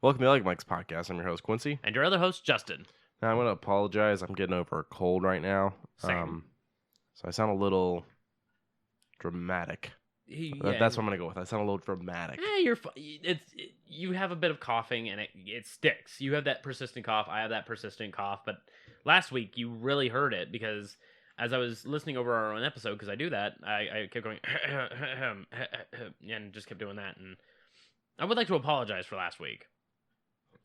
Welcome to UglyMugsPodcast. I'm your host, Quincy. And your other host, Justin. Now, I'm going to apologize. I'm getting over a cold right now. Same. So I sound a little dramatic. That's what I'm going to go with. I sound a little dramatic. You have a bit of coughing, and it sticks. You have that persistent cough. I have that persistent cough. But last week, you really heard it because as I was listening over our own episode, because I do that, I kept going and just kept doing that. And I would like to apologize for last week.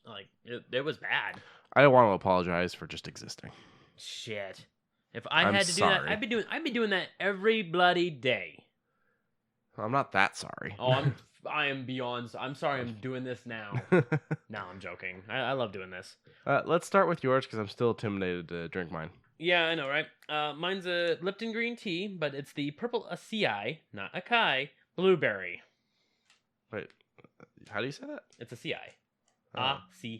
Like, it was bad. I don't want to apologize for just existing. Shit. If I I'm had to sorry. do that, I'd be doing that every bloody day. I'm not that sorry. Oh, I am beyond. I'm sorry. I'm doing this now. No, I'm joking. I love doing this. Let's start with yours because I'm still intimidated to drink mine. Yeah, I know, right? Mine's a Lipton green tea, but it's the purple acai, not acai, blueberry. Wait, how do you say that? It's acai. Oh. Acai.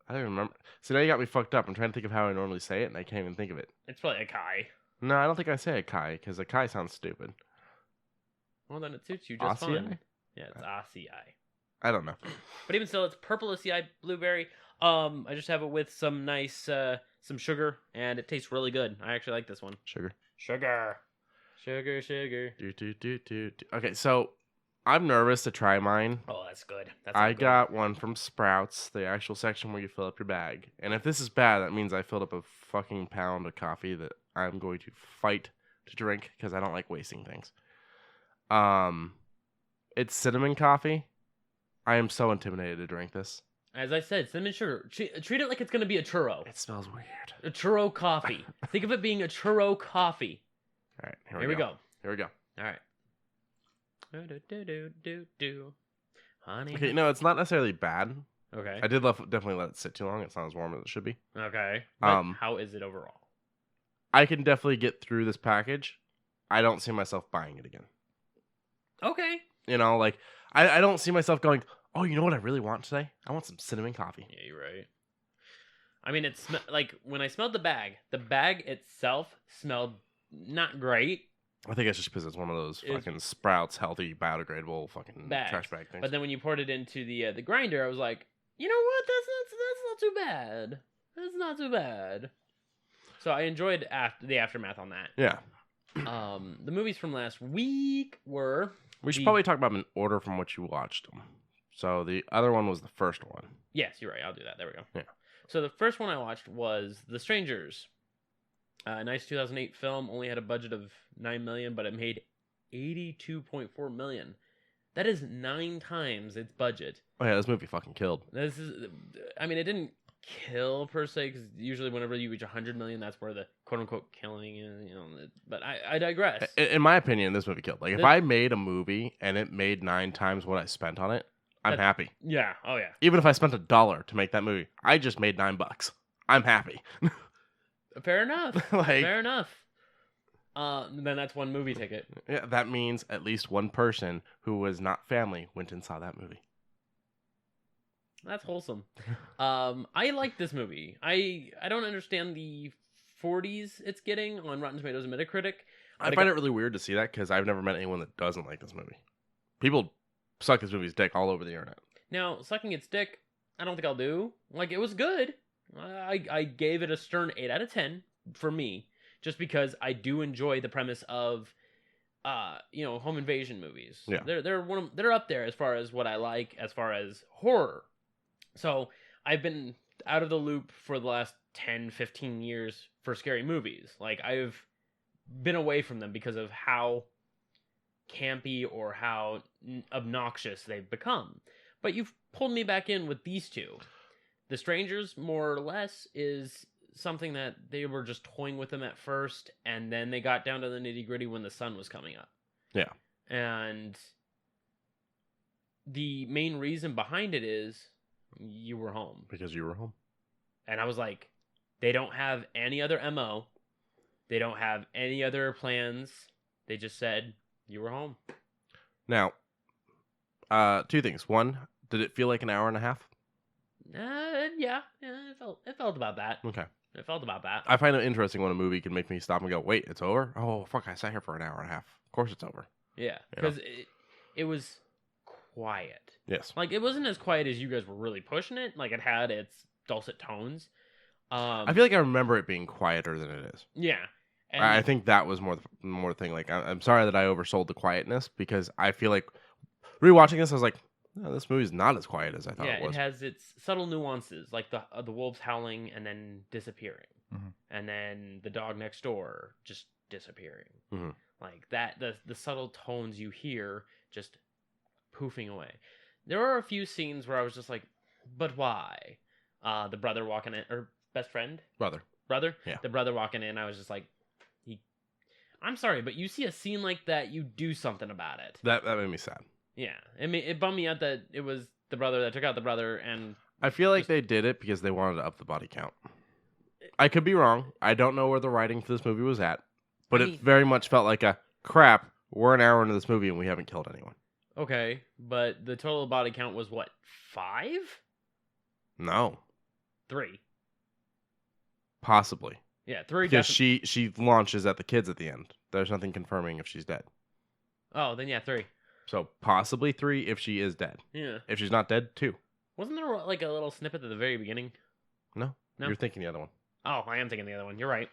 I don't even remember. So now you got me fucked up. I'm trying to think of how I normally say it, and I can't even think of it. It's probably acai. No, I don't think I say acai because acai sounds stupid. Well, then it suits you just Acai? fine. Yeah, it's acai. I don't know. But even still, it's purple acai blueberry. I just have it with some nice, some sugar, and it tastes really good. I actually like this one. Sugar. Sugar. Okay, so I'm nervous to try mine. Oh, that's good. I got one from Sprouts, the actual section where you fill up your bag. And if this is bad, that means I filled up a fucking pound of coffee that I'm going to fight to drink because I don't like wasting things. It's cinnamon coffee. I am so intimidated to drink this. As I said, cinnamon sugar. Treat it like it's going to be a churro. It smells weird. A churro coffee. Think of it being a churro coffee. All right, Here we go. Here we go. All right. Honey. Okay, no, it's not necessarily bad. Okay. I did definitely let it sit too long. It's not as warm as it should be. Okay. But how is it overall? I can definitely get through this package. I don't see myself buying it again. Okay. You know, like, I don't see myself going, oh, you know what I really want today? I want some cinnamon coffee. Yeah, you're right. I mean, it's like when I smelled the bag itself smelled not great. I think it's just because it's one of those fucking Sprouts healthy, biodegradable fucking bags. trash bag things. But then when you poured it into the grinder, I was like, you know what? That's not too bad. That's not too bad. So I enjoyed the aftermath on that. Yeah. The movies from last week were... We should probably talk about them in order from which you watched them. So the other one was the first one. Yes, you're right. I'll do that. There we go. Yeah. So the first one I watched was The Strangers. A nice 2008 film. Only had a budget of $9 million, but it made $82.4 million. That is 9 times its budget. Oh yeah, this movie fucking killed. It didn't kill per se, because usually whenever you reach 100 million, that's where the quote unquote killing is. You know, but I digress. In my opinion, this movie killed. Like, if I made a movie and it made 9 times what I spent on it, I'm happy. Yeah. Oh yeah. Even if I spent $1 to make that movie, I just made $9. I'm happy. Fair enough. Fair enough. Then that's one movie ticket. Yeah, that means at least one person who was not family went and saw that movie. That's wholesome. I like this movie. I don't understand the 40s it's getting on Rotten Tomatoes and Metacritic. I find it really weird to see that because I've never met anyone that doesn't like this movie. People suck this movie's dick all over the internet. Now, sucking its dick, I don't think I'll do. Like, it was good. I gave it a stern 8 out of 10 for me, just because I do enjoy the premise of, home invasion movies. Yeah. They're up there as far as what I like as far as horror. So I've been out of the loop for the last 10, 15 years for scary movies. Like, I've been away from them because of how campy or how obnoxious they've become. But you've pulled me back in with these two. The Strangers, more or less, is something that they were just toying with them at first, and then they got down to the nitty-gritty when the sun was coming up. Yeah. And the main reason behind it is you were home. Because you were home. And I was like, they don't have any other MO. They don't have any other plans. They just said, you were home. Now, 2 things. One, did it feel like an hour and a half? Yeah, it felt about that. Okay. It felt about that. I find it interesting when a movie can make me stop and go, wait, it's over? Oh, fuck, I sat here for an hour and a half. Of course it's over. Yeah, because it was quiet. Yes. Like, it wasn't as quiet as you guys were really pushing it. Like, it had its dulcet tones. I feel like I remember it being quieter than it is. Yeah. And I think that was more the thing. Like, I'm sorry that I oversold the quietness, because I feel like rewatching this, I was like, no, this movie's not as quiet as I thought it was. it has its subtle nuances, like the wolves howling and then disappearing, and then the dog next door just disappearing. Like that, the subtle tones you hear just poofing away. There are a few scenes where I was just like, but why? The brother walking in, or best friend? Brother. Yeah. The brother walking in, I was just like, I'm sorry, but you see a scene like that, you do something about it. That made me sad. Yeah. It bummed me out that it was the brother that took out the brother, and I feel like they did it because they wanted to up the body count. I could be wrong. I don't know where the writing for this movie was at, but it very much felt like a crap. We're an hour into this movie and we haven't killed anyone. Okay, but the total body count was what, 5? No. 3. Possibly. Yeah, 3. Because she launches at the kids at the end. There's nothing confirming if she's dead. Oh, then yeah, 3. So possibly 3 if she is dead. Yeah. If she's not dead, 2. Wasn't there like a little snippet at the very beginning? No. You're thinking the other one. Oh, I am thinking the other one. You're right.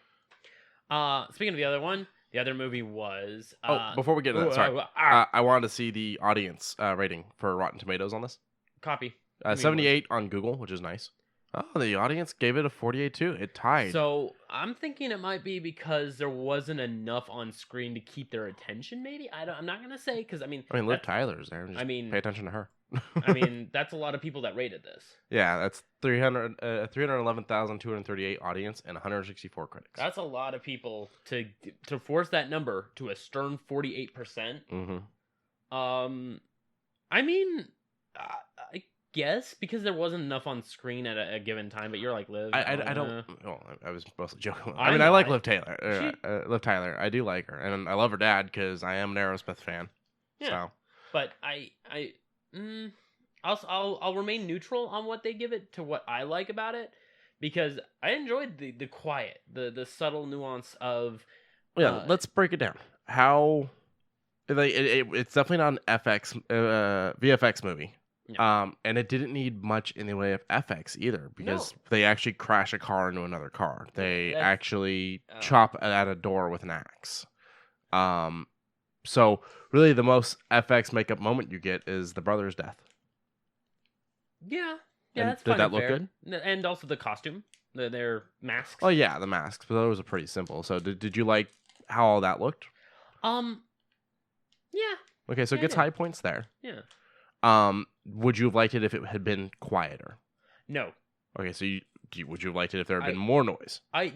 Speaking of the other one, the other movie was... before we get into that, sorry. I wanted to see the audience rating for Rotten Tomatoes on this. Copy. 78 on Google, which is nice. Oh, the audience gave it a 48 too. It tied. So I'm thinking it might be because there wasn't enough on screen to keep their attention. Maybe I'm not gonna say, because I mean, Liv Tyler's there. Just pay attention to her. I mean, that's a lot of people that rated this. Yeah, that's 311,238 audience and 164 critics. That's a lot of people to force that number to a stern 48%. I mean, I guess because there wasn't enough on screen at a given time, but you're like, Liv. I don't. Well, I was mostly joking. I mean, I like Liv Tyler. Liv Tyler. I do like her, and I love her dad because I am an Aerosmith fan. Yeah. So. But I'll remain neutral on what they give it to what I like about it, because I enjoyed the quiet, the subtle nuance of. Yeah, let's break it down. How. It's definitely not an VFX movie. Yeah. And it didn't need much in the way of FX either, because they actually crash a car into another car. They actually chop at a door with an axe. So really the most FX makeup moment you get is the brother's death. Yeah, and that's did that look good? And also the costume, their masks. Oh yeah, the masks, but those are pretty simple. So did you like how all that looked? Yeah. Okay, so it gets high points there. Yeah. Would you have liked it if it had been quieter? No. Okay, so would you have liked it if there had been more noise? I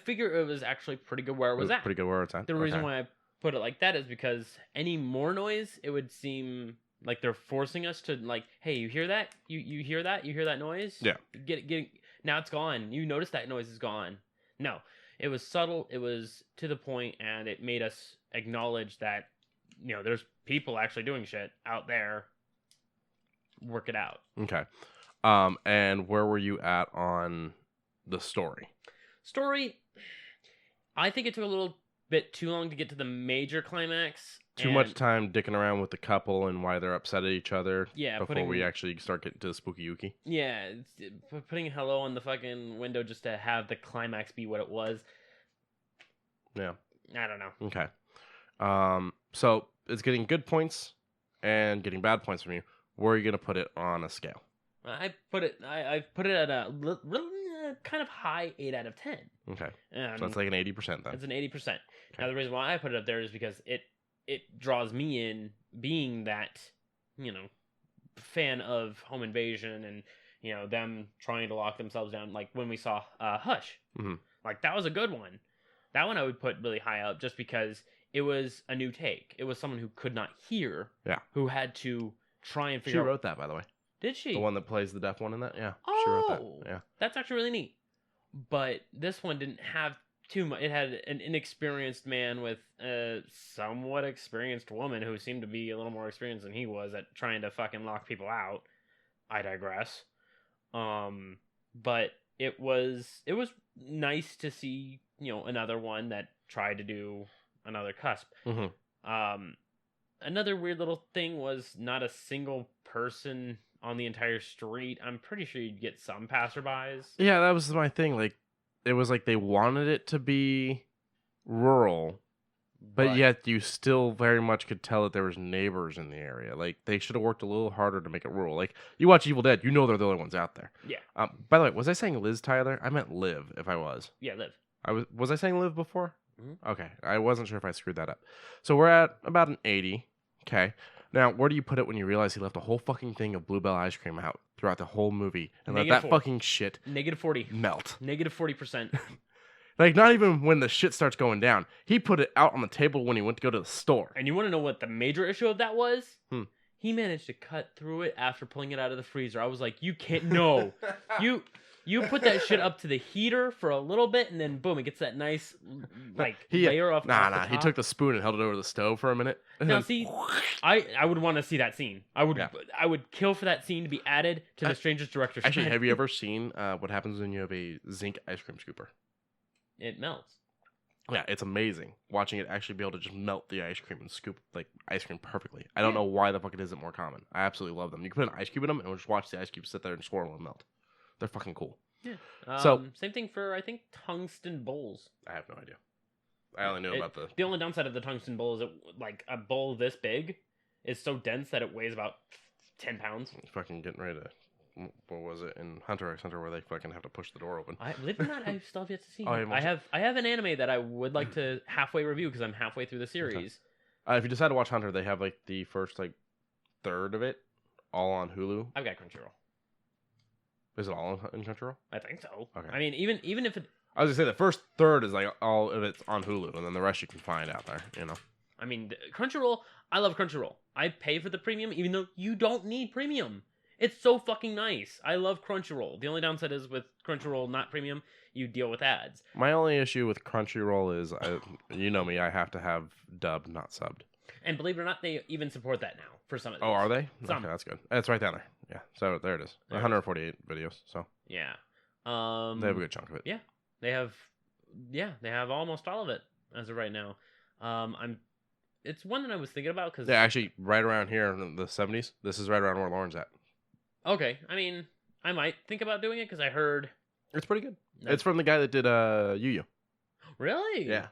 figure it was actually pretty good where it was at. Pretty good where it's at. The reason why I put it like that is because any more noise, it would seem like they're forcing us to, like, hey, you hear that? You hear that? You hear that noise? Yeah. Get now it's gone. You notice that noise is gone. No. It was subtle, it was to the point, and it made us acknowledge that, there's people actually doing shit out there. Work it out. Okay. And where were you at on the story? Story, I think it took a little bit too long to get to the major climax. Too much time dicking around with the couple and why they're upset at each other. Yeah, before we actually start getting to the spooky yuki. Yeah, putting hello on the fucking window just to have the climax be what it was. Yeah. I don't know. Okay. So it's getting good points and getting bad points from you. Where are you gonna put it on a scale? I put it at a kind of high 8 out of 10. Okay. So it's like an 80% then. It's an 80%. Okay. Now the reason why I put it up there is because it draws me in, being that, fan of home invasion and, them trying to lock themselves down. Like when we saw Hush. Mm-hmm. Like that was a good one. That one I would put really high up just because it was a new take. It was someone who could not hear. Yeah. Who had to try and figure out. She wrote that, by the way. Did she? The one that plays the deaf one in that? Yeah. Oh, she wrote that. Yeah. That's actually really neat. But this one didn't have too much. It had an inexperienced man with a somewhat experienced woman who seemed to be a little more experienced than he was at trying to fucking lock people out. I digress. But it was nice to see, another one that tried to do another cusp. Mm-hmm. another weird little thing was not a single person on the entire street. I'm pretty sure you'd get some passerbys. Yeah, that was my thing. Like, it was like they wanted it to be rural, but yet you still very much could tell that there was neighbors in the area. Like, they should have worked a little harder to make it rural. Like, you watch Evil Dead, you know they're the only ones out there. Yeah. By the way, was I saying Liz Tyler? I meant Liv, if I was. Yeah, Liv. Was I saying Liv before? Mm-hmm. Okay, I wasn't sure if I screwed that up. So we're at about an 80. Okay. Now, where do you put it when you realize he left a whole fucking thing of Bluebell ice cream out throughout the whole movie and let that fucking shit -40 melt? -40%. Like, not even when the shit starts going down. He put it out on the table when he went to go to the store. And you want to know what the major issue of that was? He managed to cut through it after pulling it out of the freezer. I was like, you can't. No. You put that shit up to the heater for a little bit, and then boom, it gets that nice layer of. Nah. He took the spoon and held it over the stove for a minute. Now, see, I would want to see that scene. I would kill for that scene to be added to the Stranger's director's. Actually, have you ever seen what happens when you have a zinc ice cream scooper? It melts. Yeah, it's amazing watching it actually be able to just melt the ice cream and scoop like ice cream perfectly. I don't know why the fuck it isn't more common. I absolutely love them. You can put an ice cube in them and we'll just watch the ice cube sit there and swirl and melt. They're fucking cool. Yeah. So same thing for I think tungsten bowls. I have no idea. I only knew about the. The only downside of the tungsten bowl is that like a bowl this big is so dense that it weighs about 10 pounds. Fucking getting ready to. What was it in Hunter x Hunter where they fucking have to push the door open? Believe it or not, I still have yet to see. Oh, I have an anime that I would like to halfway review because I'm halfway through the series. Okay. If you decide to watch Hunter, they have like the first like third of it all on Hulu. I've got Crunchyroll. Is it all in Crunchyroll? I think so. Okay. I mean, even if it. I was gonna say the first third is like all of it's on Hulu, and then the rest you can find out there. You know. I mean, Crunchyroll. I love Crunchyroll. I pay for the premium, even though you don't need premium. It's so fucking nice. I love Crunchyroll. The only downside is with Crunchyroll not premium, you deal with ads. My only issue with Crunchyroll is, you know me, I have to have dubbed, not subbed. And believe it or not, they even support that now for some of these. Oh, are they? Some. Okay, that's good. It's right down there. Yeah, so there it is. 148 videos. So yeah, they have a good chunk of it. Yeah, they have almost all of it as of right now. It's one that I was thinking about because actually right around here in the 70s. This is right around where Lauren's at. Okay, I mean, I might think about doing it because I heard it's pretty good. It's from the guy that did Yu. Really? Yeah.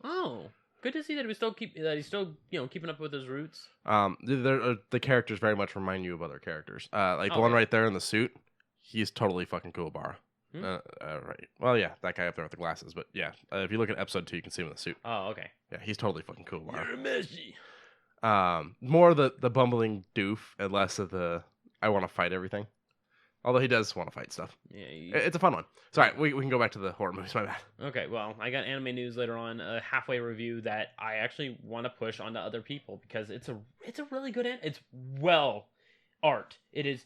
Oh, good to see that he's still keeping up with his roots. The characters very much remind you of other characters. Like the one right there in the suit, he's totally fucking Kuwabara. Right. Well, yeah, that guy up there with the glasses. But yeah, if you look at episode 2, you can see him in the suit. Oh, okay. Yeah, he's totally fucking Kuwabara. You're messy. More the bumbling doof and less of the I want to fight everything. Although he does want to fight stuff. Yeah, it's a fun one. Sorry, we can go back to the horror movies. My bad. Okay, well, I got anime news later on, a halfway review that I actually want to push onto other people because it's a really good it's art. It is.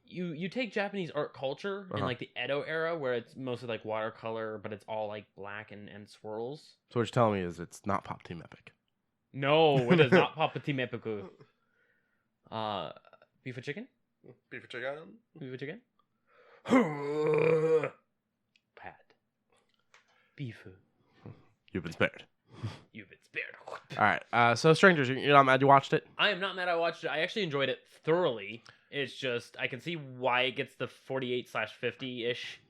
You take Japanese art culture in like the Edo era where it's mostly like watercolor, but it's all like black and swirls. So what you're telling me is it's not Pop Team Epic. No, it is not Pop Team Epic. Beef or chicken? Beef or chicken? Beef or chicken? Pat. Beef. You've been spared. You've been spared. All right. So Strangers, you're not mad you watched it? I am not mad I watched it. I actually enjoyed it thoroughly. It's just I can see why it gets the 48/50-ish.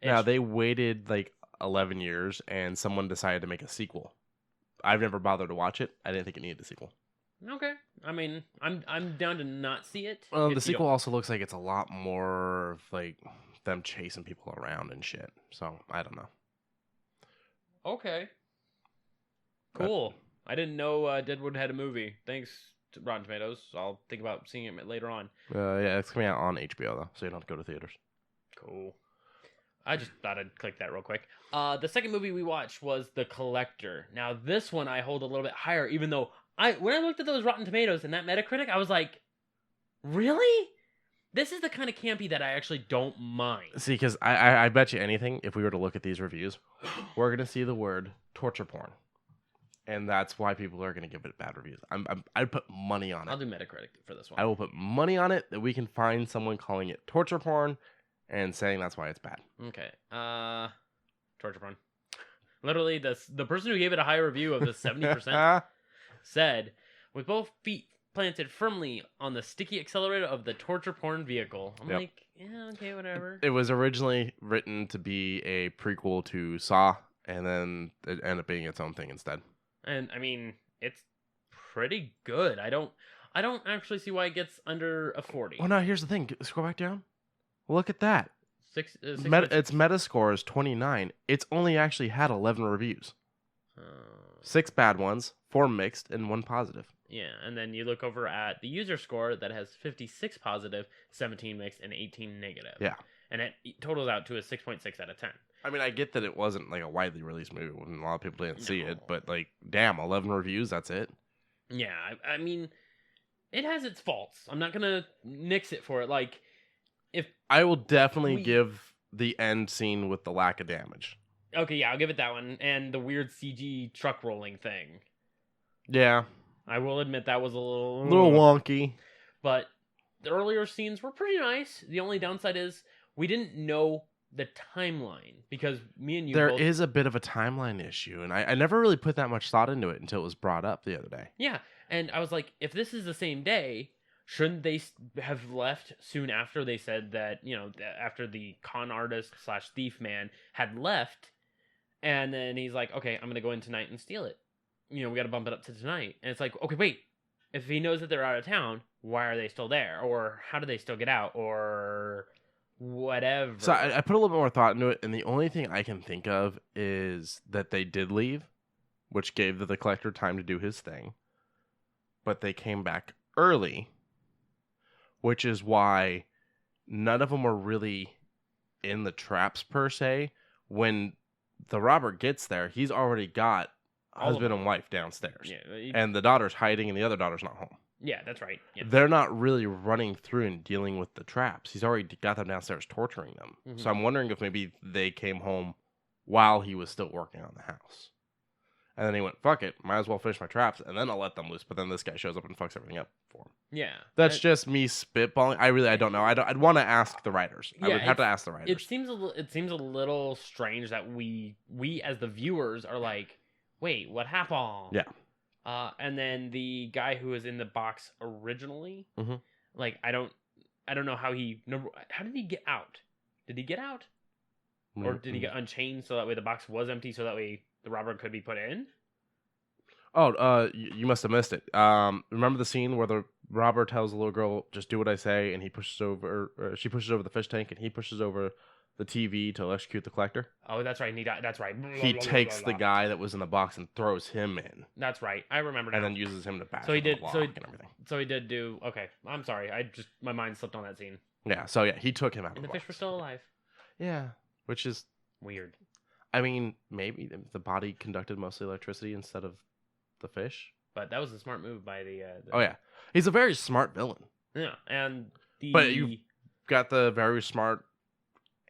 Now they waited like 11 years and someone decided to make a sequel. I've never bothered to watch it. I didn't think it needed a sequel. Okay. I mean, I'm down to not see it. The sequel also looks like it's a lot more of like them chasing people around and shit. So I don't know. Okay. Cool. I didn't know Deadwood had a movie. Thanks to Rotten Tomatoes. I'll think about seeing it later on. Yeah, it's coming out on HBO though, so you don't have to go to theaters. Cool. I just thought I'd click that real quick. The second movie we watched was The Collector. Now this one I hold a little bit higher, even though when I looked at those Rotten Tomatoes and that Metacritic, I was like, really? This is the kind of campy that I actually don't mind. See, because I bet you anything, if we were to look at these reviews, we're going to see the word torture porn. And that's why people are going to give it bad reviews. I'd put money on it. I'll do Metacritic for this one. I will put money on it that we can find someone calling it torture porn and saying that's why it's bad. Okay. Torture porn. Literally, the person who gave it a high review of the 70%. said, with both feet planted firmly on the sticky accelerator of the torture porn vehicle. I'm like, yeah, okay, whatever. It was originally written to be a prequel to Saw, and then it ended up being its own thing instead. And I mean, it's pretty good. I don't actually see why it gets under a 40. Well, no, here's the thing. Scroll back down. Look at that. Its Metascore is 29. It's only actually had 11 reviews. 6 bad ones, 4 mixed, and 1 positive. Yeah, and then you look over at the user score that has 56 positive, 17 mixed, and 18 negative. Yeah. And it totals out to a 6.6 out of 10. I mean, I get that it wasn't like a widely released movie when a lot of people didn't see it, but like, damn, 11 reviews, that's it? Yeah, I mean, it has its faults. I'm not going to nix it for it. Like, if I will definitely give the end scene with the lack of damage. Okay, yeah, I'll give it that one. And the weird CG truck rolling thing. Yeah. I will admit that was a little wonky. But the earlier scenes were pretty nice. The only downside is we didn't know the timeline because me and you There is a bit of a timeline issue, and I never really put that much thought into it until it was brought up the other day. Yeah, and I was like, if this is the same day, shouldn't they have left soon after they said that, after the con artist / thief man had left, and then he's like, okay, I'm going to go in tonight and steal it. We got to bump it up to tonight. And it's like, okay, wait. If he knows that they're out of town, why are they still there? Or how do they still get out? Or whatever. So I put a little bit more thought into it, and the only thing I can think of is that they did leave, which gave the collector time to do his thing. But they came back early, which is why none of them were really in the traps per se. When the robber gets there, he's already got husband and wife downstairs. Yeah, and the daughter's hiding, and the other daughter's not home. Yeah, that's right. Yeah. They're not really running through and dealing with the traps. He's already got them downstairs torturing them. Mm-hmm. So I'm wondering if maybe they came home while he was still working on the house. And then he went, fuck it, might as well finish my traps, and then I'll let them loose. But then this guy shows up and fucks everything up for him. Yeah. That's just me spitballing. I don't know. I'd want to ask the writers. Yeah, I would have to ask the writers. It seems a little strange that we as the viewers are like, wait, what happened? Yeah. And then the guy who was in the box originally, mm-hmm. like I don't know how did he get out? Did he get out? Mm-hmm. Or did he get unchained so that way the box was empty so that way the robber could be put in? Oh, you must have missed it. Remember the scene where the robber tells the little girl, just do what I say, and she pushes over the fish tank, and he pushes over the TV to execute the collector? Oh, that's right. That's right. He takes the guy that was in the box and throws him in. That's right. I remember now. And then uses him to bash and everything. So he did do... Okay, I'm sorry. My mind slipped on that scene. Yeah, so yeah, he took him out of the box. And the fish were still alive. Yeah, which is... weird. I mean, maybe the body conducted mostly electricity instead of the fish. But that was a smart move by the... Oh, yeah. He's a very smart villain. Yeah, and But you got the very smart...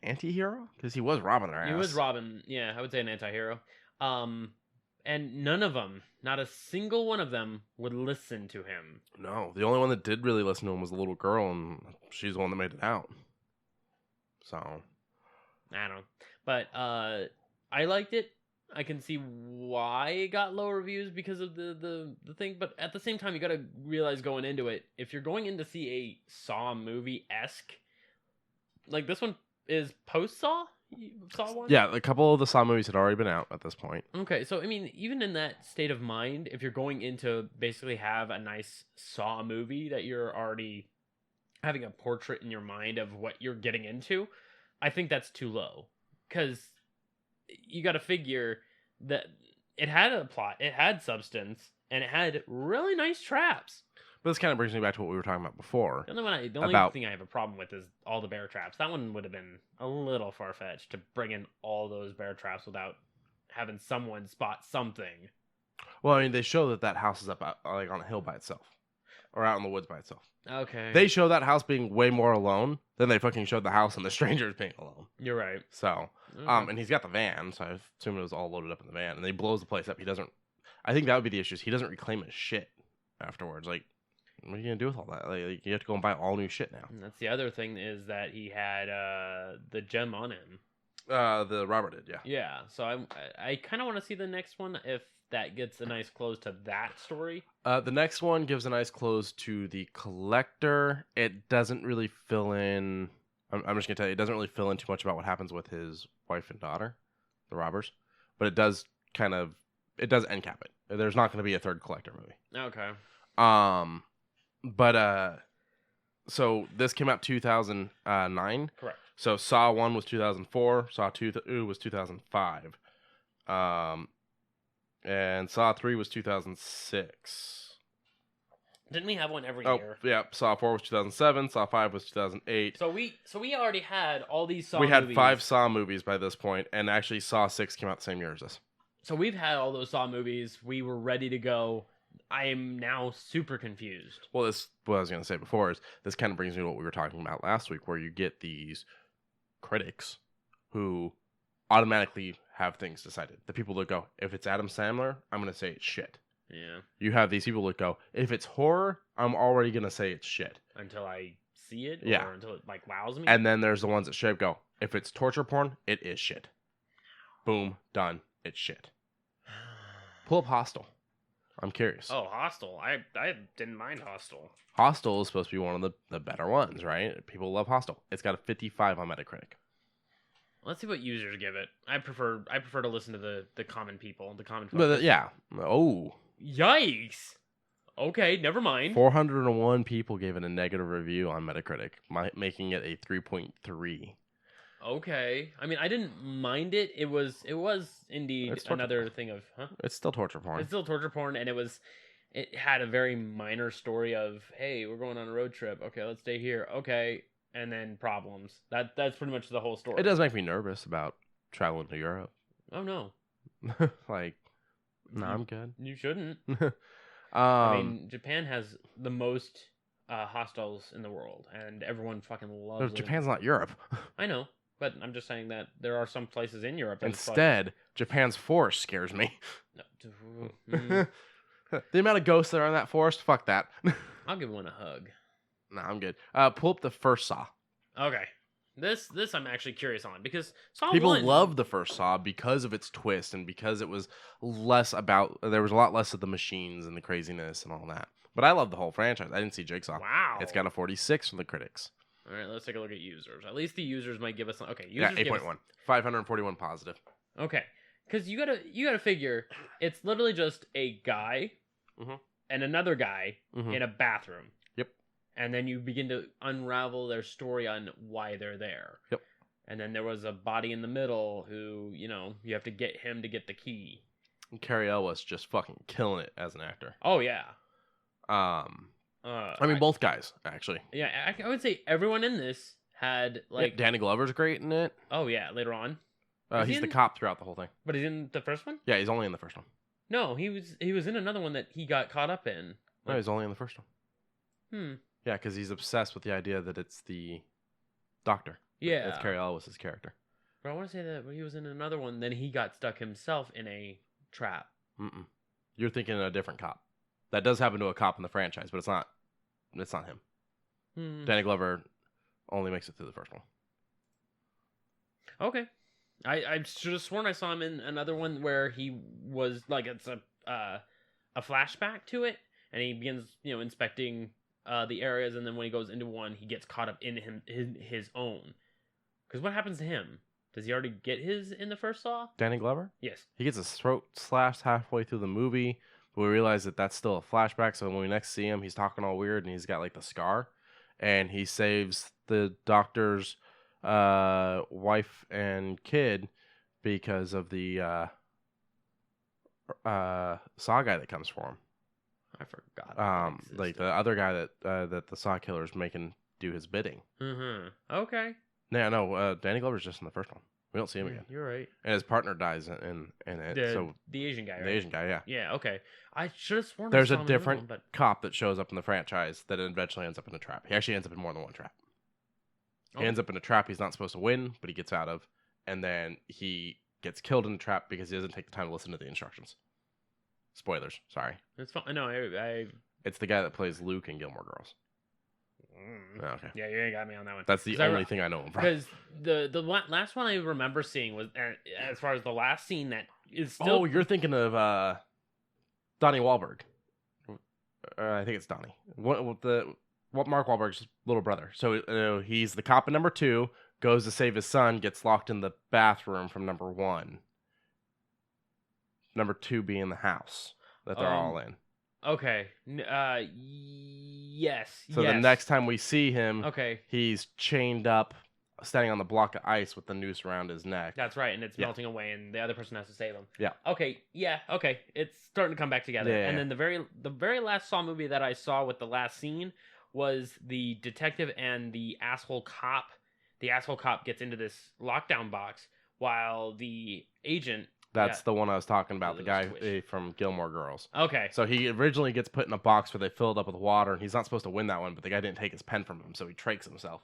anti-hero? Because he was robbing their ass. He was robbing, yeah, I would say an anti-hero. And none of them, not a single one of them, would listen to him. No, the only one that did really listen to him was the little girl, and she's the one that made it out. So, I don't know. But I liked it. I can see why it got low reviews because of the thing, but at the same time, you gotta realize going into it, if you're going in to see a Saw movie-esque, like this one is post-Saw? Saw one? Yeah, a couple of the Saw movies had already been out at this point. Okay, so I mean, even in that state of mind, if you're going in to basically have a nice Saw movie that you're already having a portrait in your mind of what you're getting into, I think that's too low. Because you got to figure that it had a plot, it had substance, and it had really nice traps. But this kind of brings me back to what we were talking about before. The only thing I have a problem with is all the bear traps. That one would have been a little far-fetched to bring in all those bear traps without having someone spot something. Well, I mean, they show that house is up like on a hill by itself. Or out in the woods by itself. Okay. They show that house being way more alone than they fucking showed the house and the strangers being alone. You're right. So, and he's got the van, so I assume it was all loaded up in the van. And he blows the place up. I think that would be the issue. He doesn't reclaim his shit afterwards. Like, what are you going to do with all that? Like, you have to go and buy all new shit now. And that's the other thing is that he had the gem on him. The robber did, yeah. Yeah, so I kind of want to see the next one if that gets a nice close to that story. The next one gives a nice close to the Collector. It doesn't really fill in. I'm just gonna tell you, it doesn't really fill in too much about what happens with his wife and daughter, the robbers. But it does end cap it. There's not going to be a third Collector movie. Okay. So this came out 2009. Correct. So Saw 1 was 2004. Saw 2 was 2005. And Saw 3 was 2006. Didn't we have one every year? Yeah. Saw 4 was 2007. Saw 5 was 2008. So we already had all these Saw movies. We had movies. 5 Saw movies by this point, and actually Saw 6 came out the same year as this. So we've had all those Saw movies. We were ready to go. I am now super confused. Well, what I was going to say before is this kind of brings me to what we were talking about last week, where you get these critics who automatically have things decided. The people that go, if it's Adam Sandler, I'm going to say it's shit. Yeah. You have these people that go, if it's horror, I'm already going to say it's shit. Until I see it? Yeah. Or until it, like, wows me? And then there's the ones that straight up go, if it's torture porn, it is shit. Boom. Done. It's shit. Pull up Hostel. I'm curious. Oh, Hostel. I didn't mind Hostel. Hostel is supposed to be one of the better ones, right? People love Hostel. It's got a 55 on Metacritic. Let's see what users give it. I prefer to listen to the common people, the common folks. But yeah. Oh. Yikes. Okay, never mind. 401 people gave it a negative review on Metacritic, making it a 3.3. Okay. I mean, I didn't mind it. It was indeed another thing of, It's still torture porn. It's still torture porn, and it had a very minor story of, hey, we're going on a road trip. Okay, let's stay here. Okay, and then problems. That's pretty much the whole story. It does make me nervous about traveling to Europe. Oh no. Like, no, I'm good. You shouldn't. I mean, Japan has the most hostels in the world, and everyone fucking loves it. Japan's not Europe. I know. But I'm just saying that there are some places in Europe. Instead, Japan's forest scares me. No. The amount of ghosts that are in that forest, fuck that. I'll give one a hug. No, I'm good. Pull up the first Saw. Okay. This I'm actually curious on, because Saw People 1... love the first Saw because of its twist and because it was less about... There was a lot less of the machines and the craziness and all that. But I love the whole franchise. I didn't see Jigsaw. Wow. It's got a 46 from the critics. All right, let's take a look at users. At least the users might give us... Okay, users 8.1. 541 positive. Okay. Because you gotta figure, it's literally just a guy and another guy in a bathroom. Yep. And then you begin to unravel their story on why they're there. Yep. And then there was a body in the middle who, you have to get him to get the key. And Cary Elwes just fucking killing it as an actor. Oh, yeah. I mean, both guys, actually. Yeah, I would say everyone in this had, like... Yeah, Danny Glover's great in it. Oh, yeah, later on. He's the cop throughout the whole thing. But he's in the first one? Yeah, he's only in the first one. No, he was in another one that he got caught up in. No, he's only in the first one. Yeah, because he's obsessed with the idea that it's the doctor. Yeah. That's Cary Elwes' character. But I want to say that he was in another one, then he got stuck himself in a trap. You're thinking of a different cop. That does happen to a cop in the franchise, but it's not him. Danny Glover only makes it through the first one. Okay. I should have sworn I saw him in another one where he was like, it's a flashback to it, and he begins inspecting the areas, and then when he goes into one, he gets caught up in his own. Because what happens to him? Does he already get his in the first Saw? Danny Glover? Yes. He gets his throat slashed halfway through the movie, but we realize that that's still a flashback. So when we next see him, he's talking all weird, and he's got like the scar, and he saves the doctor's wife and kid because of the Saw guy that comes for him. I forgot. Like the other guy that the Saw killer is making do his bidding. Okay. No, Danny Glover's just in the first one. We don't see him again. You're right. And his partner dies in it. The Asian guy, right? The Asian guy, yeah. Yeah, okay. I should have sworn there's I a saw him different in the one, cop that shows up in the franchise that eventually ends up in a trap. He actually ends up in more than one trap. He ends up in a trap he's not supposed to win, but he gets out of. And then he gets killed in the trap because he doesn't take the time to listen to the instructions. Spoilers, sorry. It's fine. No, It's the guy that plays Luke in Gilmore Girls. Okay. Yeah, you ain't got me on that one. That's the only thing I know him from. Because the last one I remember seeing was, as far as the last scene that is still... Oh, you're thinking of Donnie Wahlberg. I think it's Donnie. What Mark Wahlberg's little brother. So he's the cop in number 2, goes to save his son, gets locked in the bathroom from number 1. Number 2 being the house that they're all in. Okay. Yes. So the next time we see him, okay, he's chained up, standing on the block of ice with the noose around his neck. That's right, and it's melting away, and the other person has to save him. Yeah. Okay. Yeah. Okay. It's starting to come back together. Yeah. And then the very last Saw movie that I saw with the last scene was the detective and the asshole cop. The asshole cop gets into this lockdown box while the agent. That's the one I was talking about, the guy from Gilmore Girls. Okay. So he originally gets put in a box where they fill it up with water, and he's not supposed to win that one, but the guy didn't take his pen from him, so he trakes himself.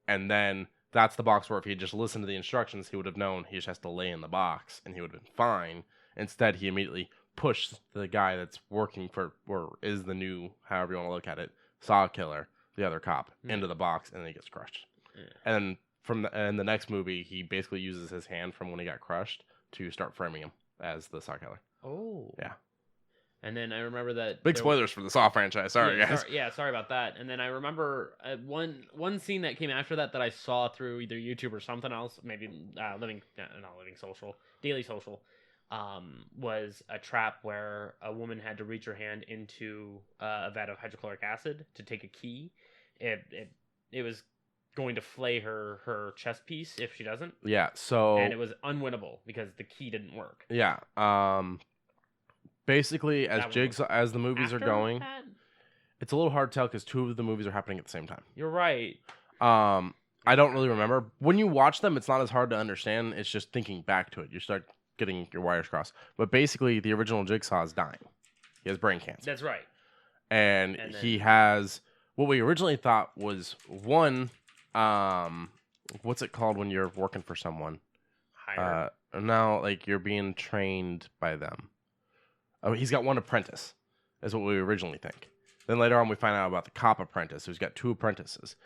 And then that's the box where if he had just listened to the instructions, he would have known he just has to lay in the box, and he would have been fine. Instead, he immediately pushed the guy that's working for, or is the new, however you want to look at it, Saw killer, the other cop, into the box, and then he gets crushed. And in the next movie, he basically uses his hand from when he got crushed to start framing him as the Saw killer. Oh. Yeah. And then I remember that... Big spoilers for the Saw franchise. Sorry, guys. Sorry about that. And then I remember one scene that came after that I saw through either YouTube or something else, maybe Daily Social, was a trap where a woman had to reach her hand into a vat of hydrochloric acid to take a key. It was going to flay her chest piece if she doesn't. Yeah, so... And it was unwinnable because the key didn't work. Yeah, basically, as the movies are going, it's a little hard to tell because 2 of the movies are happening at the same time. You're right. I don't really remember. When you watch them, it's not as hard to understand. It's just thinking back to it. You start getting your wires crossed. But basically, the original Jigsaw is dying. He has brain cancer. That's right. And he has what we originally thought was one... what's it called when you're working for someone? Hired. No, like you're being trained by them. Oh, he's got one apprentice, is what we originally think. Then later on, we find out about the cop apprentice, who's got 2 apprentices.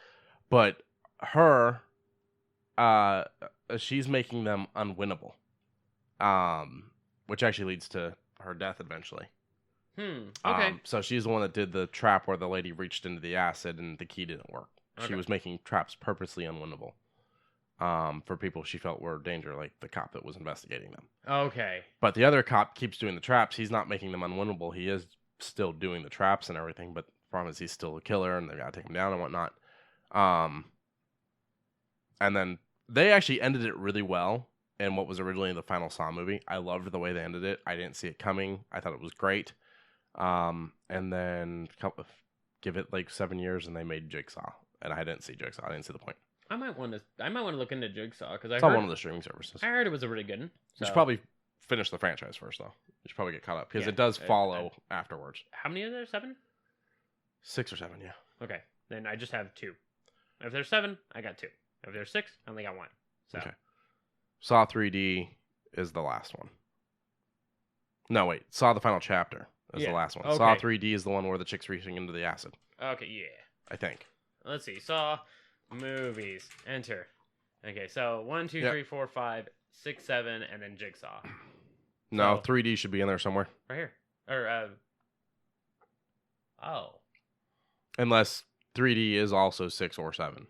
But her, she's making them unwinnable, which actually leads to her death eventually. Okay. So she's the one that did the trap where the lady reached into the acid and the key didn't work. She was making traps purposely unwinnable for people she felt were danger, like the cop that was investigating them. Okay. But the other cop keeps doing the traps. He's not making them unwinnable. He is still doing the traps and everything, but the problem is he's still a killer, and they got to take him down and whatnot. And then they actually ended it really well in what was originally the final Saw movie. I loved the way they ended it. I didn't see it coming. I thought it was great. And then give it like 7 years, and they made Jigsaw. And I didn't see Jigsaw. I didn't see the point. I might want to look into Jigsaw because it's on one of the streaming services. I heard it was a really good one. You should probably finish the franchise first, though. You should probably get caught up because it does follow afterwards. How many are there? 7? 6 or 7, yeah. Okay, then I just have 2. If there's 7, I got 2. If there's 6, I only got 1. So. Okay. Saw 3D is the last one. No, wait. Saw the final chapter is the last one. Okay. Saw 3D is the one where the chick's reaching into the acid. Okay, yeah. I think. Let's see. Saw movies. Enter. Okay, so 1, 2, 3, 4, 5, 6, 7, and then Jigsaw. No, 3D should be in there somewhere. Right here. Or, oh. Unless 3D is also 6 or 7.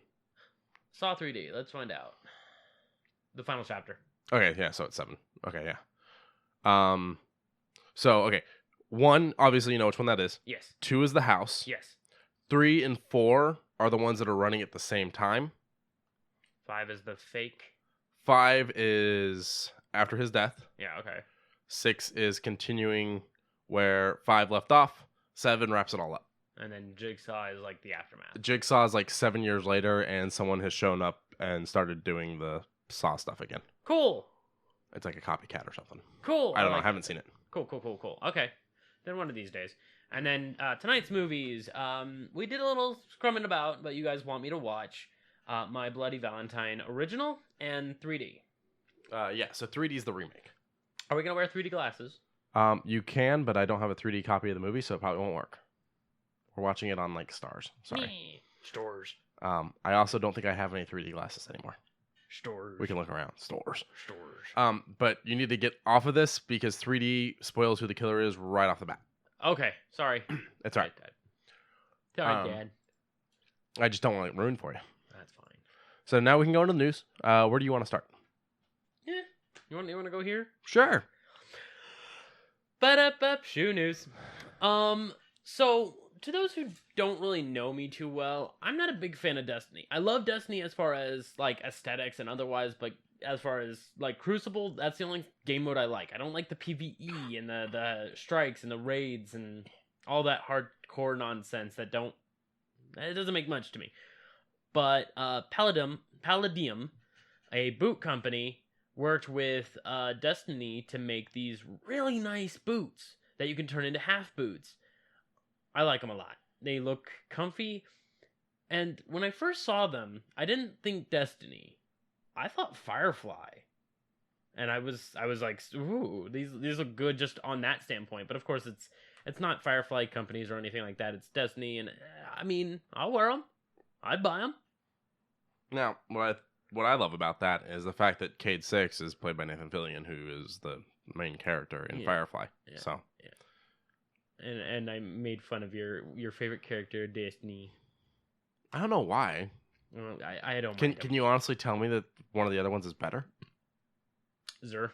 Saw 3D. Let's find out. The final chapter. Okay, yeah, so it's 7. Okay, yeah. So, okay. 1, obviously you know which one that is. Yes. 2 is the house. Yes. 3 and 4 are the ones that are running at the same time. 5 is the fake. 5 is after his death. Yeah, okay. 6 is continuing where 5 left off. 7 wraps it all up. And then Jigsaw is like the aftermath. Jigsaw is like 7 years later, and someone has shown up and started doing the Saw stuff again. Cool. It's like a copycat or something. Cool. I don't know. I haven't seen it. Cool. Okay. Then one of these days. And then tonight's movies. We did a little scrumming about, but you guys want me to watch My Bloody Valentine original and 3D. Yeah, so 3D is the remake. Are we going to wear 3D glasses? You can, but I don't have a 3D copy of the movie, so it probably won't work. We're watching it on like Stars. Sorry. Stars. I also don't think I have any 3D glasses anymore. Stores. We can look around. Stores. Stores. But you need to get off of this because 3D spoils who the killer is right off the bat. Okay, sorry. It's all right. Sorry, Dad. I just don't want it ruined for you. That's fine. So now we can go into the news. Where do you want to start? Yeah. You want to go here? Sure. But shoe news. So to those who don't really know me too well, I'm not a big fan of Destiny. I love Destiny as far as like aesthetics and otherwise, but as far as like Crucible, that's the only game mode I like. I don't like the PvE and the strikes and the raids and all that hardcore nonsense it doesn't make much to me. But Palladium, a boot company, worked with Destiny to make these really nice boots that you can turn into half boots. I like them a lot. They look comfy. And when I first saw them, I didn't think Destiny. I thought Firefly. And I was like, ooh, these look good just on that standpoint. But of course, it's not Firefly companies or anything like that. It's Destiny, and I mean, I'll wear them. I'd buy them. Now, what I love about that is the fact that Cade 6 is played by Nathan Fillion, who is the main character in Firefly. Yeah. So, yeah. And I made fun of your favorite character, Destiny. I don't know why. I don't. Can you honestly tell me that one of the other ones is better? Xur.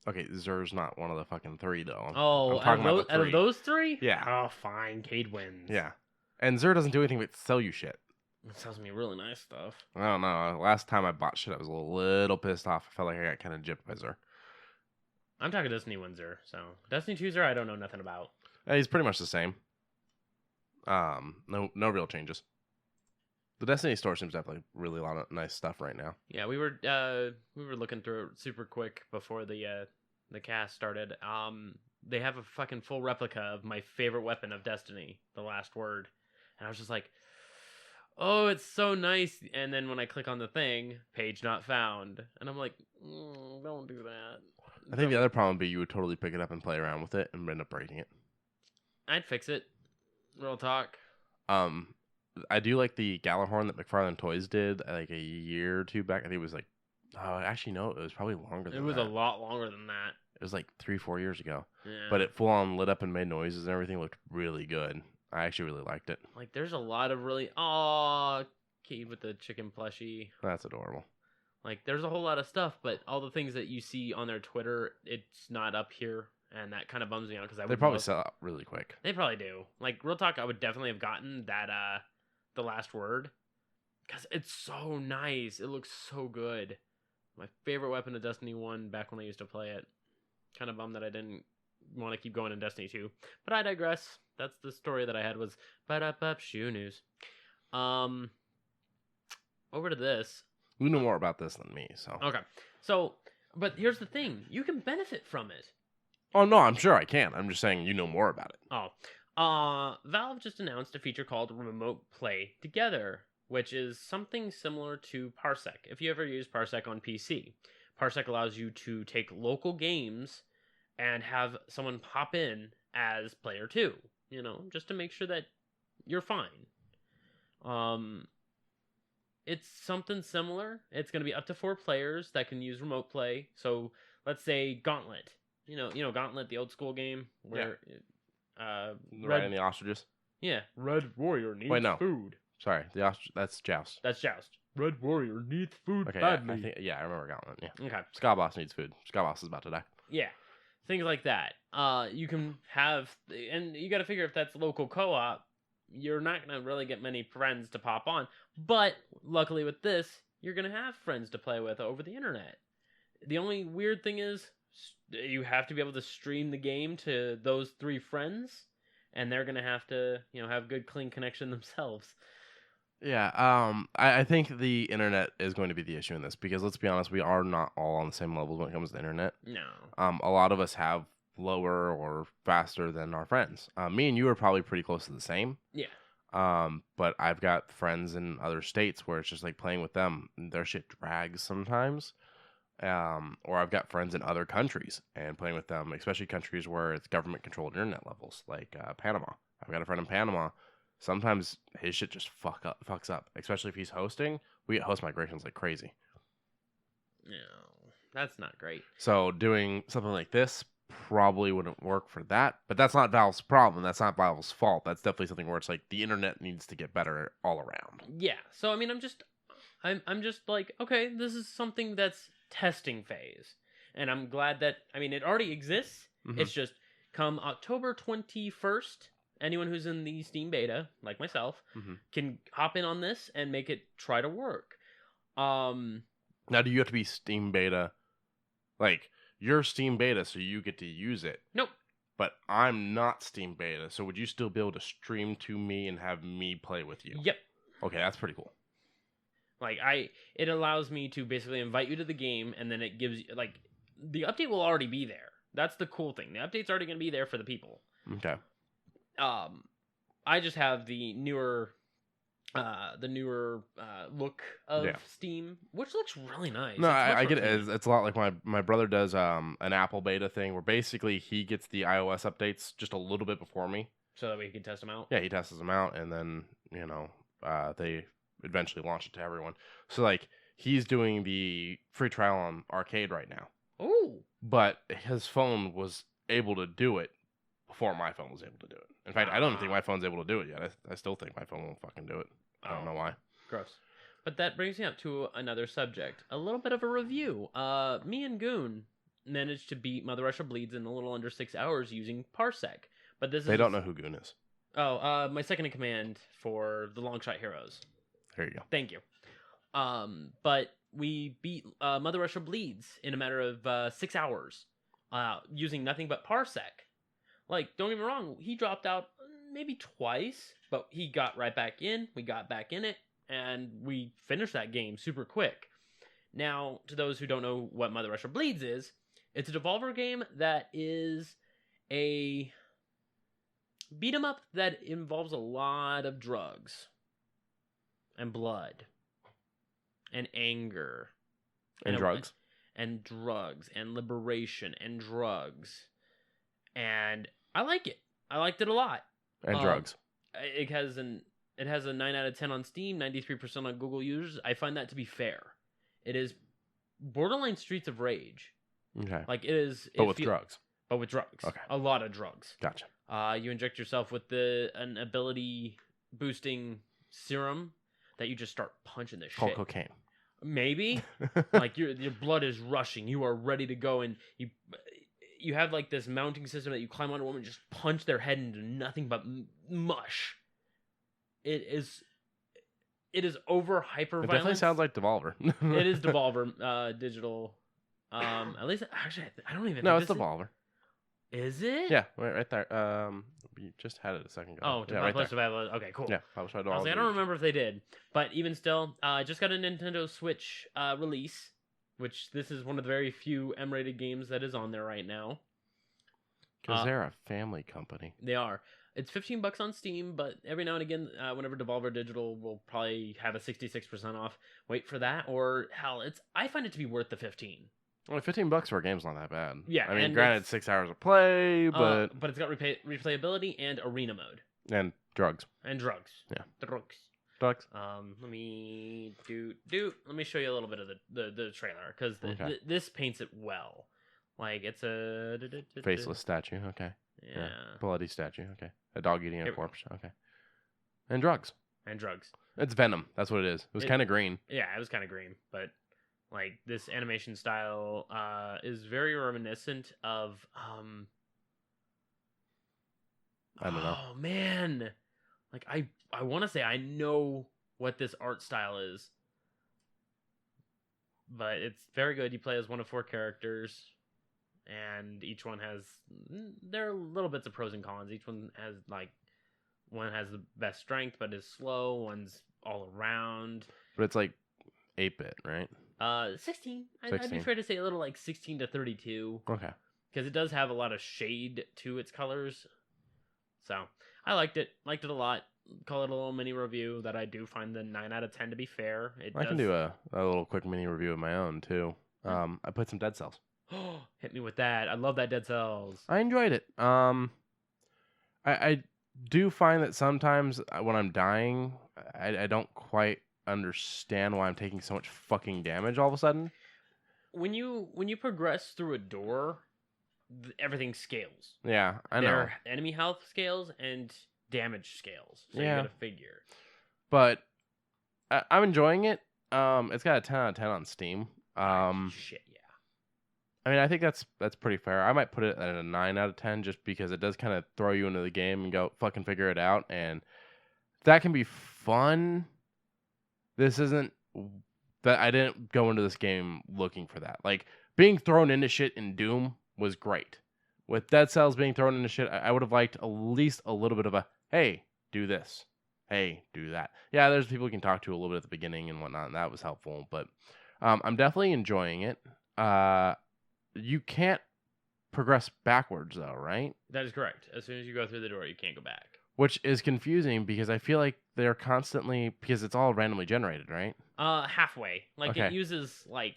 Okay, Xur's not one of the fucking three though. I'm talking about out of those three? Yeah. Oh, fine. Cade wins. Yeah. And Xur doesn't do anything but sell you shit. It sells me really nice stuff. I don't know. Last time I bought shit, I was a little pissed off. I felt like I got kind of gypped by Xur. I'm talking Destiny 1 Xur, so Destiny 2 Xur I don't know nothing about. He's pretty much the same. No real changes. The Destiny store seems to have like really a lot of nice stuff right now. Yeah, we were looking through it super quick before the cast started. They have a fucking full replica of my favorite weapon of Destiny, the Last Word, and I was just like, oh, it's so nice. And then when I click on the thing, page not found, and I'm like, don't do that. I think the other problem would be you would totally pick it up and play around with it and end up breaking it. I'd fix it. Real talk. I do like the Galahorn that McFarlane Toys did like a year or two back. I think it was like, actually no, it was probably longer than that. It was a lot longer than that. It was like 3-4 years ago. Yeah. But it full on lit up and made noises and everything. Looked really good. I actually really liked it. Like there's a lot of really Kate with the chicken plushie. That's adorable. Like there's a whole lot of stuff, but all the things that you see on their Twitter, it's not up here. And that kind of bums me out because they probably sell out really quick. They probably do. Like real talk, I would definitely have gotten that the Last Word because it's so nice. It looks so good. My favorite weapon of Destiny 1 back when I used to play it. Kind of bummed that I didn't want to keep going in Destiny 2, but I digress. That's the story that I had was shoe news. Over to this. You know more about this than me, so okay. So, but here's the thing: you can benefit from it. Oh, no, I'm sure I can. I'm just saying you know more about it. Valve just announced a feature called Remote Play Together, which is something similar to Parsec. If you ever use Parsec on PC, Parsec allows you to take local games and have someone pop in as player 2, just to make sure that you're fine. It's something similar. It's going to be up to 4 players that can use Remote Play. So, let's say Gauntlet. Gauntlet, the old school game where Riding the ostriches. Yeah, Red Warrior needs food. Sorry, that's Joust. That's Joust. Red Warrior needs food okay, badly. I remember Gauntlet. Yeah. Okay. Ska Boss needs food. Ska Boss is about to die. Yeah, things like that. You can have, and you got to figure if that's local co-op, you're not gonna really get many friends to pop on. But luckily with this, you're gonna have friends to play with over the internet. The only weird thing is, you have to be able to stream the game to those 3 friends, and they're gonna have to, have good, clean connection themselves. Yeah, I think the internet is going to be the issue in this because let's be honest, we are not all on the same level when it comes to the internet. No. A lot of us have lower or faster than our friends. Me and you are probably pretty close to the same. Yeah. But I've got friends in other states where it's just like playing with them. Their shit drags sometimes. Or I've got friends in other countries and playing with them, especially countries where it's government-controlled internet levels, like Panama. I've got a friend in Panama. Sometimes his shit just fucks up, especially if he's hosting. We get host migrations like crazy. No, that's not great. So doing something like this probably wouldn't work for that. But that's not Valve's problem. That's not Valve's fault. That's definitely something where it's like the internet needs to get better all around. Yeah. So I mean, I'm just like, okay, this is something that's testing phase, and I'm glad that it already exists. Mhm. It's just come October 21st. Anyone who's in the Steam beta, like myself, can hop in on this and make it try to work. Now, do you have to be Steam beta? Like, you're Steam beta, so you get to use it. Nope. But I'm not Steam beta, so would you still be able to stream to me and have me play with you? Yep. Okay, that's pretty cool. Like, it allows me to basically invite you to the game, and then it gives you, like, the update will already be there. That's the cool thing. The update's already going to be there for the people. Okay. I just have the newer look of Steam, which looks really nice. No, I get it. It's a lot like my brother does an Apple beta thing where basically he gets the iOS updates just a little bit before me. So that we can test them out? Yeah, he tests them out, and then, they eventually launch it to everyone. So, like, he's doing the free trial on Arcade right now. Ooh. But his phone was able to do it before my phone was able to do it. In fact, I don't think my phone's able to do it yet. I still think my phone won't fucking do it. I don't know why. Gross. But that brings me up to another subject. A little bit of a review. Me and Goon managed to beat Mother Russia Bleeds in a little under 6 hours using Parsec. But they don't know who Goon is. Oh, my second in command for the Longshot Heroes. There you go. Thank you. But we beat Mother Russia Bleeds in a matter of 6 hours using nothing but Parsec. Like, don't get me wrong, he dropped out maybe twice, but he got right back in. We got back in it, and we finished that game super quick. Now, to those who don't know what Mother Russia Bleeds is, it's a Devolver game that is a beat 'em up that involves a lot of drugs and blood and anger and drugs and drugs and liberation and drugs, and I like it. I liked it a lot. And drugs. It has a 9 out of 10 on Steam, 93% on Google users. I find that to be fair. It is borderline Streets of Rage. Okay. Like, it is, but with drugs. But with drugs. Okay. A lot of drugs. Gotcha. You inject yourself with an ability boosting serum that you just start punching the shit. Called cocaine. Maybe. Like, your blood is rushing. You are ready to go, and you have like this mounting system that you climb onto a woman and just punch their head into nothing but mush. It is over hyper violence. It definitely sounds like Devolver. It is Devolver digital. At least actually I don't even. No, think it's Devolver. Is it? Yeah, right there. You just had it a second ago. Oh, yeah, right there. Okay, cool. Yeah, I was like, I don't remember if they did, but even still, I just got a Nintendo Switch release. Which this is one of the very few M-rated games that is on there right now. Because they're a family company. They are. It's $15 on Steam, but every now and again, whenever Devolver Digital will probably have a 66% off, wait for that. Or hell, I find it to be worth the $15. Well, $15 for a game's not that bad. Yeah, I mean, granted, 6 hours of play, but it's got replayability and arena mode and drugs. And drugs. Yeah, drugs. Drugs. Let me let me show you a little bit of the trailer because this paints it well. Like, it's a faceless statue. Okay. Yeah. Bloody statue. Okay. A dog eating a corpse. Okay. And drugs. It's Venom. That's what it is. It was kind of green. Yeah, it was kind of green, but like this animation style is very reminiscent of I don't know. Oh man. Like I want to say I know what this art style is. But it's very good. You play as one of 4 characters, and each one has there are little bits of pros and cons. Each one has the best strength but is slow, one's all around. But it's like 8-bit, right? 16. I'd be fair to say a little like 16 to 32. Okay. Because it does have a lot of shade to its colors. So, I liked it. Liked it a lot. Call it a little mini review that I do find the 9 out of 10 to be fair. I can do a little quick mini review of my own, too. I put some Dead Cells. Hit me with that. I love that Dead Cells. I enjoyed it. I do find that sometimes when I'm dying, I don't quite understand why I'm taking so much fucking damage all of a sudden. when you progress through a door, everything scales. Yeah, I know. Their enemy health scales and damage scales. So you gotta figure. But I'm enjoying it. It's got a 10 out of 10 on Steam. Shit, yeah. I mean, I think that's pretty fair. I might put it at a 9 out of 10 just because it does kind of throw you into the game and go fucking figure it out, and that can be fun. This isn't that I didn't go into this game looking for that. Like being thrown into shit in Doom was great. With Dead Cells being thrown into shit, I would have liked at least a little bit of a hey, do this, hey, do that. Yeah, there's people you can talk to a little bit at the beginning and whatnot, and that was helpful. But I'm definitely enjoying it. You can't progress backwards though, right? That is correct. As soon as you go through the door, you can't go back. Which is confusing because I feel like they're constantly because it's all randomly generated, right? Halfway. Like Okay. it uses like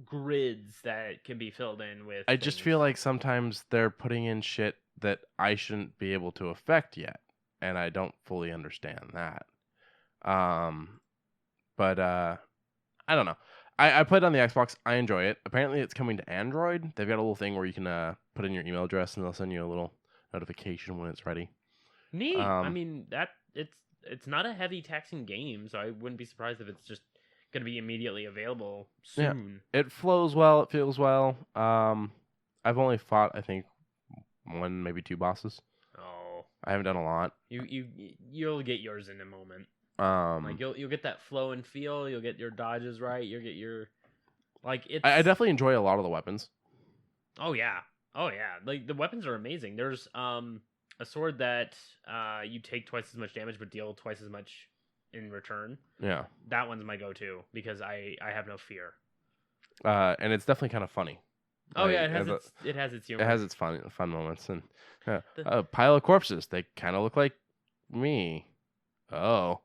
grids that can be filled in with. I just feel like sometimes they're putting in shit that I shouldn't be able to affect yet, and I don't fully understand that. But I don't know. I played on the Xbox. I enjoy it. Apparently, it's coming to Android. They've got a little thing where you can put in your email address, and they'll send you a little notification when it's ready. Neat. I mean, that it's not a heavy taxing game, so I wouldn't be surprised if it's just going to be immediately available soon. Yeah. It flows well. It feels well. I've only fought, I think, 1, maybe 2 bosses. Oh, I haven't done a lot. You'll get yours in a moment. Like you'll get that flow and feel. You'll get your dodges right. You'll get your like it's. I definitely enjoy a lot of the weapons. Oh yeah. Like the weapons are amazing. There's a sword that you take twice as much damage but deal twice as much in return. Yeah. That one's my go-to because I have no fear. And it's definitely kind of funny. Oh yeah, it has its humor. It has its fun moments and a pile of corpses. They kind of look like me. Oh.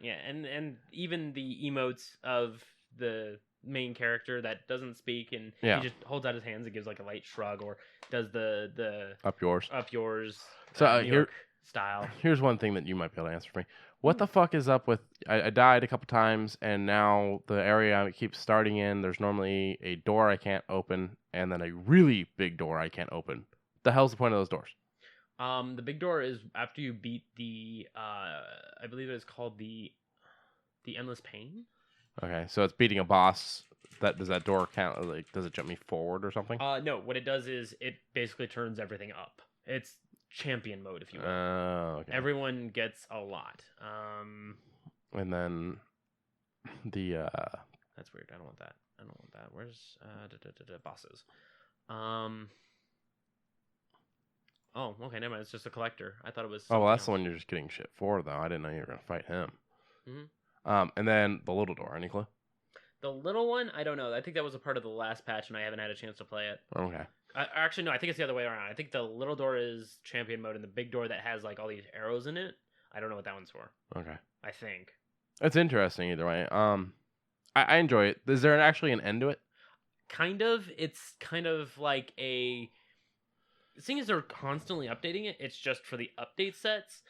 Yeah, and even the emotes of the main character that doesn't speak and he just holds out his hands and gives like a light shrug or does the up yours so New York style. Here's one thing that you might be able to answer for me. What the fuck is up with I died a couple times and now the area I keep starting in, there's normally a door I can't open and then a really big door I can't open. What the hell's the point of those doors? The big door is after you beat the I believe it is called the Endless Pain. Okay, so it's beating a boss. Does that door count? Like, does it jump me forward or something? No. What it does is it basically turns everything up. It's champion mode, if you will. Okay. Everyone gets a lot. And then the that's weird. I don't want that. Where's bosses? Oh, okay. Never mind. It's just a collector. I thought it was. Oh, well, that's else. the one you're just getting shit for, though. I didn't know you were gonna fight him. Mm-hmm. And then the little door. Any clue? The little one, I don't know. I think that was a part of the last patch, and I haven't had a chance to play it. Okay. Actually, no. I think it's the other way around. I think the little door is champion mode, and the big door that has like all these arrows in it. I don't know what that one's for. Okay. I think it's interesting either way. I enjoy it. Is there actually an end to it? Kind of. It's kind of like a. Seeing as they're constantly updating it, it's just for the update sets.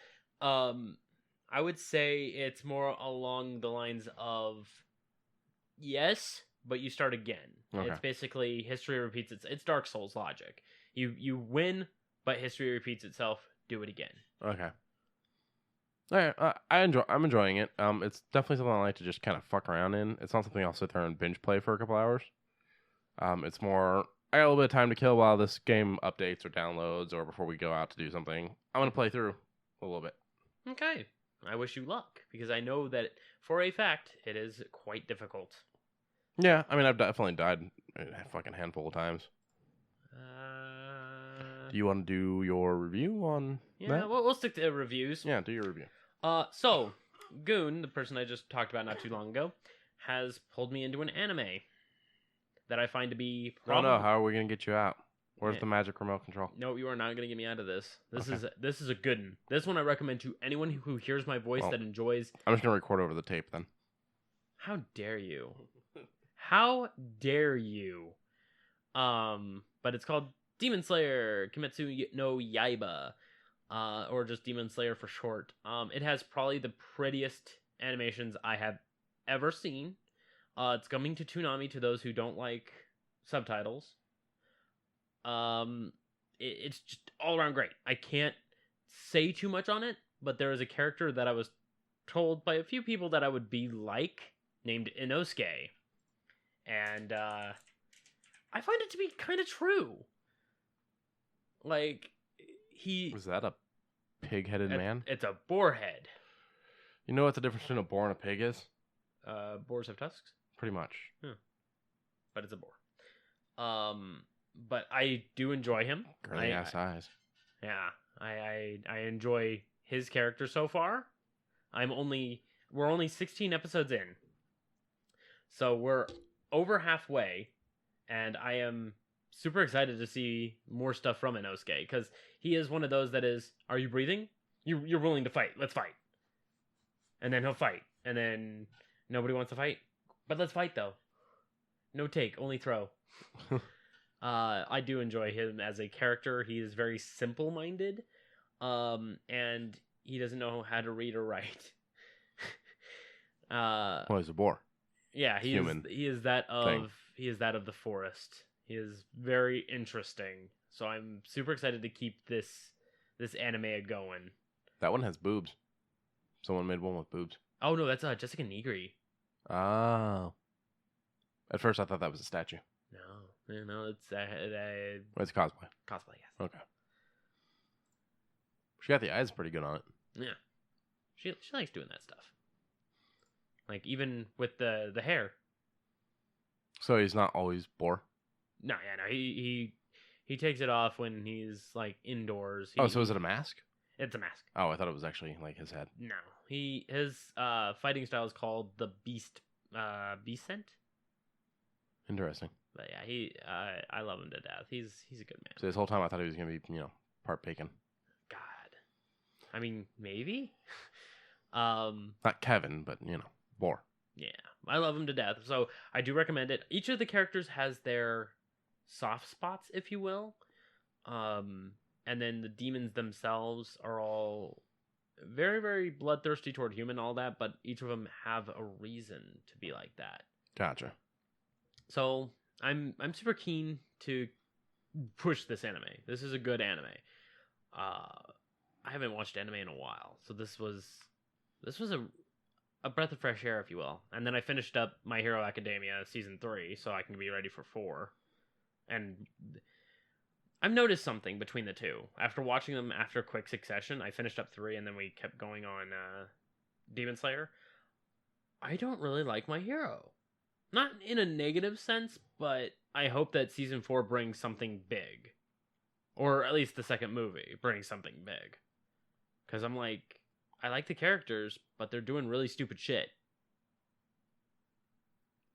I would say it's more along the lines of yes, but you start again. Okay. It's basically history repeats itself. It's Dark Souls logic. You win, but history repeats itself. Do it again. Okay. All right. I'm enjoying it. It's definitely something I like to just kind of fuck around in. It's not something I'll sit there and binge play for a couple hours. It's more I got a little bit of time to kill while this game updates or downloads or before we go out to do something. I'm gonna play through a little bit. Okay. I wish you luck, because I know that, for a fact, it is quite difficult. Yeah, I mean, I've definitely died a fucking handful of times. Do you want to do your review on that? Yeah, we'll stick to reviews. Yeah, do your review. So, Goon, the person I just talked about not too long ago, has pulled me into an anime that I find to be... No, how are we going to get you out? Where's the magic remote control? No, you are not going to get me out of this. This is a good one. This one I recommend to anyone who hears my voice that enjoys... I'm just going to record over the tape then. How dare you? How dare you? But it's called Demon Slayer Kimetsu no Yaiba, or just Demon Slayer for short. It has probably the prettiest animations I have ever seen. It's coming to Toonami to those who don't like subtitles. It's just all around great. I can't say too much on it, but there is a character that I was told by a few people that I would be like, named Inosuke. And I find it to be kind of true. Like, Was that a pig-headed man? It's a boar head. You know what the difference between a boar and a pig is? Boars have tusks? Pretty much. Yeah. But it's a boar. But I do enjoy him. Girly ass eyes. Yeah. I enjoy his character so far. We're only 16 episodes in. So we're over halfway, and I am super excited to see more stuff from Inosuke, because he is one of those that is, are you breathing? You're willing to fight. Let's fight. And then he'll fight. And then nobody wants to fight. But let's fight, though. No take, only throw. I do enjoy him as a character. He is very simple-minded, and he doesn't know how to read or write. Well, he's a boar. Yeah, he is that of the forest. He is very interesting. So I'm super excited to keep this anime going. That one has boobs. Someone made one with boobs. Oh no, that's Jessica Nigri. Oh. At first, I thought that was a statue. No, it's It's cosplay. Cosplay, yes. Okay. She got the eyes pretty good on it. Yeah, she likes doing that stuff. Like even with the hair. So he's not always boar. No, he takes it off when he's like indoors. So is it a mask? It's a mask. Oh, I thought it was actually like his head. No, his fighting style is called the Beast Scent. Interesting. But yeah, I love him to death. He's a good man. So this whole time I thought he was gonna be part bacon. God, I mean maybe. Not Kevin, but boar. Yeah, I love him to death. So I do recommend it. Each of the characters has their soft spots, if you will. And then the demons themselves are all very, very bloodthirsty toward human, all that, but each of them have a reason to be like that. Gotcha. So I'm super keen to push this anime. This is a good anime. I haven't watched anime in a while, so this was a breath of fresh air, if you will. And then I finished up My Hero Academia season 3, so I can be ready for 4. And I've noticed something between the two. After watching them after quick succession, I finished up 3, and then we kept going on Demon Slayer. I don't really like My Hero. Not in a negative sense, but I hope that season 4 brings something big. Or at least the second movie brings something big. Because I'm like, I like the characters, but they're doing really stupid shit.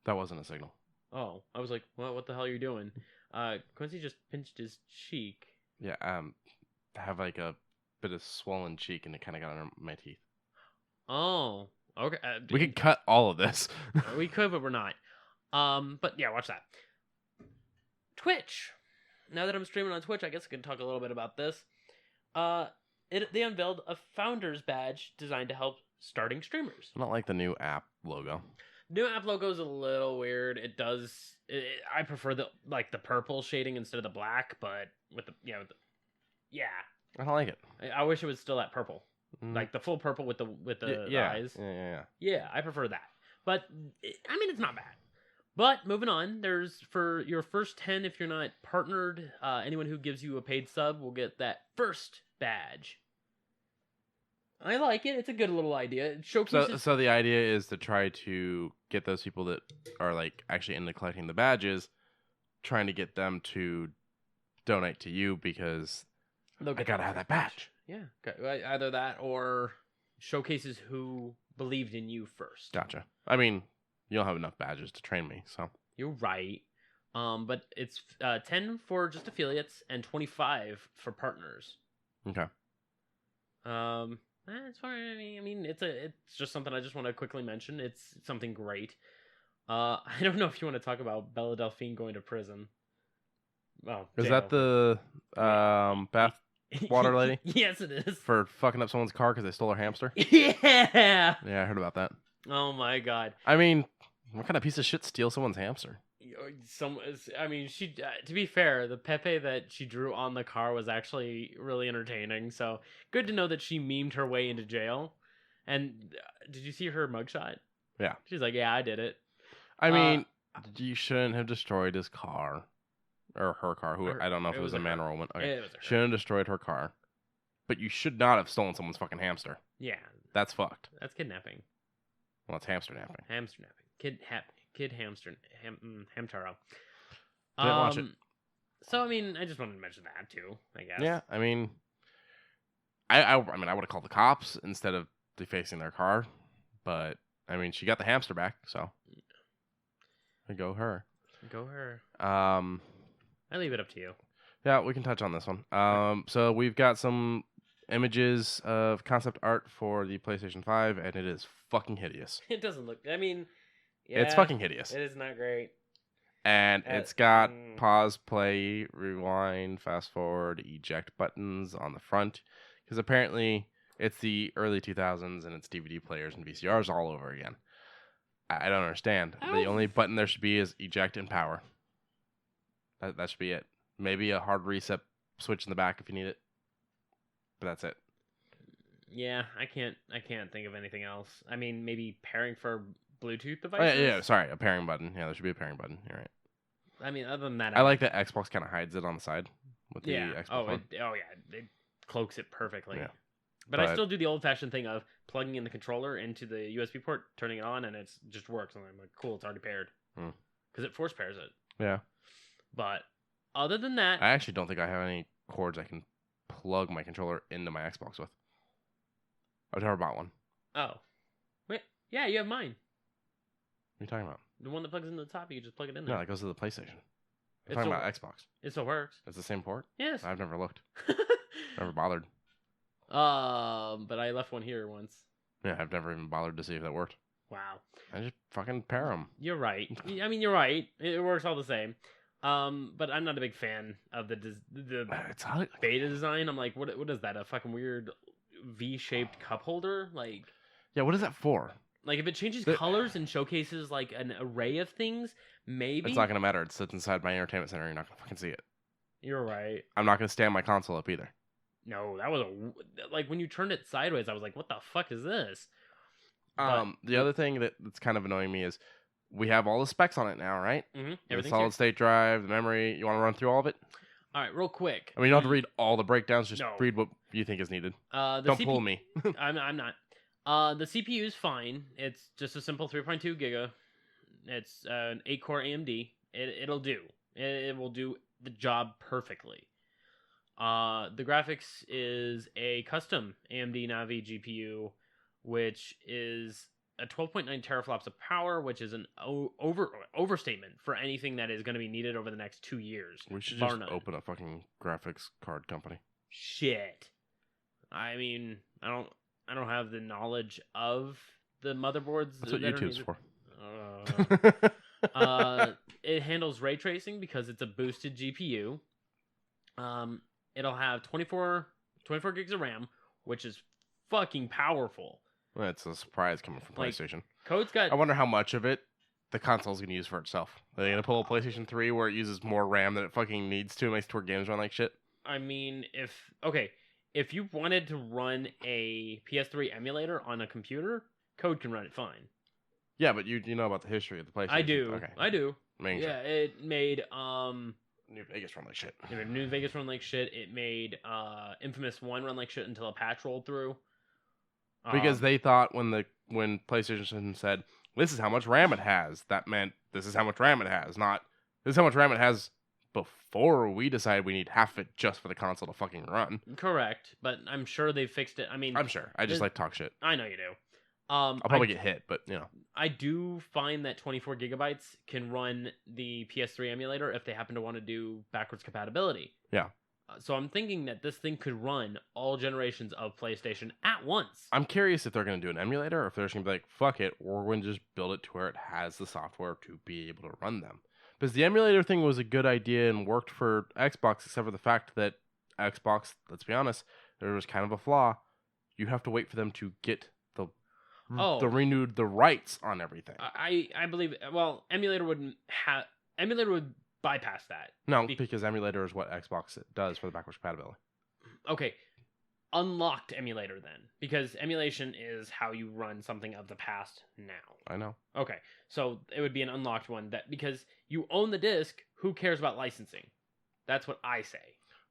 That wasn't a signal. Oh, I was like, well, what the hell are you doing? Quincy just pinched his cheek. Yeah, I have like a bit of swollen cheek, and it kind of got under my teeth. Oh, okay. We could cut all of this. We could, but we're not. But yeah, watch that. Twitch. Now that I'm streaming on Twitch, I guess I can talk a little bit about this. They unveiled a founder's badge designed to help starting streamers. Not like the new app logo. New app logo is a little weird. I prefer the purple shading instead of the black, but yeah. I don't like it. I wish it was still that purple, like the full purple with the eyes. Yeah, I prefer that. But it's not bad. But moving on, there's for your first 10, if you're not partnered, anyone who gives you a paid sub will get that first badge. I like it. It's a good little idea. It showcases. So the idea is to try to get those people that are like actually into collecting the badges, trying to get them to donate to you because I gotta have that badge. Yeah, either that or showcases who believed in you first. Gotcha. I mean, you don't have enough badges to train me, so you're right. But it's 10 for just affiliates and 25 for partners. Okay. That's fine. I mean, it's just something I just want to quickly mention. It's something great. I don't know if you want to talk about Bella Delphine going to prison. Well, is that the bath water lady? Yes, it is. For fucking up someone's car because they stole her hamster? Yeah. Yeah, I heard about that. Oh my god. I mean, What kind of piece of shit steals someone's hamster? She. To be fair, the Pepe that she drew on the car was actually really entertaining. So good to know that she memed her way into jail. And did you see her mugshot? Yeah. She's like, yeah, I did it. I mean, you shouldn't have destroyed his car. Or her car. I don't know if it was a man or a woman. Okay. It was her. Shouldn't have destroyed her car. But you should not have stolen someone's fucking hamster. Yeah. That's fucked. That's kidnapping. Well, it's hamster napping. Hamster napping. Kid hamster. Hamtaro. Didn't watch it. So, I mean, I just wanted to mention that, too, I guess. Yeah, I mean, I would have called the cops instead of defacing their car. But, I mean, she got the hamster back, so. Go her. Go her. I leave it up to you. Yeah, we can touch on this one. So we've got some images of concept art for the PlayStation 5, and it is fucking hideous. It doesn't look... I mean, yeah. It's fucking hideous. It is not great. And it's got pause, play, rewind, fast forward, eject buttons on the front. Because apparently it's the early 2000s, and it's DVD players and VCRs all over again. I don't understand. The only button there should be is eject and power. That should be it. Maybe a hard reset switch in the back if you need it. But that's it. Yeah, I can't think of anything else. I mean, maybe pairing for Bluetooth devices? Oh, yeah, sorry, a pairing button. Yeah, there should be a pairing button. You're right. I mean, other than that... I like that Xbox kind of hides it on the side with the Xbox One. It cloaks it perfectly. Yeah. But I still do the old-fashioned thing of plugging in the controller into the USB port, turning it on, and it just works. And I'm like, cool, it's already paired. Because it force pairs it. Yeah. But other than that... I actually don't think I have any cords I can plug my controller into my Xbox with. I've never bought one. Oh. Wait, yeah, you have mine. What are you talking about? The one that plugs into the top, you can just plug it in there. No, that goes to the PlayStation. I'm talking about Xbox. It still works. It's the same port? Yes. I've never looked. Never bothered. But I left one here once. Yeah, I've never even bothered to see if that worked. Wow. I just fucking pair them. You're right. I mean, you're right. It works all the same. But I'm not a big fan of the beta design. I'm like, what is that? A fucking weird V-shaped cup holder? Like, yeah, what is that for? Like, if it changes colors and showcases like an array of things, maybe it's not gonna matter. It sits inside my entertainment center. You're not gonna fucking see it. You're right. I'm not gonna stand my console up either. No, that was like when you turned it sideways, I was like, what the fuck is this? The other thing that's kind of annoying me is we have all the specs on it now, right? Mm-hmm. The solid state drive, the memory. You want to run through all of it? All right, real quick. I mean, you don't have to read all the breakdowns. Just read what you think is needed. Don't pull me. I'm not. The CPU is fine. It's just a simple 3.2 giga. It's an 8-core AMD. It'll do. It will do the job perfectly. The graphics is a custom AMD Navi GPU, which is a 12.9 teraflops of power, which is an overstatement for anything that is going to be needed over the next 2 years. We should just open a fucking graphics card company. Shit. I mean, I don't have the knowledge of the motherboards. That's what YouTube's for. It handles ray tracing because it's a boosted GPU. It'll have 24 gigs of RAM, which is fucking powerful. Well, it's a surprise coming from PlayStation. Code's got... I wonder how much of it the console's going to use for itself. Are they going to pull a PlayStation 3 where it uses more RAM than it fucking needs to and makes tour games run like shit? I mean, if you wanted to run a PS3 emulator on a computer, Code can run it fine. Yeah, but you know about the history of the PlayStation. I do. Okay. I do. Making sure. It made New Vegas run like shit. It made New Vegas run like shit. It made Infamous 1 run like shit until a patch rolled through. Because they thought when PlayStation said, this is how much RAM it has, that meant this is how much RAM it has, not this is how much RAM it has before we decide we need half of it just for the console to fucking run. Correct, but I'm sure they fixed it. I mean, I'm sure. I just like talk shit. I know you do. I'll probably get hit, but you know. I do find that 24 gigabytes can run the PS3 emulator if they happen to want to do backwards compatibility. Yeah. So I'm thinking that this thing could run all generations of PlayStation at once. I'm curious if they're going to do an emulator or if they're just going to be like, fuck it, we're going to just build it to where it has the software to be able to run them. Because the emulator thing was a good idea and worked for Xbox, except for the fact that Xbox, let's be honest, there was kind of a flaw. You have to wait for them to get the renewed the rights on everything. I believe. Well, emulator would bypass that. No, because emulator is what Xbox does for the backwards compatibility. Okay, unlocked emulator then, because emulation is how you run something of the past now. I know. Okay, so it would be an unlocked one because you own the disc. Who cares about licensing? That's what I say.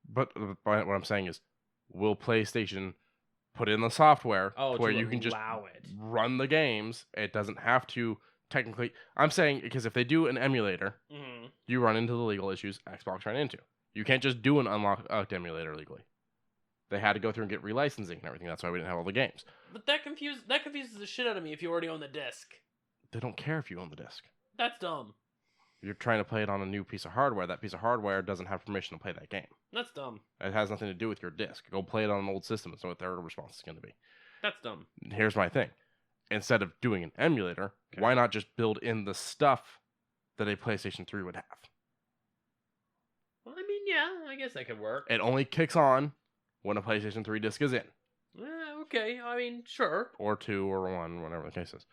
But what I'm saying is, will PlayStation put in the software where you can just run the games? It doesn't have to technically. I'm saying because if they do an emulator, you run into the legal issues Xbox ran into. You can't just do an unlocked emulator legally. They had to go through and get relicensing and everything. That's why we didn't have all the games. But that confuses the shit out of me if you already own the disc. They don't care if you own the disc. That's dumb. You're trying to play it on a new piece of hardware. That piece of hardware doesn't have permission to play that game. That's dumb. It has nothing to do with your disc. Go play it on an old system and see what their response is going to be. That's dumb. Here's my thing. Instead of doing an emulator, why not just build in the stuff that a PlayStation 3 would have? Well, I mean, yeah, I guess that could work. It only kicks on when a PlayStation 3 disc is in. Okay, I mean, sure. Or 2 or 1, whatever the case is.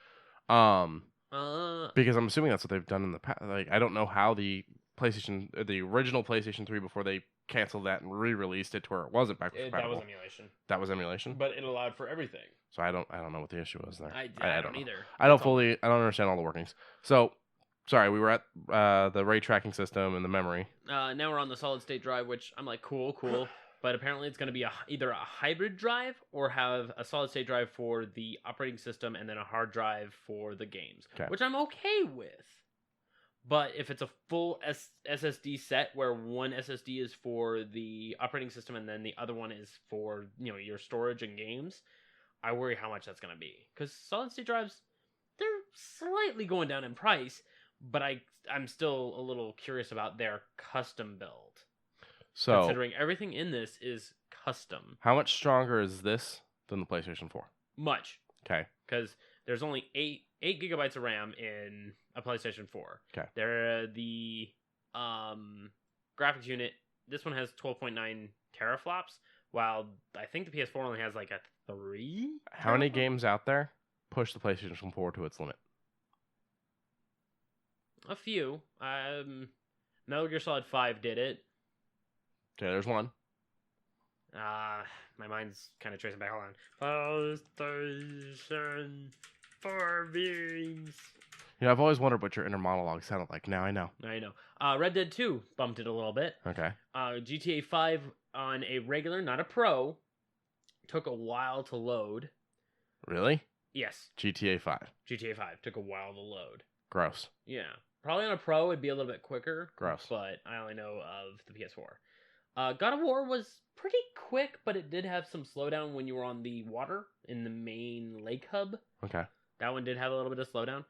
Because I'm assuming that's what they've done in the past. Like, I don't know how the original PlayStation 3 before they canceled that and re-released it to where it wasn't backwards compatible. That was emulation. That was emulation? But it allowed for everything. So I don't know what the issue was there. I don't either. I don't understand all the workings. So, sorry, we were at the ray tracking system and the memory. Now we're on the solid state drive, which I'm like, cool. But apparently it's going to be either a hybrid drive or have a solid state drive for the operating system and then a hard drive for the games, which I'm okay with. But if it's a full SSD set where one SSD is for the operating system and then the other one is for your storage and games, I worry how much that's going to be. Because solid state drives, they're slightly going down in price, but I'm still a little curious about their custom build. So, considering everything in this is custom. How much stronger is this than the PlayStation 4? Much. Okay. Because there's only 8 gigabytes of RAM in a PlayStation 4. Okay. The graphics unit, this one has 12.9 teraflops, while I think the PS4 only has like a 3. How many games out there push the PlayStation 4 to its limit? A few. Metal Gear Solid 5 did it. Okay, there's one. My mind's kind of tracing back. Hold on. PlayStation 4 beings. I've always wondered what your inner monologue sounded like. Now I know. Red Dead 2 bumped it a little bit. Okay. GTA 5 on a regular, not a pro, took a while to load. Really? Yes. GTA 5. GTA 5 took a while to load. Gross. Yeah. Probably on a pro it'd be a little bit quicker. Gross. But I only know of the PS4. God of War was pretty quick, but it did have some slowdown when you were on the water in the main lake hub. Okay. That one did have a little bit of slowdown.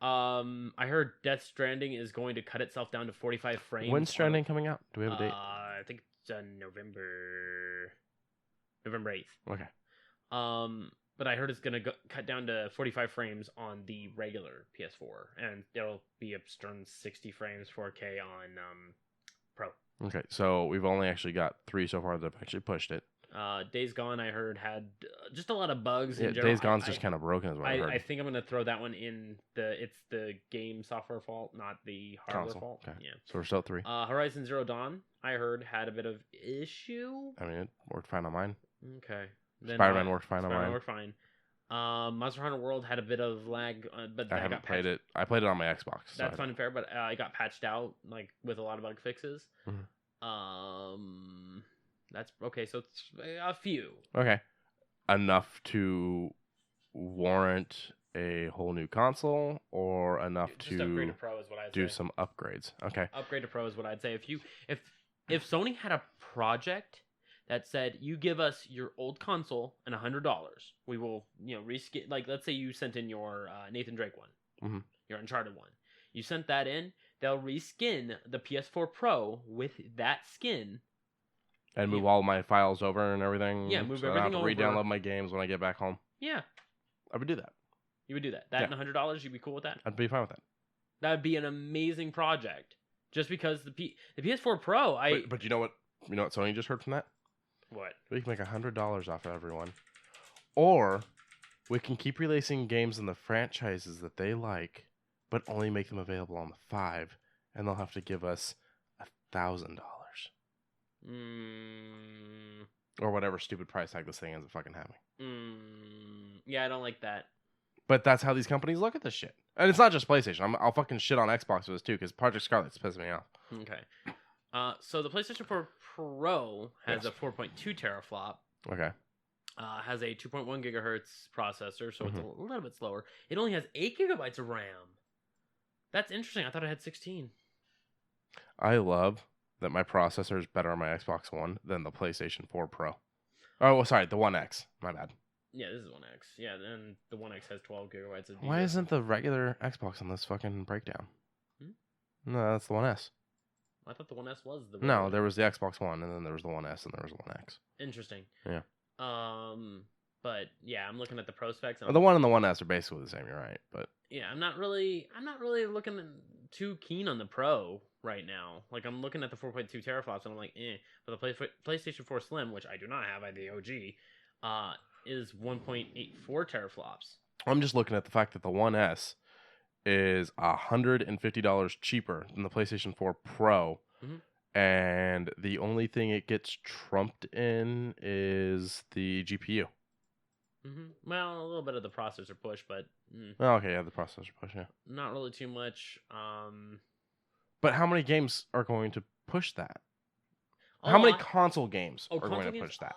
I heard Death Stranding is going to cut itself down to 45 frames. When's Stranding coming out? Do we have a date? I think it's November 8th. Okay. But I heard it's going to cut down to 45 frames on the regular PS4, and it'll be a stern 60 frames 4K on Pro. Okay, so we've only actually got 3 so far that have actually pushed it. Days Gone, I heard, had just a lot of bugs. Yeah, Days Gone's just kind of broken, is what I heard. I think I'm going to throw that one in it's the game software fault, not the hardware console fault. Okay. Yeah. So we're still at 3. Horizon Zero Dawn, I heard, had a bit of issue. I mean, it worked fine on mine. Okay. Spider-Man worked fine on mine. Spider-Man worked fine. Monster Hunter World had a bit of lag, but I haven't played it. I played it on my Xbox. That's fun and fair, but I got patched out with a lot of bug fixes. Mm-hmm. That's okay. So it's a few. Okay, enough to warrant a whole new console, or enough Just to upgrade to Pro is what I'd do say. some upgrades. Okay, upgrade to Pro is what I'd say. If Sony had a project that said, you give us your old console and $100, we will reskin. Like, let's say you sent in your Nathan Drake one, your Uncharted one. You sent that in. They'll reskin the PS4 Pro with that skin. And move all my files over and everything. Yeah, move so everything I don't have to over. re-download my games when I get back home. Yeah. I would do that. You would do that. That and $100, you'd be cool with that? I'd be fine with that. That would be an amazing project. Just because the PS4 Pro, But you know what Sony just heard from that? What? We can make $100 off of everyone. Or We can keep releasing games in the franchises that they like, but only make them available on the 5, and they'll have to give us $1,000. Or whatever stupid price tag this thing ends up fucking having. Yeah, I don't like that. But that's how these companies look at this shit. And it's not just PlayStation. I'll fucking shit on Xbox for this too, because Project Scarlet's pissing me off. Okay. So the PlayStation 4 Pro has a 4.2 teraflop. Okay. Has a 2.1 gigahertz processor, so it's a little bit slower. It only has 8 gigabytes of RAM. That's interesting. I thought it had 16. I love that my processor is better on my Xbox One than the PlayStation 4 Pro. Oh, sorry, the One X. My bad. Yeah, this is One X. Yeah, then the One X has 12 gigabytes of. Why isn't the regular Xbox on this fucking breakdown? No, that's the One S. I thought the One S was the. No, there was the Xbox One, and then there was the One S, and there was the One X. Interesting. Yeah. But yeah, I'm looking at the Pro specs. The One and the One S are basically the same. You're right, but yeah, I'm not really looking too keen on the Pro right now. Like, I'm looking at the 4.2 teraflops, and I'm like, eh. But the PlayStation 4 Slim, which I do not have, I the OG, is 1.84 teraflops. I'm just looking at the fact that the One S is $150 cheaper than the PlayStation 4 Pro. And the only thing it gets trumped in is the GPU. Well, a little bit of the processor push, but... Oh, okay, yeah, the processor push, yeah. Not really too much. But how many games are going to push that? How many console games are going to push that?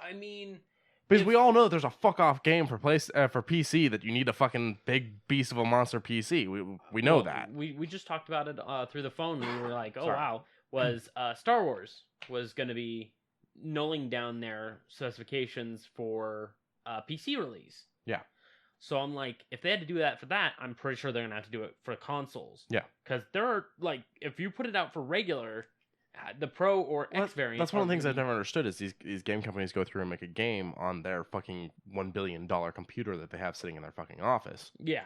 I mean... Because we all know there's a fuck-off game for PC that you need a fucking big beast of a monster PC. We know that. We just talked about it through the phone, and we were like, oh, wow. Was Star Wars was going to be nulling down their specifications for PC release. Yeah. So I'm like, if they had to do that for that, I'm pretty sure they're going to have to do it for consoles. Yeah. Because there are, like, if you put it out for regular, the Pro or X variant. That's one of the things I've never understood is these game companies go through and make a game on their fucking $1 billion computer that they have sitting in their fucking office. Yeah.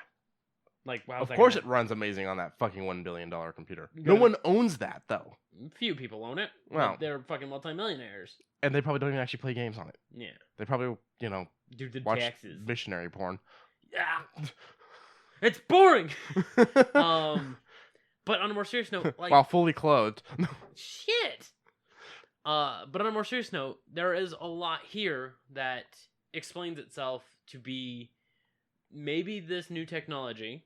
Like, wow, of course it runs amazing on that fucking $1 billion computer. No one owns that, though. Few people own it. Well, they're fucking multimillionaires. And they probably don't even actually play games on it. Yeah. They probably, do the watch taxes. Missionary porn. Yeah. It's boring! But on a more serious note, like... While fully clothed. Shit! But on a more serious note, there is a lot here that explains itself to be maybe this new technology...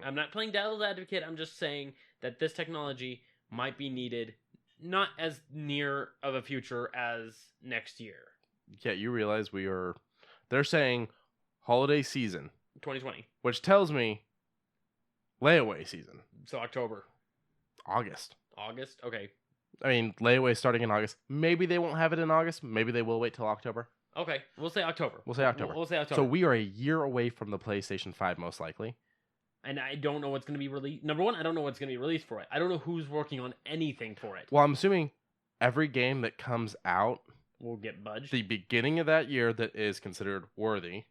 I'm not playing devil's advocate. I'm just saying that this technology might be needed not as near of a future as next year. Yeah, you realize they're saying holiday season. 2020. Which tells me layaway season. So October. August. August? Okay. I mean, layaway starting in August. Maybe they won't have it in August. Maybe they will wait till October. Okay. We'll say October. We'll say October. So we are a year away from the PlayStation 5 most likely. And I don't know what's going to be released. Number one, I don't know what's going to be released for it. I don't know who's working on anything for it. Well, I'm assuming every game that comes out will get budged. The beginning of that year that is considered worthy.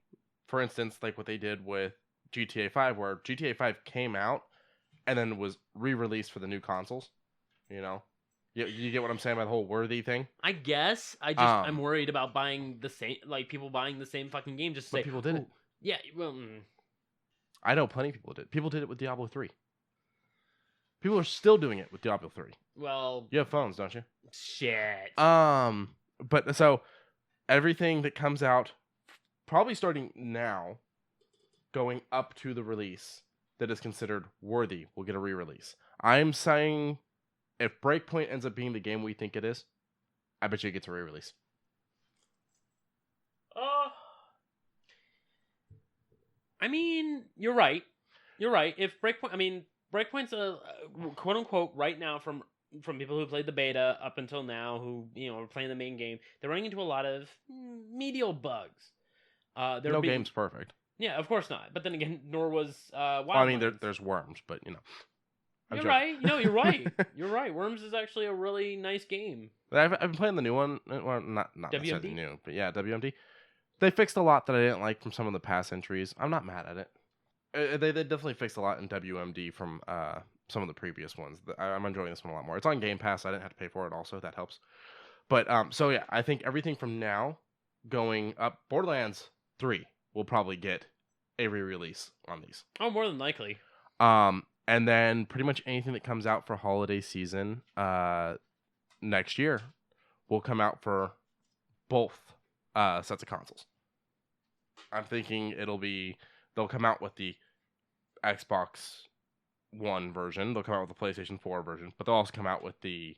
For instance, like what they did with GTA 5, where GTA 5 came out and then was re-released for the new consoles. You get what I'm saying by the whole worthy thing? I guess. I'm worried about buying the same, like people buying the same fucking game just to say. People did it. Yeah, well... I know plenty of people did. People did it with Diablo 3. People are still doing it with Diablo 3. Well... You have phones, don't you? Shit. But so, everything that comes out, probably starting now, going up to the release, that is considered worthy, will get a re-release. I'm saying, if Breakpoint ends up being the game we think it is, I bet you it gets a re-release. I mean, you're right. You're right. If Breakpoint's a quote unquote right now from people who played the beta up until now, who are playing the main game, they're running into a lot of medial bugs. No game's perfect. Yeah, of course not. But then again, nor was Wild. Well, I mean, there's Worms, but You're right. You're right. You're right. Worms is actually a really nice game. I've been playing the new one. Well, not necessarily new, but yeah, WMD. They fixed a lot that I didn't like from some of the past entries. I'm not mad at it. They definitely fixed a lot in WMD from some of the previous ones. I'm enjoying this one a lot more. It's on Game Pass. I didn't have to pay for it also. That helps. But, so yeah, I think everything from now going up, Borderlands 3 will probably get a re-release on these. Oh, more than likely. And then pretty much anything that comes out for holiday season next year will come out for both sets of consoles. I'm thinking they'll come out with the Xbox One version, they'll come out with the PlayStation 4 version, but they'll also come out with the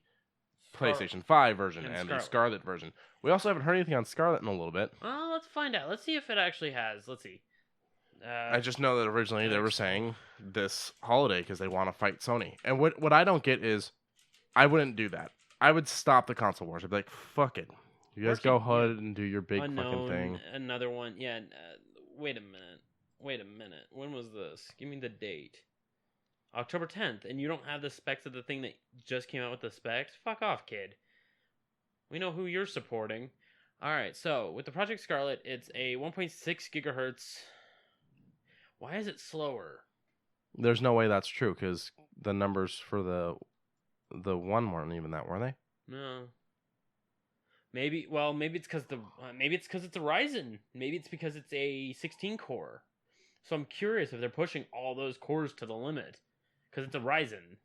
PlayStation 5 version and the Scarlet version. We also haven't heard anything on Scarlet in a little bit. Oh, let's find out. Let's see if it actually has. Let's see. I just know that originally they were saying this holiday because they want to fight Sony. And what I don't get is, I wouldn't do that. I would stop the console wars. I'd be like, fuck it. You guys go ahead and do your big fucking thing. Another one. Yeah. Wait a minute. When was this? Give me the date. October 10th. And you don't have the specs of the thing that just came out with the specs? Fuck off, kid. We know who you're supporting. Alright, so with the Project Scarlet, it's a 1.6 gigahertz. Why is it slower? There's no way that's true, because the numbers for the one weren't even that, were they? No. Maybe it's because it's a Ryzen. Maybe it's because it's a 16 core. So I'm curious if they're pushing all those cores to the limit, because it's a Ryzen.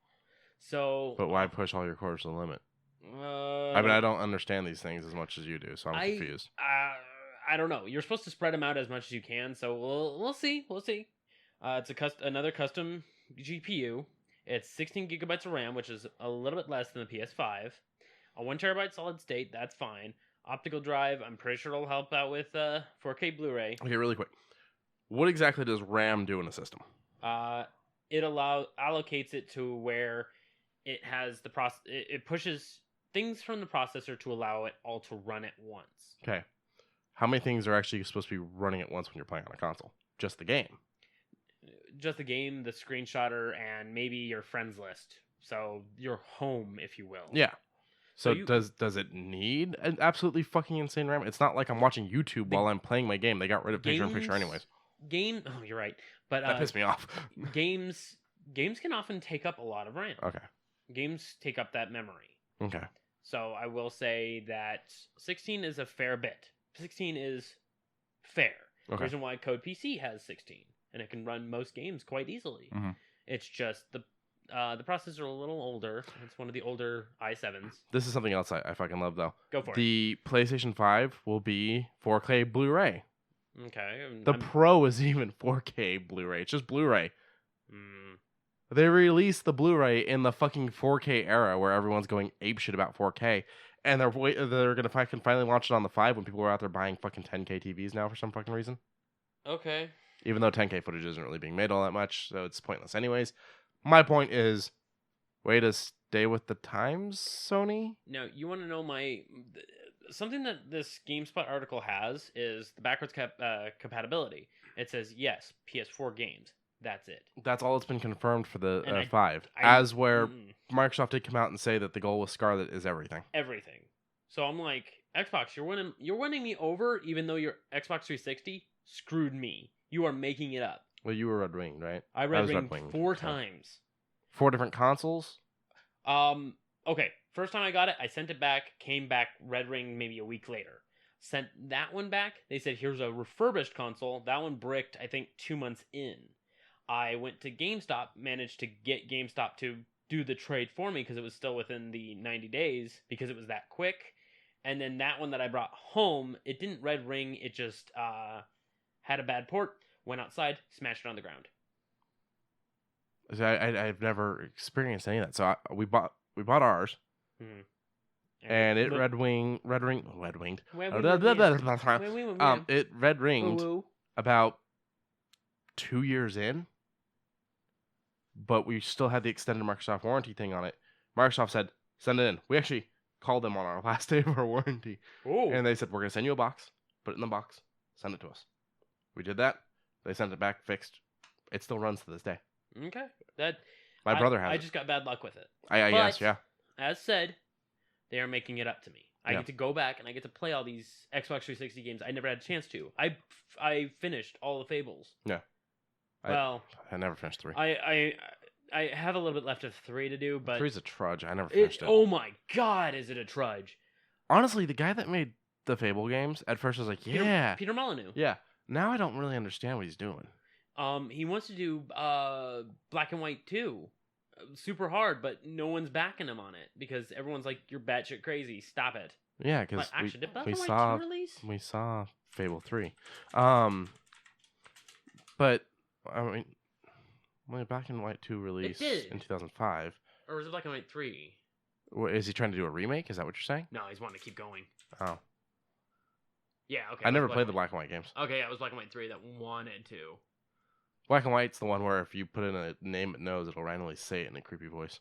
So. But why push all your cores to the limit? I mean, I don't understand these things as much as you do, so I'm confused. I don't know. You're supposed to spread them out as much as you can, so we'll see. It's another custom GPU. It's 16 gigabytes of RAM, which is a little bit less than the PS5. A 1 terabyte solid state, that's fine. Optical drive, I'm pretty sure it'll help out with 4K Blu-ray. Okay, really quick. What exactly does RAM do in a system? It allocates it to where it has the it pushes things from the processor to allow it all to run at once. Okay. How many things are actually supposed to be running at once when you're playing on a console? Just the game? Just the game, the screenshotter, and maybe your friends list. So your home, if you will. Yeah. So does it need an absolutely fucking insane RAM? It's not like I'm watching YouTube while I'm playing my game. They got rid of picture-in-picture anyways. Oh, you're right. But that pissed me off. games can often take up a lot of RAM. Okay. Games take up that memory. Okay. So I will say that 16 is a fair bit. 16 is fair. Okay. The reason why Code PC has 16, and it can run most games quite easily. Mm-hmm. It's just the processors are a little older. It's one of the older i7s. This is something else I fucking love, though. Go for it. The PlayStation 5 will be 4K Blu-ray. Okay. The Pro is even 4K Blu-ray. It's just Blu-ray. They released the Blu-ray in the fucking 4K era where everyone's going apeshit about 4K. And they're gonna finally launch it on the 5 when people are out there buying fucking 10K TVs now for some fucking reason. Okay. Even though 10K footage isn't really being made all that much, so it's pointless anyways. My point is, way to stay with the times, Sony? Now, you want to know something that this GameSpot article has is the backwards compatibility. It says, yes, PS4 games. That's it. That's all that's been confirmed for the 5. Microsoft did come out and say that the goal with Scarlet is everything. Everything. So I'm like, Xbox, you're winning me over, even though your Xbox 360 screwed me. You are making it up. Well, you were Red Winged, right? I Red Winged 4 times. 4 different consoles? Okay. First time I got it, I sent it back, came back, Red Ring maybe a week later. Sent that one back. They said, here's a refurbished console. That one bricked, I think, 2 months in. I went to GameStop, managed to get GameStop to do the trade for me because it was still within the 90 days because it was that quick. And then that one that I brought home, it didn't red ring. It just had a bad port, went outside, smashed it on the ground. So I've never experienced any of that. So we bought ours. And it red winged. It red ringed about 2 years in. But we still had the extended Microsoft warranty thing on it. Microsoft said, send it in. We actually called them on our last day of our warranty. Ooh. And they said, we're going to send you a box. Put it in the box. Send it to us. We did that. They sent it back, fixed. It still runs to this day. Okay. My brother has it. I just got bad luck with it. Yes, yeah. As said, they are making it up to me. I get to go back and I get to play all these Xbox 360 games I never had a chance to. I finished all the Fables. Yeah. I never finished 3. I have a little bit left of 3 to do, but 3's a trudge. I never finished it. Oh my god, is it a trudge? Honestly, the guy that made the Fable games at first was like, yeah, Peter Molyneux. Yeah, Now I don't really understand what he's doing. He wants to do Black and White 2. Super hard, but no one's backing him on it because everyone's like, "You're batshit crazy. Stop it." Yeah, because actually, did Black we and White saw 2 release? we saw Fable 3. But I mean, when Black and White 2 released in 2005, or was it Black and White 3? Is he trying to do a remake? Is that what you're saying? No, he's wanting to keep going. Oh, yeah. Okay. I never played the Black and White games. Okay, yeah, it was Black and White 3 that wanted to. Black and White's the one where if you put in a name it knows, it'll randomly say it in a creepy voice.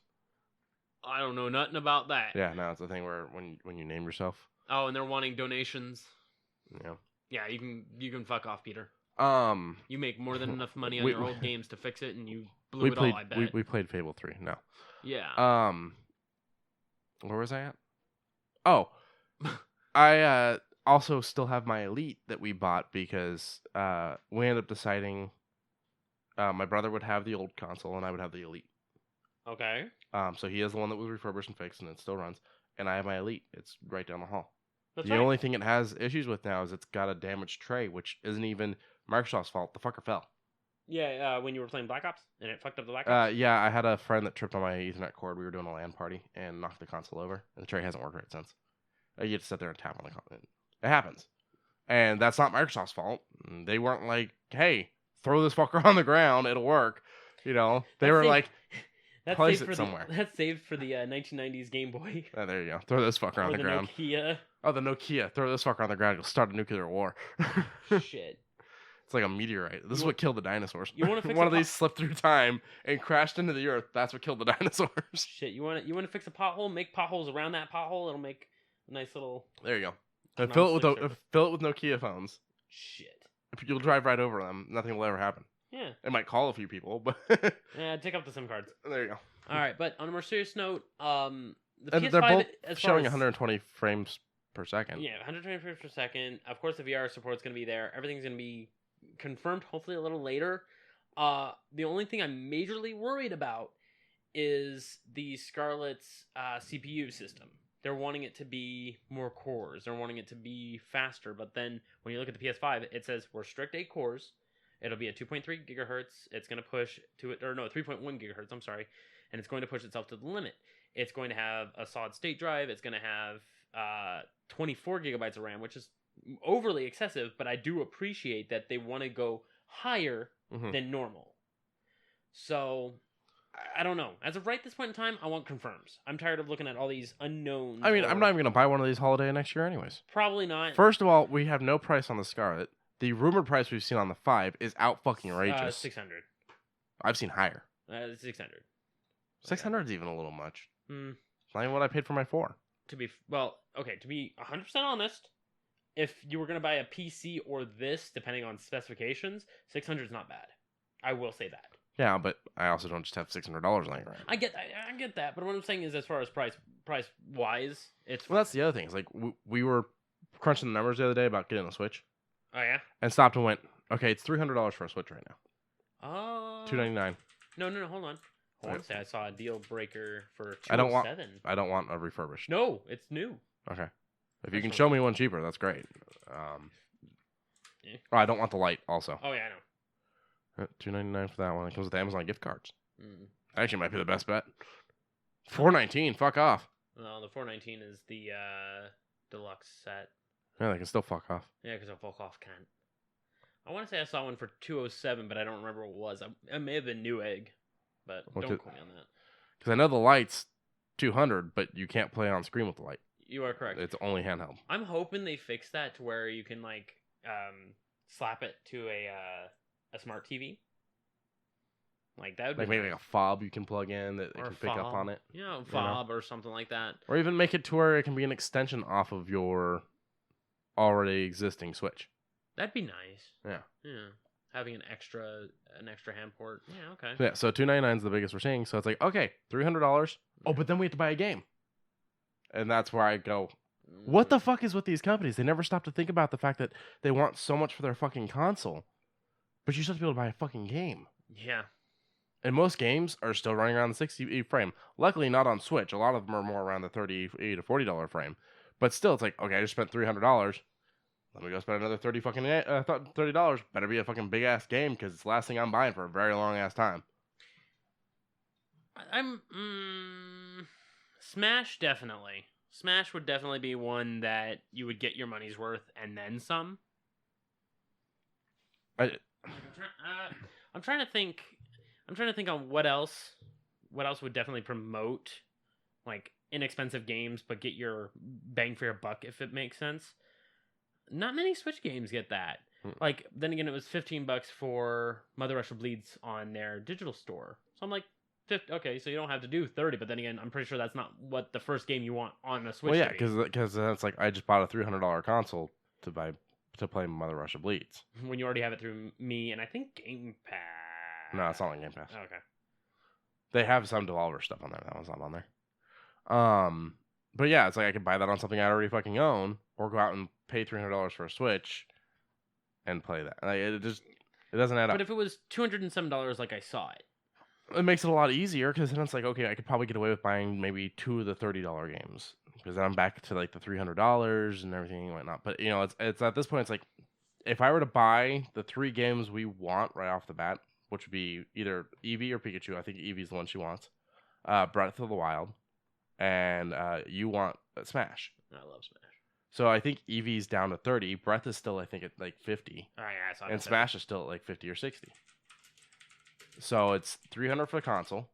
I don't know nothing about that. Yeah, no, it's the thing where when you name yourself. Oh, and they're wanting donations. Yeah. Yeah, you can fuck off, Peter. You make more than enough money on your old games to fix it, and you blew it all, I bet. We played Fable 3, no. Yeah. Where was I at? Oh. I also still have my Elite that we bought because we ended up deciding my brother would have the old console and I would have the Elite. Okay. So he has the one that was refurbished and fixed and it still runs. And I have my Elite. It's right down the hall. That's the only thing it has issues with now is it's got a damaged tray, which isn't even Microsoft's fault. The fucker fell. Yeah, when you were playing Black Ops and it fucked up the Black Ops? Yeah, I had a friend that tripped on my Ethernet cord. We were doing a LAN party and knocked the console over. And the tray hasn't worked right since. You get to sit there and tap on the console. It happens. And that's not Microsoft's fault. They weren't like, hey, throw this fucker on the ground. It'll work. You know, they were like, place it somewhere. That's saved for the 1990s Game Boy. Oh, there you go. Throw this fucker on the ground. Nokia. Oh, the Nokia. Throw this fucker on the ground. You'll start a nuclear war. Shit. It's like a meteorite. This is what killed the dinosaurs. You want to fix one of these slipped through time and crashed into the earth. That's what killed the dinosaurs. Shit. You want to fix a pothole? Make potholes around that pothole. It'll make a nice little. There you go. Fill it with Nokia phones. Shit. You'll drive right over them. Nothing will ever happen. Yeah. It might call a few people, but yeah, take up the SIM cards. There you go. All right, but on a more serious note, the PS5 they're both showing 120 frames per second. Yeah, 120 frames per second. Of course, the VR support's going to be there. Everything's going to be confirmed, hopefully a little later. The only thing I'm majorly worried about is the Scarlett's CPU system. They're wanting it to be more cores. They're wanting it to be faster. But then when you look at the PS5, it says we're strict 8 cores. It'll be at 2.3 gigahertz. It's going to push to it, or no, 3.1 gigahertz. I'm sorry. And it's going to push itself to the limit. It's going to have a solid state drive. It's going to have 24 gigabytes of RAM, which is overly excessive, but I do appreciate that they want to go higher than normal. So, I don't know. As of right this point in time, I want confirms. I'm tired of looking at all these unknowns. I mean, I'm not even going to buy one of these holiday next year anyways. Probably not. First of all, we have no price on the Scarlett. The rumored price we've seen on the 5 is out fucking outrageous. 600. I've seen higher. 600. 600 is even a little much. Hmm. It's not even what I paid for my 4. To be 100% honest, if you were going to buy a PC or this, depending on specifications, 600 is not bad. I will say that. Yeah, but I also don't just have $600 laying around. I get that, but what I'm saying is, as far as price wise, it's well. That's the other thing. It's like we were crunching the numbers the other day about getting a Switch. Oh yeah. And stopped and went, okay, it's $300 for a Switch right now. $299. No, hold on. I want to say I saw a deal breaker for $207. I don't want a refurbished. No, it's new. Okay. If you can show me one cheaper, that's great. Yeah. Oh, I don't want the light also. Oh yeah, I know. $299 for that one. It comes with Amazon gift cards. Mm. Actually, might be the best bet. $419. Fuck off. No, the $419 is the deluxe set. Yeah, they can still fuck off. Yeah, because a fuck off can't. I want to say I saw one for $207, but I don't remember what it was. It may have been Newegg, but don't quote me on that. Because I know the light's $200, but you can't play on screen with the light. You are correct. It's only handheld. I'm hoping they fix that to where you can slap it to a smart TV. Like that would be maybe like a fob you can plug in that it can pick up on it. Yeah, fob or something like that. Or even make it to where it can be an extension off of your already existing Switch. That'd be nice. Yeah. Yeah. Having an extra hand port. Yeah, okay. Yeah, so $299 is the biggest we're seeing. So it's like, okay, $300. Oh, but then we have to buy a game. And that's where I go, what the fuck is with these companies? They never stop to think about the fact that they want so much for their fucking console. But you're supposed to be able to buy a fucking game. Yeah. And most games are still running around the 60 frame. Luckily, not on Switch. A lot of them are more around the $30 to $40 frame. But still, it's like, okay, I just spent $300. let me go spend another $30. Better be a fucking big ass game because it's the last thing I'm buying for a very long ass time. Smash, definitely. Smash would definitely be one that you would get your money's worth and then some. I'm trying to think. I'm trying to think on what else would definitely promote like inexpensive games but get your bang for your buck, if it makes sense. Not many Switch games get that. Like, then again, it was $15 for Mother Russia Bleeds on their digital store. So I'm like, okay, so you don't have to do 30, but then again, I'm pretty sure that's not what the first game you want on a Switch. Well, yeah, because that's like I just bought a $300 console to play Mother Russia Bleeds. When you already have it through me and I think Game Pass. No, it's not on Game Pass. Oh, okay. They have some Devolver stuff on there. That one's not on there. But yeah, it's like I could buy that on something I already fucking own, or go out and pay $300 for a Switch and play that. Like, it doesn't add up. But if it was $207 like I saw it, it makes it a lot easier because then it's like, okay, I could probably get away with buying maybe 2 of the $30 games because then I'm back to like the $300 and everything and whatnot. But you know, it's at this point, it's like if I were to buy the 3 games we want right off the bat, which would be either Eevee or Pikachu. I think Eevee's the one she wants. Breath of the Wild, and you want Smash. I love Smash. So I think Eevee's down to 30. Breath is still, I think, at like 50. Oh, yeah, and Smash is still at like 50 or 60. So it's $300 for the console,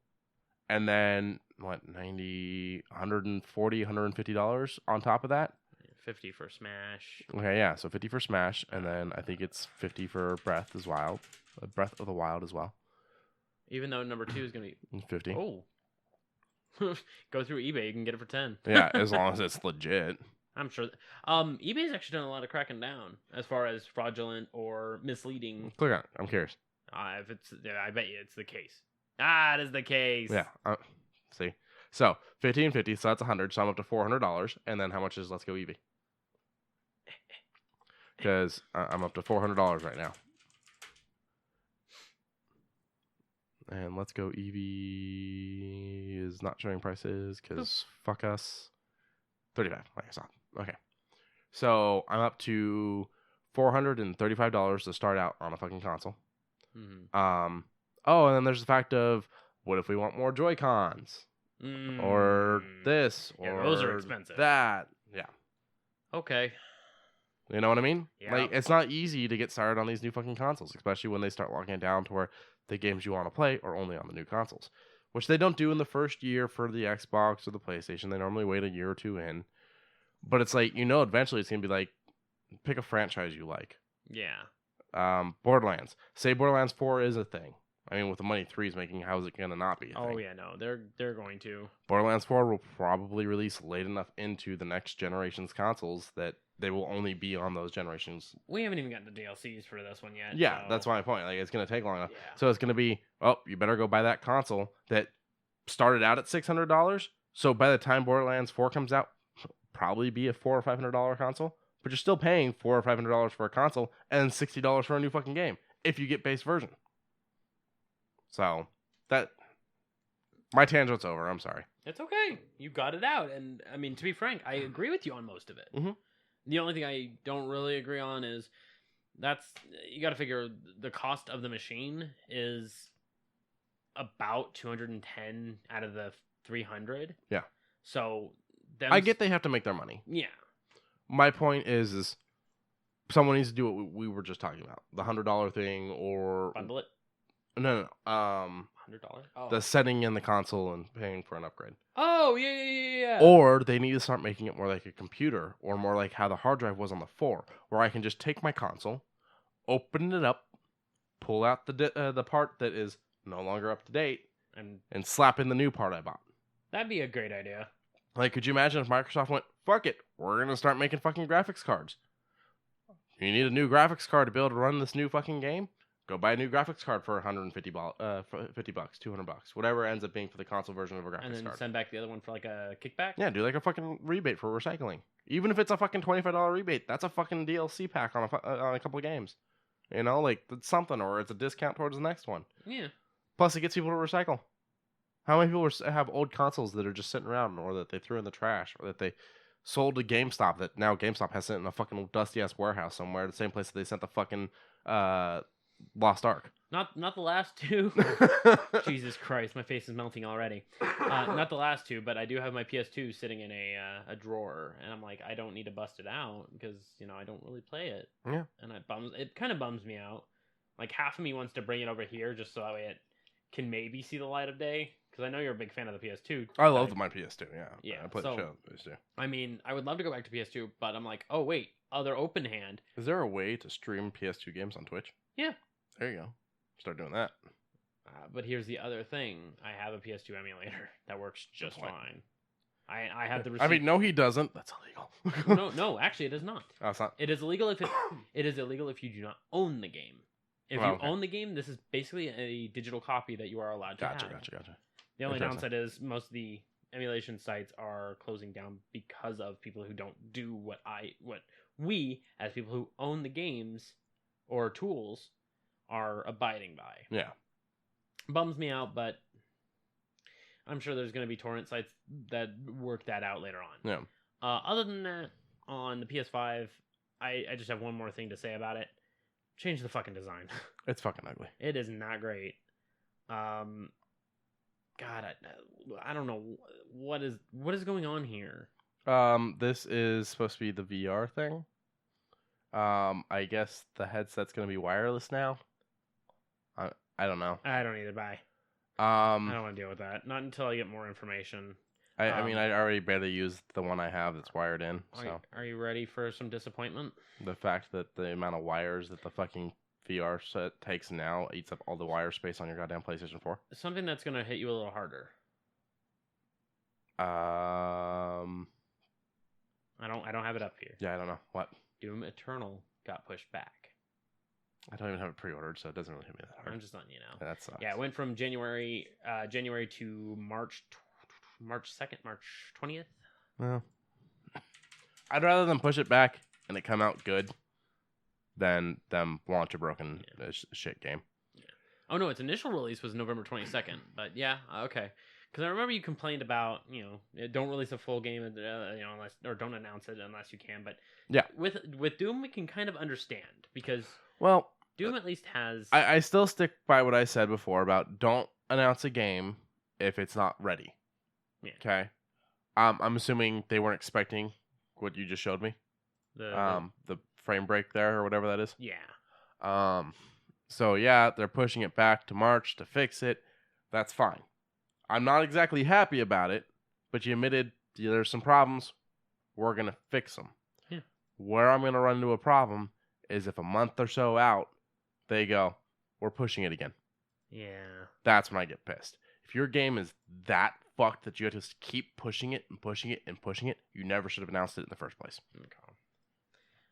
and then what, 90, 140, $150 on top of that. 50 for Smash. Okay, yeah, so 50 for Smash, and then I think it's 50 for Breath of the Wild as well. Even though number 2 is gonna be 50. Oh, go through eBay, you can get it for 10. Yeah, as long as it's legit. I'm sure. eBay's actually done a lot of cracking down as far as fraudulent or misleading. Click on it. I'm curious. If it's, I bet you it's the case. It is the case. Yeah. See, so 50 and 50, so that's 100. So I'm up to $400, and then how much is Let's Go Eevee? Because I'm up to $400 right now. And Let's Go Eevee is not showing prices because fuck us. 35, like I saw. Okay. So I'm up to $435 to start out on a fucking console. Mm-hmm. And then there's the fact of what if we want more Joy-Cons? Or this, or those are expensive. That. Yeah. Okay. You know what I mean? Yeah. Like, it's not easy to get started on these new fucking consoles, especially when they start locking it down to where the games you want to play are only on the new consoles, which they don't do in the first year for the Xbox or the PlayStation. They normally wait a year or 2 in. But it's like, eventually it's going to be like, pick a franchise you like. Yeah. Borderlands. Say Borderlands 4 is a thing. I mean, with the money 3 is making, how is it going to not be a thing? Oh, yeah, no. They're going to. Borderlands 4 will probably release late enough into the next generation's consoles that they will only be on those generations. We haven't even gotten the DLCs for this one yet. Yeah, so. That's my point. Like, it's going to take long enough. Yeah. So it's going to be, you better go buy that console that started out at $600. So by the time Borderlands 4 comes out, probably be a $400 or $500 console. But you're still paying $400 or $500 for a console and $60 for a new fucking game if you get base version. So that my tangent's over. I'm sorry. It's okay. You got it out, and I mean, to be frank, I agree with you on most of it. Mm-hmm. The only thing I don't really agree on is you got to figure the cost of the machine is about 210 out of the 300. Yeah. So I get they have to make their money. Yeah. My point is someone needs to do what we were just talking about, the $100 thing, or bundle it. No. $100. Oh. The setting in the console and paying for an upgrade. Oh yeah. Or they need to start making it more like a computer, or more like how the hard drive was on the 4, where I can just take my console, open it up, pull out the part that is no longer up to date, and slap in the new part I bought. That'd be a great idea. Like, could you imagine if Microsoft went, fuck it, we're gonna start making fucking graphics cards. You need a new graphics card to be able to run this new fucking game? Go buy a new graphics card for $150, $50, $200, whatever it ends up being for the console version of a graphics card. And then send back the other one for like a kickback? Yeah, do like a fucking rebate for recycling. Even if it's a fucking $25 rebate, that's a fucking DLC pack on a couple of games. You know, like, it's something, or it's a discount towards the next one. Yeah. Plus, it gets people to recycle. How many people have old consoles that are just sitting around, or that they threw in the trash, or that they sold to GameStop that now GameStop has sent in a fucking dusty ass warehouse somewhere, the same place that they sent the fucking Lost Ark. Not the last two. Jesus Christ, my face is melting already. Not the last two, but I do have my PS2 sitting in a drawer, and I'm like, I don't need to bust it out because I don't really play it. Yeah, and it kind of bums me out. Like half of me wants to bring it over here just so that way it can maybe see the light of day. Because I know you're a big fan of the PS2. I love my PS2. Yeah. I played the show on PS2. I mean, I would love to go back to PS2, but I'm like, oh wait, other open hand. Is there a way to stream PS2 games on Twitch? Yeah. There you go. Start doing that. But here's the other thing: I have a PS2 emulator that works just fine. I have the receipt. I mean, no, he doesn't. That's illegal. no, actually, it is not. Oh, it's not. It is illegal if it is illegal if you do not own the game. If you own the game, this is basically a digital copy that you are allowed to have. Gotcha. The only downside is most of the emulation sites are closing down because of people who don't do what we, as people who own the games or tools, are abiding by. Yeah. Bums me out, but I'm sure there's going to be torrent sites that work that out later on. Yeah. Other than that, on the PS5, I just have one more thing to say about it. Change the fucking design. It's fucking ugly. It is not great. God, I don't know what is going on here. This is supposed to be the VR thing. I guess the headset's gonna be wireless now. I don't know. I don't either. Bye. I don't want to deal with that. Not until I get more information. I mean, I already barely use the one I have that's wired in. So are you ready for some disappointment? The fact that the amount of wires that the fucking VR set takes now eats up all the wire space on your goddamn PlayStation 4. Something that's gonna hit you a little harder. I don't have it up here. Yeah, I don't know what. Doom Eternal got pushed back. I don't even have it pre-ordered, so it doesn't really hit me that hard. I'm just letting you know. Yeah, that sucks. Yeah, it went from January to March 2nd, March 20th. Well, I'd rather them push it back and it come out good than them launch a broken shit game. Yeah. Oh no, its initial release was November 22nd, but yeah, okay. Because I remember you complained about, don't release a full game, unless, or don't announce it unless you can. But yeah, with Doom, we can kind of understand because Doom at least has. I still stick by what I said before about don't announce a game if it's not ready. Yeah. Okay. I'm assuming they weren't expecting what you just showed me. The frame break there or whatever that is. Yeah. So yeah, they're pushing it back to March to fix it. That's fine. I'm not exactly happy about it, but you admitted there's some problems. We're going to fix them. Yeah. Where I'm going to run into a problem is if a month or so out, they go, we're pushing it again. Yeah. That's when I get pissed. If your game is that fucked that you have to keep pushing it and pushing it and pushing it, you never should have announced it in the first place. Okay.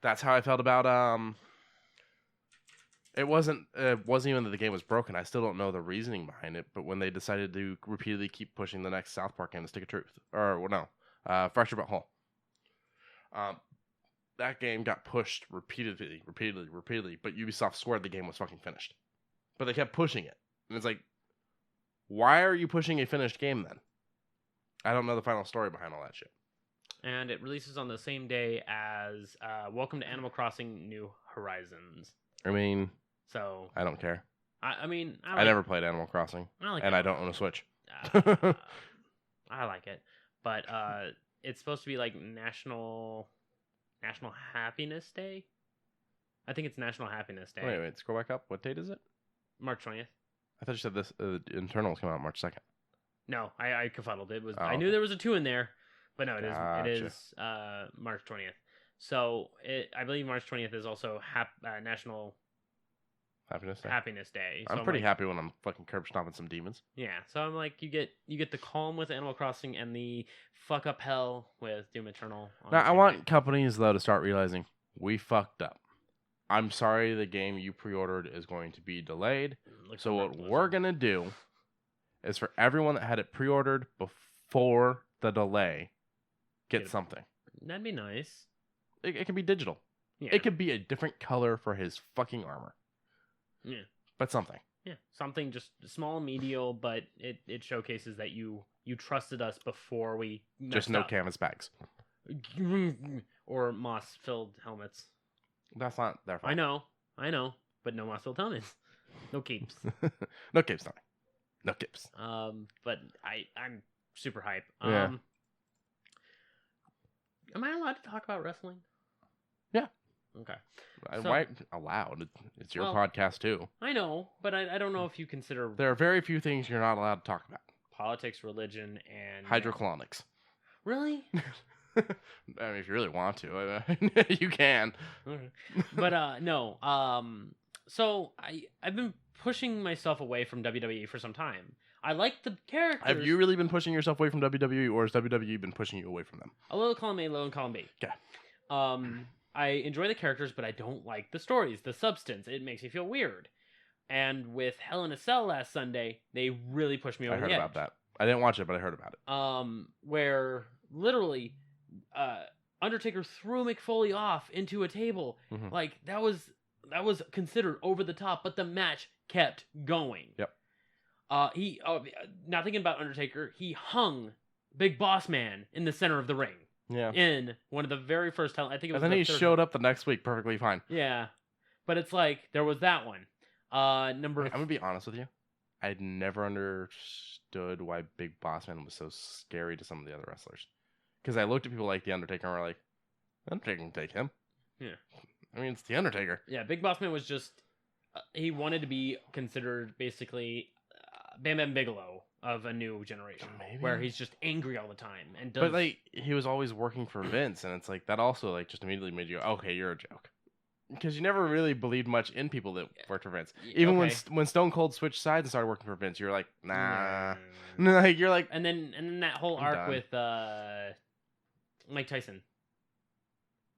That's how I felt about It wasn't even that the game was broken. I still don't know the reasoning behind it. But when they decided to repeatedly keep pushing the next South Park game, The Stick of Truth, Fracture But Whole, that game got pushed repeatedly. But Ubisoft swore the game was fucking finished. But they kept pushing it, and it's like, why are you pushing a finished game then? I don't know the final story behind all that shit. And it releases on the same day as Welcome to Animal Crossing: New Horizons. I mean, so I don't care. I never played Animal Crossing, and I don't own a Switch. I like it, but it's supposed to be like National Happiness Day. I think it's National Happiness Day. Wait, scroll back up. What date is it? March 20th. I thought you said this Internals came out March 2nd. No, I confuddled. It was I knew there was a 2 in there, but no, it is March 20th. So I believe March 20th is also National Happiness Day. So I'm pretty happy when I'm fucking curb stomping some demons. Yeah, so I'm like, you get the calm with Animal Crossing and the fuck up hell with Doom Eternal. Now I want companies though to start realizing we fucked up. I'm sorry the game you pre-ordered is going to be delayed. So what we're going to do is for everyone that had it pre-ordered before the delay, get something. That'd be nice. It can be digital. Yeah. It could be a different color for his fucking armor. Yeah. But something. Yeah. Something just small, medial, but it showcases that you trusted us before we messed just no up. canvas bags. Or moss-filled helmets. That's not their fault. I know, but no moss-filled helmets. No capes. No capes, Tommy. No capes. But I'm super hype. Yeah. Am I allowed to talk about wrestling? Yeah. Okay. Why allowed? It's your podcast too. I know, but I don't know if you consider there are very few things you're not allowed to talk about. Politics, religion, and hydrocolonics. Really? I mean, if you really want to, you can. But no. So I've been pushing myself away from WWE for some time. I like the characters. Have you really been pushing yourself away from WWE, or has WWE been pushing you away from them? A little column A, a little column B. Okay. I enjoy the characters, but I don't like the stories, the substance. It makes me feel weird. And with Hell in a Cell last Sunday, they really pushed me over the edge. I heard about that. I didn't watch it, but I heard about it. Where literally, Undertaker threw Mick Foley off into a table. Mm-hmm. Like that was considered over the top, but the match kept going. Yep. He not thinking about Undertaker, he hung Big Boss Man in the center of the ring. Yeah. In one of the very first time, I think it was. And then he showed up the next week perfectly fine. Yeah, but it's like there was that one. I'm gonna be honest with you. I'd never understood why Big Boss Man was so scary to some of the other wrestlers. Because I looked at people like The Undertaker and were like, Undertaker can take him. Yeah. I mean, it's The Undertaker. Yeah, Big Boss Man was just... he wanted to be considered basically Bam Bam Bigelow of a new generation. Maybe. Where he's just angry all the time. And does... But, like, he was always working for Vince, and it's like, that also, like, just immediately made you go, okay, you're a joke. Because you never really believed much in people that worked for Vince. Even when Stone Cold switched sides and started working for Vince, you were like, nah. Like, you're like... And then that whole arc with Mike Tyson.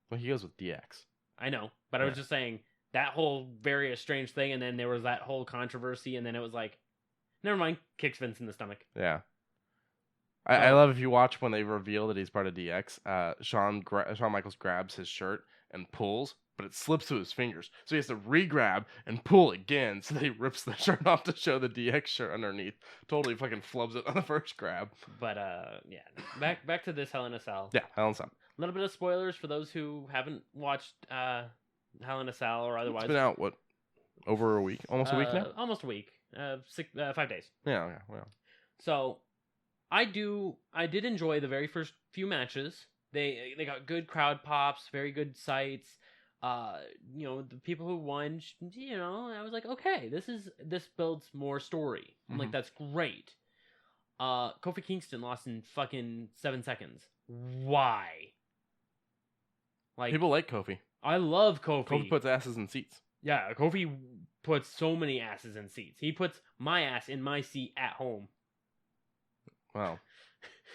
Well, he goes with DX. I know, but I was just saying that whole very strange thing, and then there was that whole controversy, and then it was like, never mind, kicks Vince in the stomach. Yeah. I love if you watch when they reveal that he's part of DX, Shawn Michaels grabs his shirt and pulls, but it slips through his fingers. So he has to re-grab and pull again, so that he rips the shirt off to show the DX shirt underneath. Totally fucking flubs it on the first grab. But, yeah. Back to this Hell in a Cell. Yeah, Hell in a Cell. A little bit of spoilers for those who haven't watched Hell in a Cell or otherwise. It's been out, what, over a week? Almost a week now? Almost a week. 5 days. Yeah. So, I did enjoy the very first few matches. They got good crowd pops, very good sights. The people who won, I was like, okay, this builds more story. I'm like, that's great. Kofi Kingston lost in fucking 7 seconds. Why? Like, people like Kofi. I love Kofi. Kofi puts asses in seats. Yeah, Kofi puts so many asses in seats. He puts my ass in my seat at home. Wow.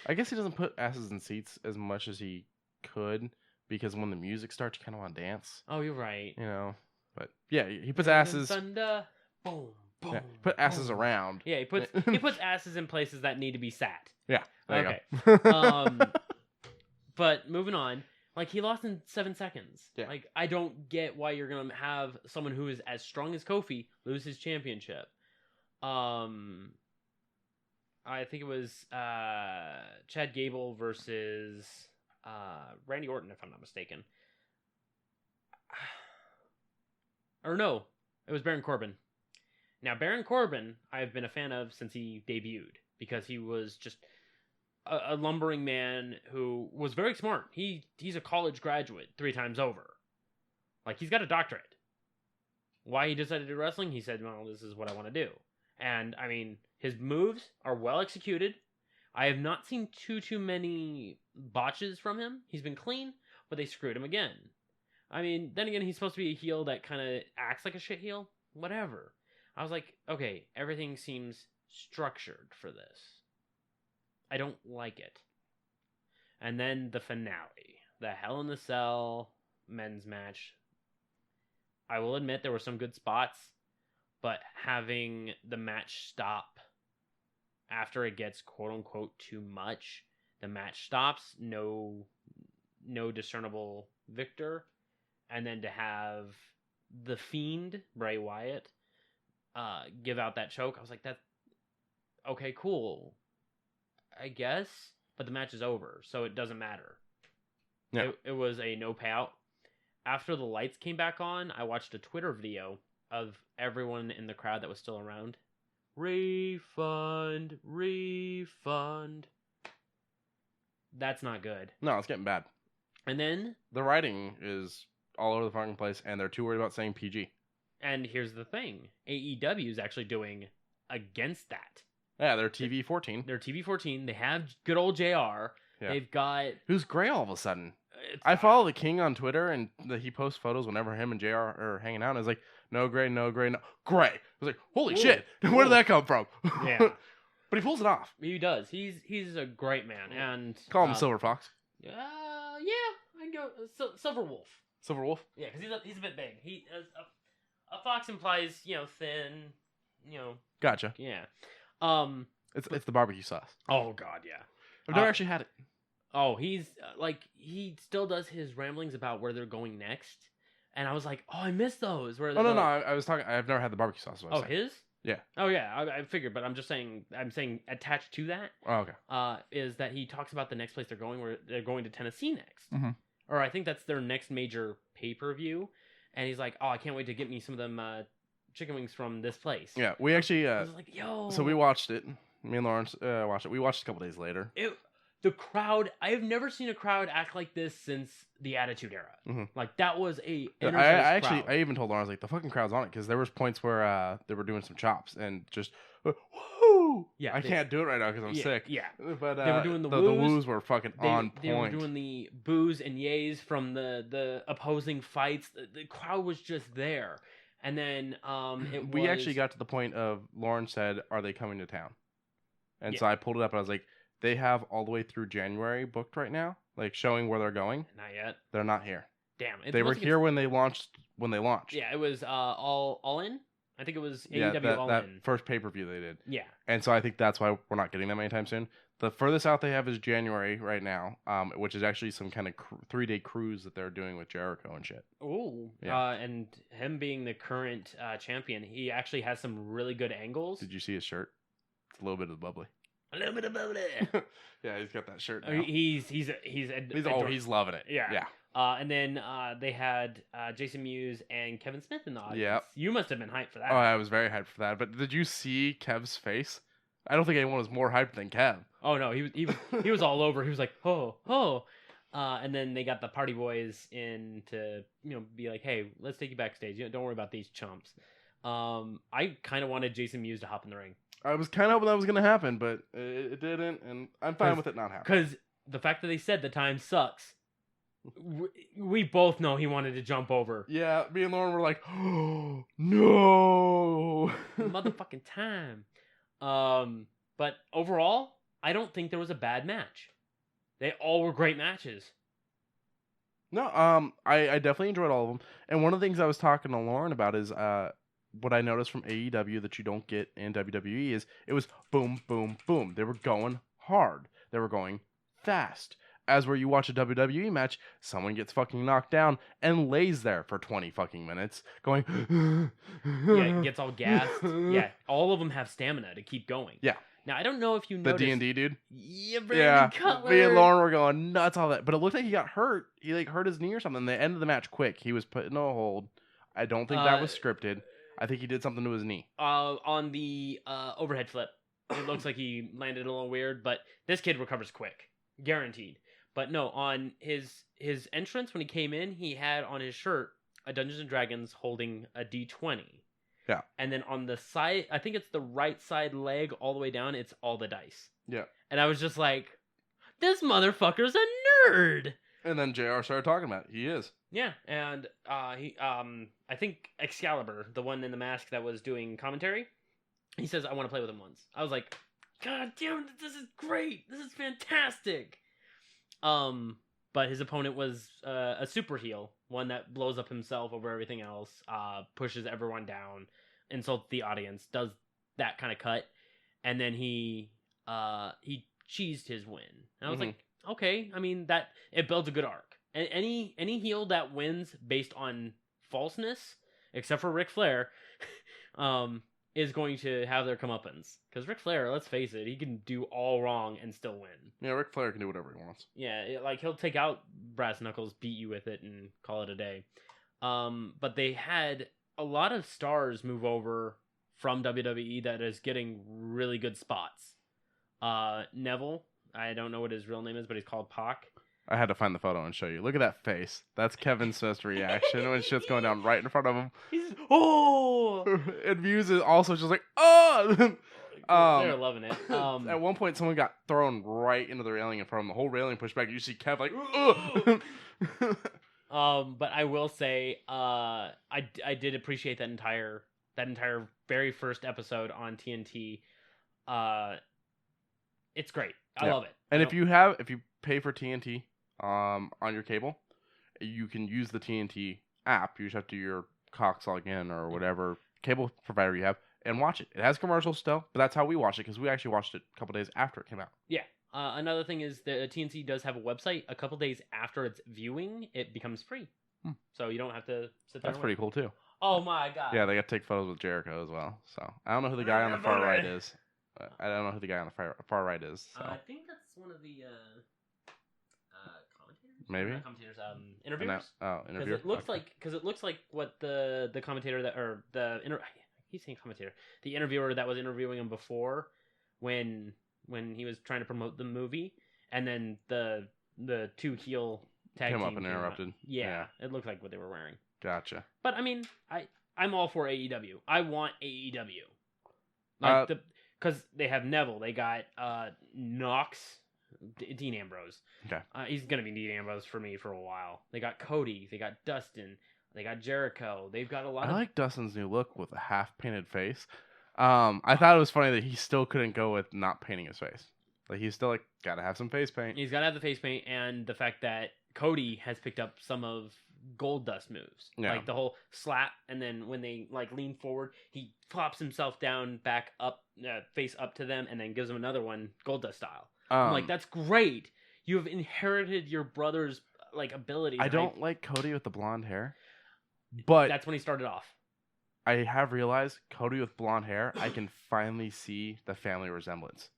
I guess he doesn't put asses in seats as much as he could, because when the music starts, you kind of want to dance. Oh, you're right. But yeah, he puts asses. Thunder, boom, boom. Yeah, put asses around. Yeah, he puts asses in places that need to be sat. Yeah. There you go. But moving on, like, he lost in 7 seconds. Yeah. Like, I don't get why you're gonna have someone who is as strong as Kofi lose his championship. I think it was Chad Gable versus Randy Orton, if I'm not mistaken. Or no, it was Baron Corbin. Now, Baron Corbin, I've been a fan of since he debuted, because he was just a lumbering man who was very smart. He's a college graduate 3 times over. Like, he's got a doctorate. Why he decided to do wrestling? He said, well, this is what I want to do. And, I mean, his moves are well executed. I have not seen too many botches from him. He's been clean, but they screwed him again. I mean, then again, he's supposed to be a heel that kind of acts like a shit heel. Whatever. I was like, okay, everything seems structured for this. I don't like it. And then the finale. The Hell in a Cell men's match. I will admit there were some good spots, but having the match stop after it gets quote-unquote too much, the match stops, no discernible victor, and then to have the Fiend, Bray Wyatt, give out that choke, I was like, that, okay, cool, I guess, but the match is over, so it doesn't matter. Yeah. It was a no payout. After the lights came back on, I watched a Twitter video of everyone in the crowd that was still around. Refund, refund. That's not good. No, it's getting bad. And then the writing is all over the fucking place, and they're too worried about saying PG. And here's the thing: AEW is actually doing against that. Yeah, they're TV 14. They're TV 14. They have good old JR. Yeah. They've got who's gray all of a sudden. I follow the King on Twitter, and he posts photos whenever him and JR are hanging out. And it's like, no gray, no gray, no gray. I was like, holy shit, where did that come from? Yeah, but he pulls it off. He does. He's a great man, and call him Silver Fox. Yeah, I can go Silver Wolf. Silver Wolf. Yeah, because he's a bit big. He a fox implies thin, Gotcha. Yeah. It's the barbecue sauce. Oh God, yeah. I've never actually had it. Oh, he's he still does his ramblings about where they're going next, and I was like, oh, I miss those. Where no, I was talking. I've never had the barbecue sauce. Oh, his? Yeah. Oh yeah, I figured, but I'm saying attached to that. Oh, okay. Is that he talks about the next place they're going, where they're going to Tennessee next, or I think that's their next major pay-per-view, and he's like, oh, I can't wait to get me some of them chicken wings from this place. Yeah, we actually. I was like, yo. So we watched it. Me and Lawrence watched it. We watched it a couple days later. The crowd, I have never seen a crowd act like this since the Attitude Era. Like, that was a crowd. I even told Lawrence, like, the fucking crowd's on it, because there was points where they were doing some chops, and just, woo! Yeah, I can't do it right now because I'm sick. Yeah. But they were doing the woos. The woos were fucking on point. They were doing the boos and yays from the opposing fights. The crowd was just there. And then we actually got to the point of Lawrence said, are they coming to town? And so I pulled it up, and I was like, they have all the way through January booked right now, like showing where they're going. Not yet. They're not here. Damn. They were here when they launched. Yeah, it was all in. I think it was AEW All that In. First pay-per-view they did. Yeah. And so I think that's why we're not getting them anytime soon. The furthest out they have is January right now, which is actually some kind of 3-day cruise that they're doing with Jericho and shit. Ooh. Yeah. And him being the current champion, he actually has some really good angles. Did you see his shirt? It's a little bit of bubbly. A little bit of bubbly. Yeah, he's got that shirt now. He's loving it. Yeah. Yeah. And then they had Jason Mewes and Kevin Smith in the audience. Yep. You must have been hyped for that. Oh, I was very hyped for that. But did you see Kev's face? I don't think anyone was more hyped than Kev. Oh no, he was all over. He was like, oh. And then they got the party boys in to be like, hey, let's take you backstage. Don't worry about these chumps. I kind of wanted Jason Mewes to hop in the ring. I was kind of hoping that was going to happen, but it didn't, and I'm fine with it not happening. Because the fact that they said the time sucks, we both know he wanted to jump over. Yeah, me and Lauren were like, oh, no. Motherfucking time. But overall, I don't think there was a bad match. They all were great matches. No, I definitely enjoyed all of them. And one of the things I was talking to Lauren about is what I noticed from AEW that you don't get in WWE is it was boom, boom, boom. They were going hard. They were going fast. As where you watch a WWE match, someone gets fucking knocked down and lays there for 20 fucking minutes going... Yeah, gets all gassed. Yeah, all of them have stamina to keep going. Yeah. Now, I don't know if you noticed... The D&D dude? Yeah, Brandon Cutler. Me and Lauren were going nuts all that. But it looked like he got hurt. He hurt his knee or something. They ended the match quick. He was put in a hold. I don't think that was scripted. I think he did something to his knee. On the overhead flip. It looks like he landed a little weird, but this kid recovers quick. Guaranteed. But no, on his entrance when he came in, he had on his shirt a Dungeons & Dragons holding a D20. Yeah. And then on the side, I think it's the right side leg all the way down, it's all the dice. Yeah. And I was just like, this motherfucker's a nerd! And then JR started talking about it. He is. Yeah, and I think Excalibur, the one in the mask that was doing commentary, he says, I want to play with him once. I was like, God damn, this is great! This is fantastic! But his opponent was a super heel, one that blows up himself over everything else, pushes everyone down, insults the audience, does that kind of cut, and then he cheesed his win. And I was like, okay, I mean that it builds a good arc. And any heel that wins based on falseness, except for Ric Flair, is going to have their comeuppance. Because Ric Flair, let's face it, he can do all wrong and still win. Yeah, Ric Flair can do whatever he wants. Yeah, like he'll take out brass knuckles, beat you with it, and call it a day. But they had a lot of stars move over from WWE that is getting really good spots. Neville, I don't know what his real name is, but he's called Pac. I had to find the photo and show you. Look at that face. That's Kevin Smith's reaction when shit's going down right in front of him. He's oh, and Views is also just like, oh. They're loving it. At one point, someone got thrown right into the railing in front of them. The whole railing pushed back. You see Kev like, ugh. But I will say, I did appreciate that entire very first episode on TNT. It's great. I love it. And if you pay for TNT, on your cable, you can use the TNT app. You just have to do your Cox login or whatever cable provider you have and watch it. It has commercials still, but that's how we watch it because we actually watched it a couple days after it came out. Yeah. Another thing is the TNT does have a website. A couple days after its viewing, it becomes free. So you don't have to sit there. That's pretty cool too. Oh my god. Yeah, they got to take photos with Jericho as well. So I don't know who the guy on the far right is. I don't know who the guy on the far right is. So. I think that's one of the commentators. Maybe not commentators. Interviewers. Interviewer. Because it looks like what the commentator that or the he's saying commentator, the interviewer that was interviewing him before when he was trying to promote the movie, and then the two heel tag came team up and interrupted. Yeah, it looked like what they were wearing. Gotcha. But I mean, I'm all for AEW. I want AEW. Because they have Neville, they got Knox, Dean Ambrose. Okay. He's gonna be Dean Ambrose for me for a while. They got Cody, they got Dustin, they got Jericho. They've got a lot. I like Dustin's new look with a half painted face. I thought it was funny that he still couldn't go with not painting his face. Like he's still like gotta have some face paint. He's gotta have the face paint, and the fact that Cody has picked up some of Gold Dust moves, like the whole slap, and then when they like lean forward, he flops himself down, back up, face up to them, and then gives them another one, Gold Dust style. I'm like, that's great. You have inherited your brother's like ability. I don't like Cody with the blonde hair, but that's when he started off. I have realized Cody with blonde hair, I can finally see the family resemblance.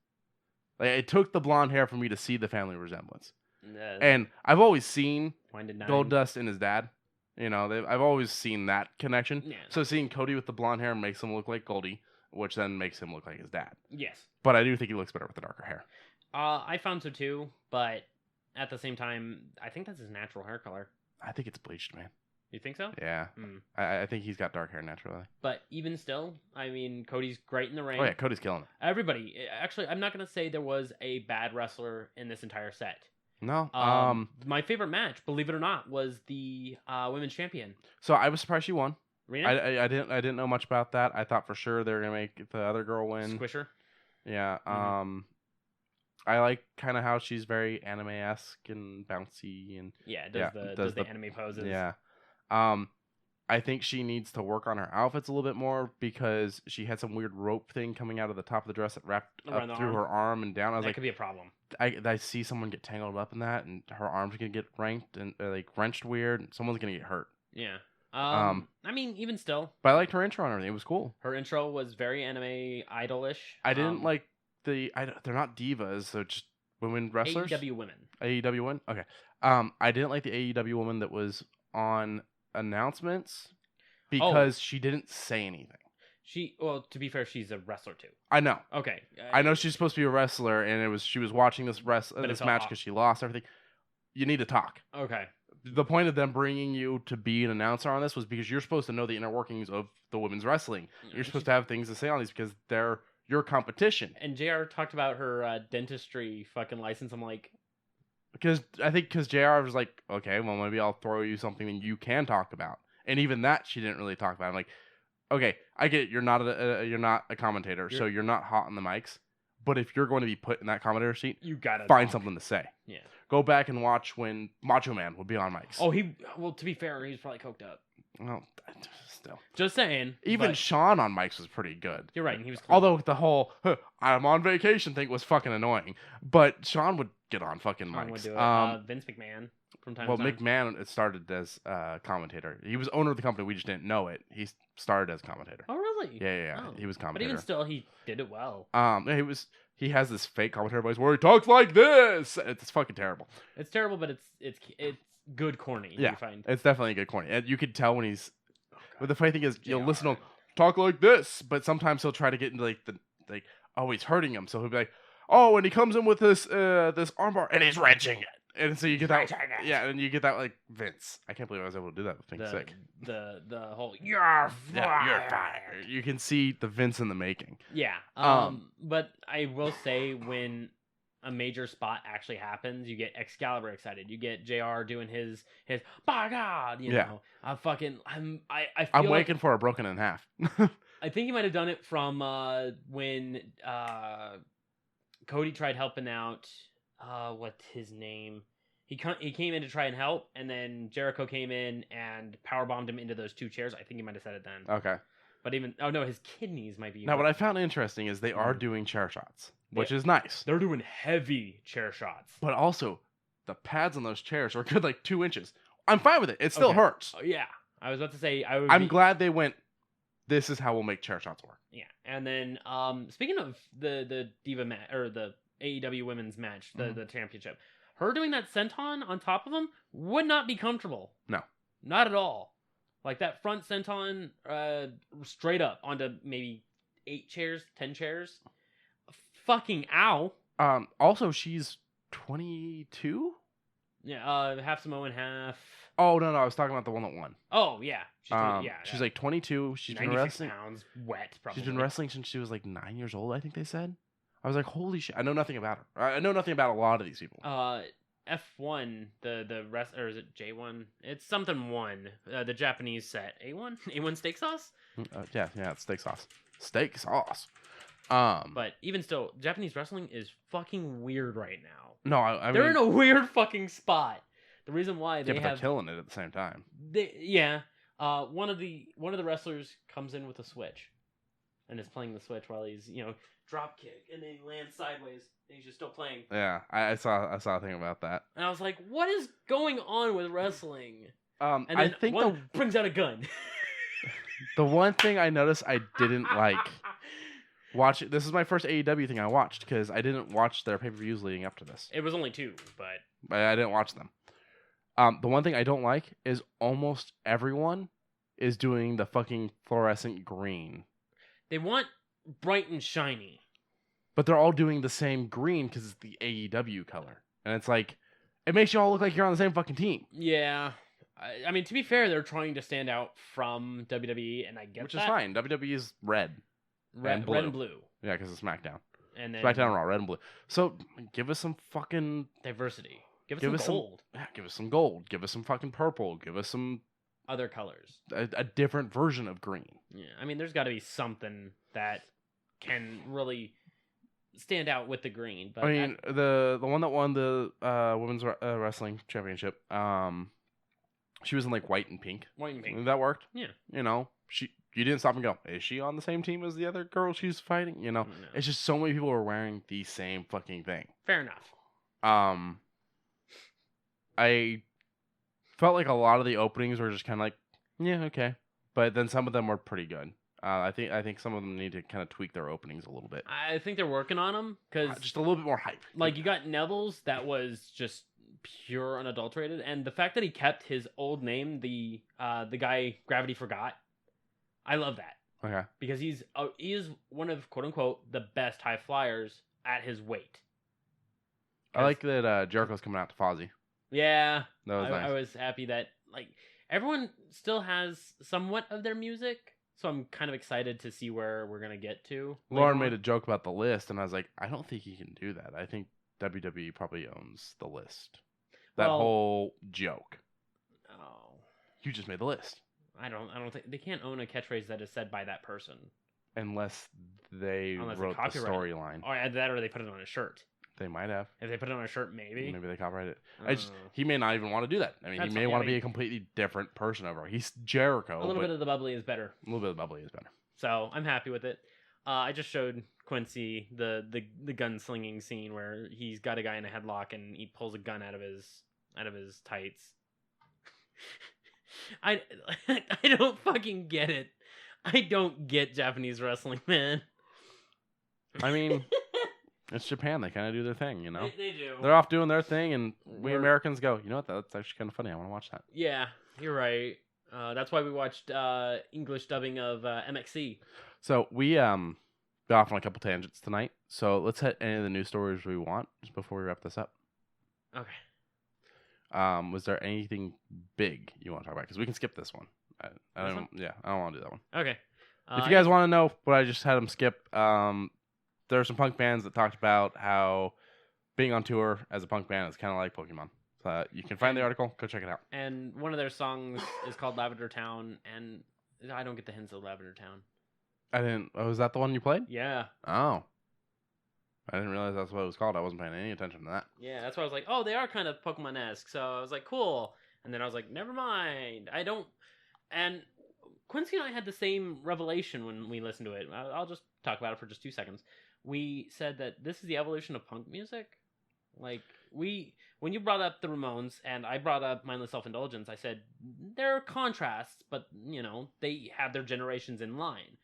Like it took the blonde hair for me to see the family resemblance. And I've always seen Gold Dust and his dad. You know, I've always seen that connection. Yeah. So seeing Cody with the blonde hair makes him look like Goldie, which then makes him look like his dad. Yes. But I do think he looks better with the darker hair. I found so too, but at the same time, I think that's his natural hair color. I think it's bleached, man. You think so? Yeah. I think he's got dark hair naturally. But even still, I mean, Cody's great in the ring. Oh yeah, Cody's killing it. Everybody. Actually, I'm not going to say there was a bad wrestler in this entire set. No. My favorite match, believe it or not, was the women's champion. So I was surprised she won. Rena? I didn't know much about that. I thought for sure they were gonna make the other girl win. Squisher. Yeah. I like kind of how she's very anime-esque and bouncy and does the anime poses. Yeah. I think she needs to work on her outfits a little bit more because she had some weird rope thing coming out of the top of the dress that wrapped up through her arm and down. I was like, that could be a problem. I see someone get tangled up in that, and her arms are gonna get wrenched weird. And someone's gonna get hurt. Yeah. I mean, even still. But I liked her intro and everything. It was cool. Her intro was very anime idolish. I didn't like they're not divas. They're just women wrestlers. AEW women. AEW women. Okay. I didn't like the AEW woman that was on announcements because she didn't say anything. Well, to be fair, she's a wrestler too. I know. Okay. I know she's supposed to be a wrestler, and she was watching this match because she lost everything. You need to talk. Okay. The point of them bringing you to be an announcer on this was because you're supposed to know the inner workings of the women's wrestling. You're supposed to have things to say on these because they're your competition. And JR talked about her dentistry fucking license. I'm like, because JR was like, okay, well maybe I'll throw you something that you can talk about, and even that she didn't really talk about. I'm like, okay, I get it. You're not a commentator, so you're not hot on the mics. But if you're going to be put in that commentator seat, you gotta find something to say. Yeah. Go back and watch when Macho Man would be on mics. Oh, well, to be fair, he's probably coked up. Well, still. Just saying. Even Sean on mics was pretty good. You're right. And he was clean. Although the whole I'm on vacation thing was fucking annoying. But Sean would get on fucking mics. Would do it. Vince McMahon from time to time. McMahon, it started as commentator. He was owner of the company. We just didn't know it. He started as commentator. Oh, really? really? Yeah. Oh. He was But commentator. even still, he did it well. Yeah, he has this fake commentary voice where he talks like this. It's fucking terrible. It's terrible, but it's good corny. Yeah, You find it's definitely a good corny. And you could tell when he's. But the funny thing is, you'll JR. listen to him talk like this, but sometimes he'll try to get into oh, he's hurting him, so he'll be like, oh, and he comes in with this armbar and he's wrenching it, and so you get that, and you get that like Vince. I can't believe I was able to do that with being sick. The whole you're fired. You're fired. You can see the Vince in the making. Yeah. But I will say when a major spot actually happens, you get Excalibur excited. You get JR doing his by God, you know. I feel I'm waiting for a broken in half. I think he might have done it from when Cody tried helping out. What's his name? He came in to try and help, and then Jericho came in and powerbombed him into those 2 chairs. I think he might have said it then. Okay. But his kidneys might be. Now, what I found interesting is they are doing chair shots, which is nice. They're doing heavy chair shots. But also, the pads on those chairs are good, like 2 inches. I'm fine with it. It still hurts. Oh, yeah. I was about to say I'm glad they went. This is how we'll make chair shots work. Yeah, and then speaking of the Diva match or the AEW women's match, the championship, her doing that senton on top of him would not be comfortable. No, not at all. Like that front senton, straight up onto maybe 8 chairs, 10 chairs. Fucking ow. Also, she's 22. Yeah. Half Samoan, half. Oh no, I was talking about the one that won. Oh yeah. She's like 22. She's been wrestling. Pounds, wet. Probably. She's been wrestling since she was like 9 years old. I think they said. I was like, holy shit! I know nothing about her. I know nothing about a lot of these people. F1, the rest, or is it J1? It's something 1. The Japanese set. A1? A1 steak sauce? Yeah, it's steak sauce. Steak sauce. But even still, Japanese wrestling is fucking weird right now. No, I mean, they're in a weird fucking spot. The reason why they're killing it at the same time. One of the wrestlers comes in with a switch, and is playing the switch while he's drop kick, and then he lands sideways, and he's just still playing. Yeah, I saw a thing about that, and I was like, what is going on with wrestling? And then I think one brings out a gun. The one thing I noticed I didn't like. This is my first AEW thing I watched because I didn't watch their pay-per-views leading up to this. It was only 2, but I didn't watch them. The one thing I don't like is almost everyone is doing the fucking fluorescent green. They want bright and shiny. But they're all doing the same green because it's the AEW color. And it's like, it makes you all look like you're on the same fucking team. Yeah. I mean, to be fair, they're trying to stand out from WWE, and I get Which that. is fine. WWE is red. Red and blue. Yeah, because it's SmackDown. And then SmackDown and Raw, red and blue. So give us some fucking diversity. Give us some gold. Give us some gold. Give us some fucking purple. Give us some other colors. A different version of green. Yeah, I mean, there's got to be something that can really stand out with the green. But I mean, the one that won the women's wrestling championship, she was in like white and pink. White and pink. That worked. Yeah. You didn't stop and go, is she on the same team as the other girl she's fighting? No. It's just so many people are wearing the same fucking thing. Fair enough. I felt like a lot of the openings were just kind of like, yeah, okay. But then some of them were pretty good. I think some of them need to kind of tweak their openings a little bit. I think they're working on them because just a little bit more hype. Like you got Neville's that was just pure unadulterated, and the fact that he kept his old name, the guy Gravity Forgot, I love that. Okay. Because he is one of quote unquote the best high flyers at his weight. I like that Jericho's coming out to Fozzy. Yeah, that was nice. I was happy that like everyone still has somewhat of their music, so I'm kind of excited to see where we're gonna get to. Lauren made a joke about the list, and I was like, I don't think he can do that. I think WWE probably owns the list. That whole joke. Oh, you just made the list. I don't think they can't own a catchphrase that is said by that person unless they wrote the storyline. Or that, or they put it on a shirt. They might have. If they put it on a shirt, maybe they copyrighted it. He may not even want to do that. I mean, he may want to be a completely different person overall. He's Jericho. A little bit of the bubbly is better. A little bit of the bubbly is better. So I'm happy with it. I just showed Quincey the gunslinging scene where he's got a guy in a headlock and he pulls a gun out of his tights. I don't fucking get it. I don't get Japanese wrestling, man. I mean, it's Japan. They kind of do their thing, you know? They do. They're off doing their thing, and we We're- Americans go, you know what? That's actually kind of funny. I want to watch that. Yeah, you're right. That's why we watched English dubbing of MXC. So we got off on a couple tangents tonight. So let's hit any of the news stories we want just before we wrap this up. Okay. Was there anything big you want to talk about? Because we can skip this one. I don't want to do that one. Okay. If you guys want to know what I just had them skip, there are some punk bands that talked about how being on tour as a punk band is kind of like Pokemon. So you can find the article. Go check it out. And one of their songs is called Lavender Town, and I don't get the hints of Lavender Town. I didn't. Oh, was that the one you played? Yeah. Oh. I didn't realize that's what it was called. I wasn't paying any attention to that. Yeah, that's why I was like, oh, they are kind of Pokemon-esque. So I was like, cool. And then I was like, never mind. I don't... And Quincy and I had the same revelation when we listened to it. I'll just talk about it for just 2 seconds. We said that this is the evolution of punk music. Like, when you brought up the Ramones and I brought up Mindless Self-Indulgence, I said, there are contrasts, but, you know, they have their generations in line.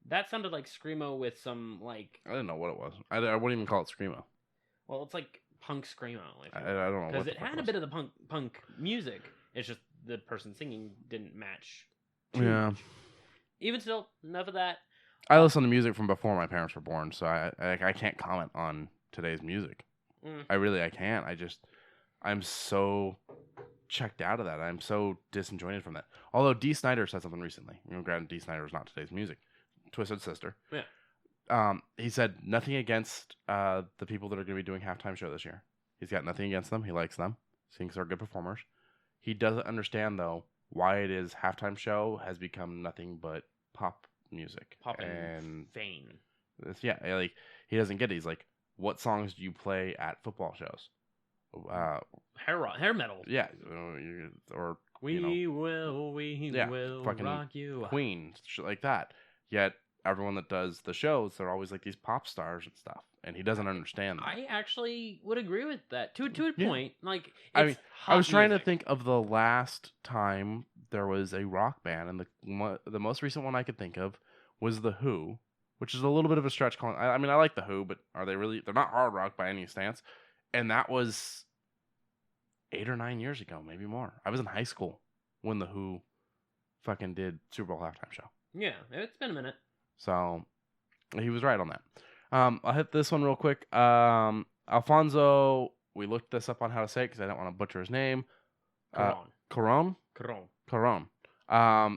That sounded like Screamo with some, like... I didn't know what it was. I wouldn't even call it Screamo. Well, it's like punk Screamo. I don't know what because it had a bit of the punk music. It's just the person singing didn't match. Yeah. Even still, enough of that. I listen to music from before my parents were born, so I can't comment on today's music. I can't. I'm so checked out of that. I'm so disjointed from that. Although Dee Snider said something recently. You know, granted, Dee Snider is not today's music. Twisted Sister. Yeah. He said nothing against the people that are going to be doing halftime show this year. He's got nothing against them. He likes them. Thinks they're good performers. He doesn't understand though why it is halftime show has become nothing but pop music. Pop and fame. Yeah, like he doesn't get it. He's like, what songs do you play at football shows? Hair metal. Yeah, or we will rock you. Queen, shit like that. Yet everyone that does the shows, they're always like these pop stars and stuff, and he doesn't understand that. I actually would agree with that to a point. Like, I was trying to think of the last time there was a rock band, and the most recent one I could think of was The Who, which is a little bit of a stretch. I mean, I like The Who, but are they really? They're not hard rock by any stance, and that was 8 or 9 years ago, maybe more. I was in high school when The Who fucking did Super Bowl halftime show. Yeah, it's been a minute. So he was right on that. I'll hit this one real quick. Alfonso, we looked this up on how to say it because I don't want to butcher his name. Cuarón.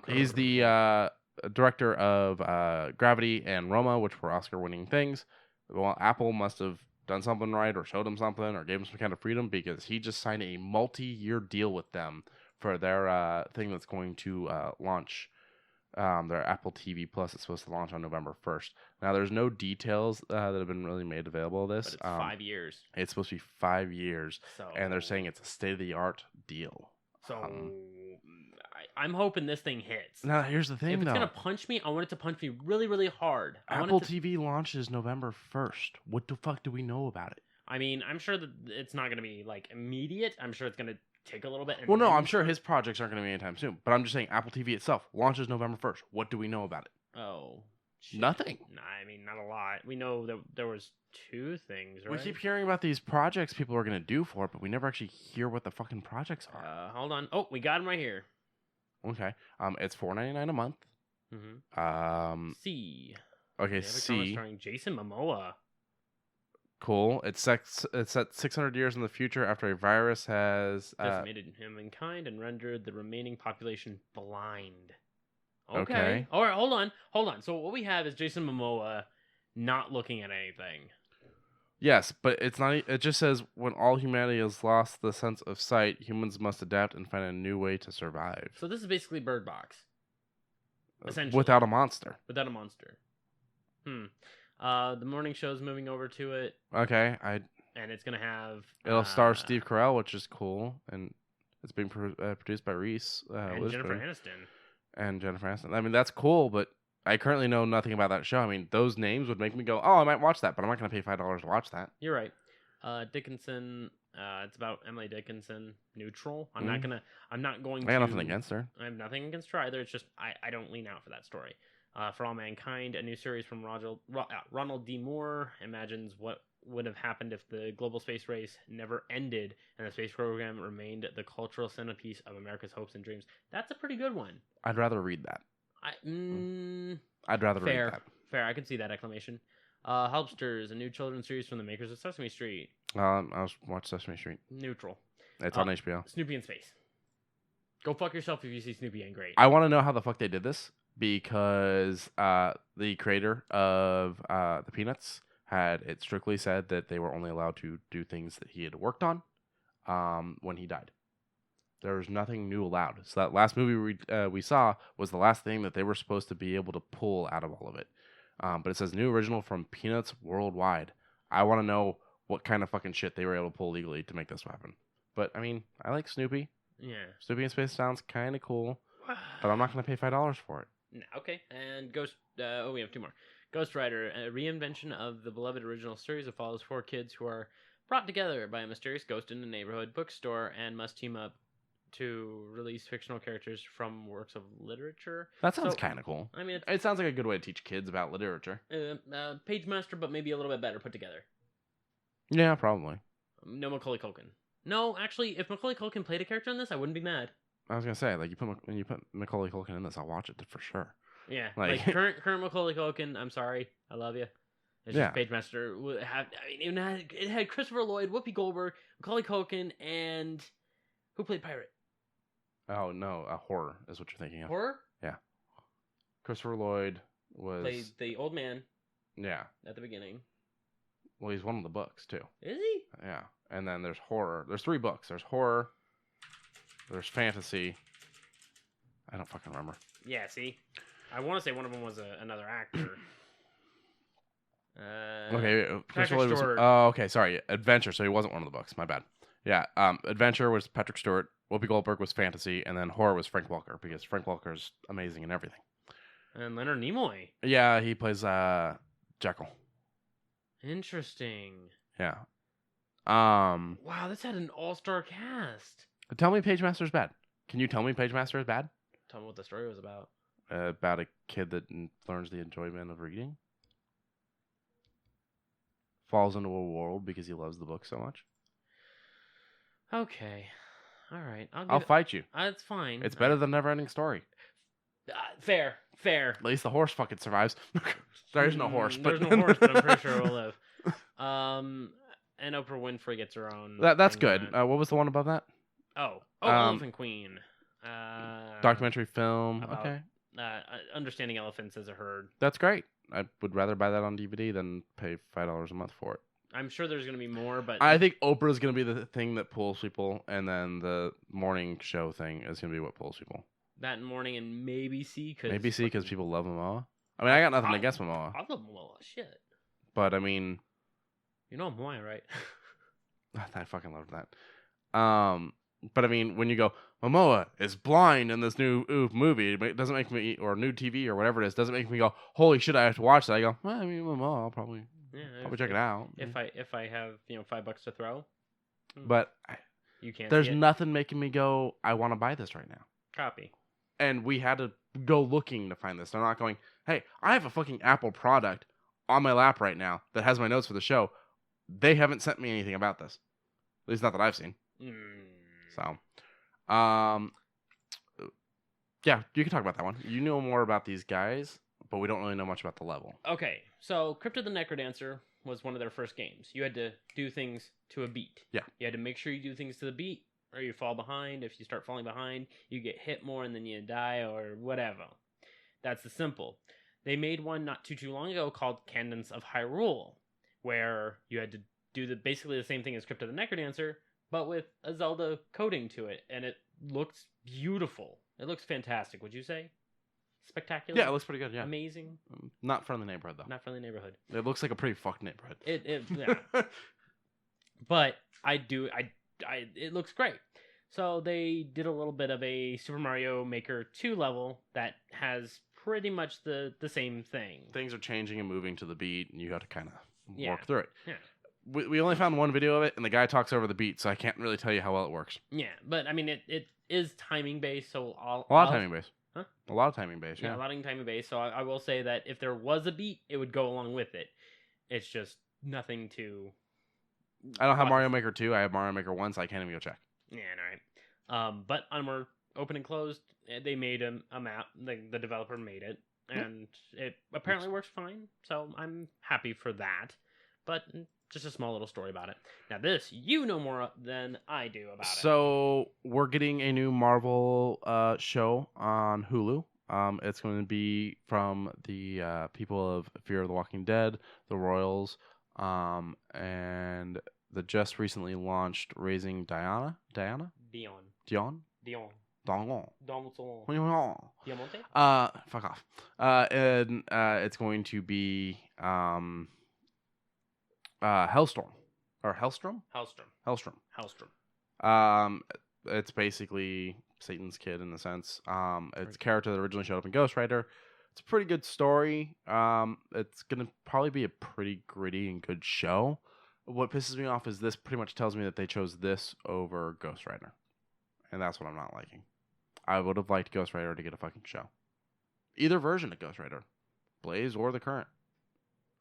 He's the director of Gravity and Roma, which were Oscar-winning things. Well, Apple must have done something right or showed him something or gave him some kind of freedom because he just signed a multi-year deal with them for their thing that's going to launch. Their Apple TV Plus is supposed to launch on November 1st. Now, there's no details that have been really made available of this. But it's 5 years. It's supposed to be 5 years, and they're saying it's a state-of-the-art deal. So I'm hoping this thing hits. Now, here's the thing, if it's going to punch me, I want it to punch me really, really hard. Apple TV launches November 1st. What the fuck do we know about it? I mean, I'm sure that it's not going to be, like, immediate. I'm sure it's going to take a little bit. Well, no, I'm sure his projects aren't going to be anytime soon. But I'm just saying Apple TV itself launches November 1st. What do we know about it? Oh. Shit. Nothing. I mean, not a lot. We know that there was 2 things, right? We keep hearing about these projects people are going to do for it, but we never actually hear what the fucking projects are. Hold on. Oh, we got them right here. Okay. It's $4.99 a month. Mm-hmm. C. Okay, C. Starring Jason Momoa. Cool. It's set 600 years in the future after a virus has decimated humankind and rendered the remaining population blind. Okay. All right, hold on. So what we have is Jason Momoa not looking at anything. Yes, but it's not. It just says when all humanity has lost the sense of sight, humans must adapt and find a new way to survive. So this is basically Bird Box. Essentially. Without a monster. Without a monster. The morning show's moving over to it. Okay, and it's gonna have. It'll star Steve Carell, which is cool, and it's being produced by Reese and Jennifer Aniston. And Jennifer Aniston. I mean, that's cool, but I currently know nothing about that show. I mean, those names would make me go, "Oh, I might watch that," but I'm not gonna pay $5 to watch that. You're right. Dickinson. It's about Emily Dickinson. Neutral. I'm not going. I got nothing against her. I have nothing against her either. It's just I don't lean out for that story. For All Mankind, a new series from Ronald D. Moore imagines what would have happened if the global space race never ended and the space program remained the cultural centerpiece of America's hopes and dreams. That's a pretty good one. I'd rather read that. I'd rather read that. Fair, I could see that exclamation. Helpsters, a new children's series from the makers of Sesame Street. I was watch Sesame Street. Neutral. It's on HBO. Snoopy in space. Go fuck yourself if you see Snoopy ain't great. I want to know how the fuck they did this because the creator of the Peanuts had it strictly said that they were only allowed to do things that he had worked on when he died. There was nothing new allowed. So that last movie we saw was the last thing that they were supposed to be able to pull out of all of it. But it says new original from Peanuts Worldwide. I want to know what kind of fucking shit they were able to pull legally to make this happen. But, I mean, I like Snoopy. Yeah. Snoopy in space sounds kind of cool. But I'm not going to pay $5 for it. Okay. And we have two more. Ghost Rider, a reinvention of the beloved original series that follows 4 kids who are brought together by a mysterious ghost in a neighborhood bookstore and must team up to release fictional characters from works of literature. That sounds kind of cool. I mean, it sounds like a good way to teach kids about literature. Page Master, but maybe a little bit better put together. Yeah, probably. No Macaulay Culkin. No, actually, if Macaulay Culkin played a character in this, I wouldn't be mad. I was gonna say, like, when you put Macaulay Culkin in this, I'll watch it for sure. Yeah, like current Macaulay Culkin. I'm sorry, I love you. It's just Page Master. It had Christopher Lloyd, Whoopi Goldberg, Macaulay Culkin, and who played Pirate? Oh no, a horror is what you're thinking of. Horror? Yeah. Christopher Lloyd played the old man. Yeah. At the beginning. Well, he's one of the books too. Is he? Yeah. And then there's horror. There's 3 books. There's horror. There's fantasy. I don't fucking remember. Yeah. See, I want to say one of them was another actor. Okay. Patrick Stewart. Oh, okay. Sorry. Adventure. So he wasn't one of the books. My bad. Yeah. Adventure was Patrick Stewart. Whoopi Goldberg was fantasy, and then horror was Frank Welker because Frank Welker's amazing in everything. And Leonard Nimoy. Yeah, he plays Jekyll. Interesting. Yeah. Wow, this had an all-star cast. Tell me Page Master is bad. Can you tell me Page Master is bad? Tell me what the story was about. About a kid that learns the enjoyment of reading. Falls into a world because he loves the book so much. Okay. All right. I'll fight you. That's fine. It's better than Never-Ending Story. Fair. At least the horse fucking survives. There's no horse. There's no horse, but I'm pretty sure it will live. And Oprah Winfrey gets her own. That's good. What was the one above that? Elephant Queen. Documentary film. About, okay. Understanding Elephants as a Herd. That's great. I would rather buy that on DVD than pay $5 a month for it. I'm sure there's going to be more, but I think Oprah is going to be the thing that pulls people, and then the morning show thing is going to be what pulls people. That in morning and maybe C because people love Momoa. I mean, I got nothing against Momoa. I love Momoa. Shit. But I mean, you know I'm Hawaiian, right? I fucking loved that. But I mean, when you go, Momoa is blind in this new movie, it doesn't make me, or new TV or whatever it is, doesn't make me go, holy shit, I have to watch that. I go, well, I mean, Momoa, I'll probably check it out. If I have $5 to throw. But you can't. There's nothing making me go, I want to buy this right now. Copy. And we had to go looking to find this. I'm not going, hey, I have a fucking Apple product on my lap right now that has my notes for the show. They haven't sent me anything about this. At least not that I've seen. So, yeah, you can talk about that one. You know more about these guys, but we don't really know much about the level. Okay, so Crypt of the Necrodancer was one of their first games. You had to do things to a beat. Yeah. You had to make sure you do things to the beat, or you fall behind. If you start falling behind, you get hit more and then you die, or whatever. That's the simple. They made one not too long ago called Cadence of Hyrule, where you had to do basically the same thing as Crypt of the Necrodancer, but with a Zelda coding to it, and it looks beautiful. It looks fantastic, would you say? Spectacular? Yeah, it looks pretty good, yeah. Amazing? Not Friendly Neighborhood, though. Not Friendly Neighborhood. It looks like a pretty fucked neighborhood. Yeah. But it looks great. So they did a little bit of a Super Mario Maker 2 level that has pretty much the same thing. Things are changing and moving to the beat, and you have to kind of work Yeah. through it. Yeah. We only found one video of it, and the guy talks over the beat, so I can't really tell you how well it works. Yeah, but I mean, it is timing based, so A lot of timing based. Huh? A lot of timing based. Yeah, a lot of timing based. So I will say that if there was a beat, it would go along with it. It's just nothing to. I don't have Mario Maker 2. I have Mario Maker 1, so I can't even go check. Yeah, all right. But on more open and closed, they made a map. The developer made it, and it apparently works fine. So I'm happy for that. But just a small little story about it. Now this, you know more than I do about it. So we're getting a new Marvel show on Hulu. It's going to be from the people of Fear of the Walking Dead, the Royals, and the just recently launched Raising Dion. Fuck off. And it's going to be Hellstrom. It's basically Satan's kid in a sense. It's a character that originally showed up in Ghost Rider. It's a pretty good story. It's gonna probably be a pretty gritty and good show. What pisses me off is this pretty much tells me that they chose this over Ghost Rider, and that's what I'm not liking. I would have liked Ghost Rider to get a fucking show, either version of Ghost Rider, Blaze or the current.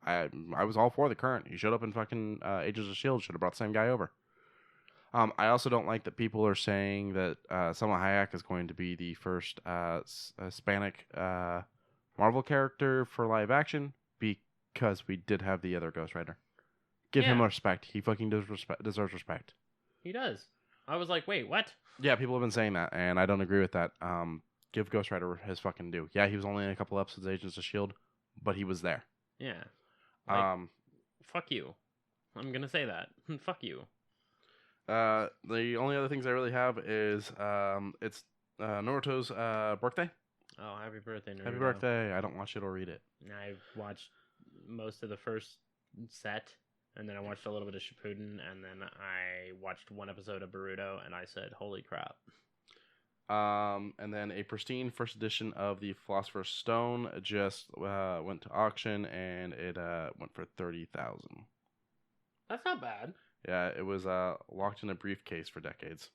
I was all for the current. He showed up in fucking Agents of S.H.I.E.L.D. Should have brought the same guy over. I also don't like that people are saying that Salma Hayek is going to be the first Hispanic Marvel character for live action because we did have the other Ghost Rider. Give him respect. He fucking deserves respect. He does. I was like, wait, what? Yeah, people have been saying that, and I don't agree with that. Give Ghost Rider his fucking due. Yeah, he was only in a couple episodes of Agents of S.H.I.E.L.D., but he was there. Yeah. Like, fuck you. I'm gonna say that. Fuck you. The only other things I really have is it's Naruto's birthday. Oh, happy birthday, Naruto. Happy birthday. I don't watch it or read it. I watched most of the first set, and then I watched a little bit of Shippuden, and then I watched one episode of Boruto, and I said, holy crap. And then a pristine first edition of the Philosopher's Stone just went to auction, and it went for $30,000. That's not bad. Yeah, it was locked in a briefcase for decades.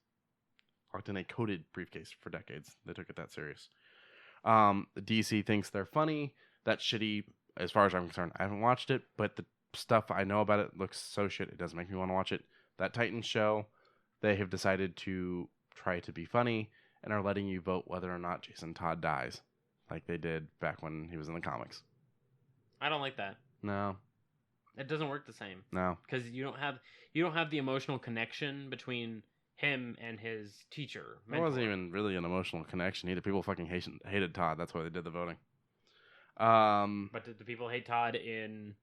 Locked in a coded briefcase for decades. They took it that serious. DC thinks they're funny. That's shitty, as far as I'm concerned. I haven't watched it, but the stuff I know about it looks so shit. It doesn't make me want to watch it. That Titans show, they have decided to try to be funny and are letting you vote whether or not Jason Todd dies, like they did back when he was in the comics. I don't like that. No. It doesn't work the same. No. Because you don't have the emotional connection between him and his teacher. Mentor. It wasn't even really an emotional connection either. People fucking hated Todd. That's why they did the voting. But did the people hate Todd in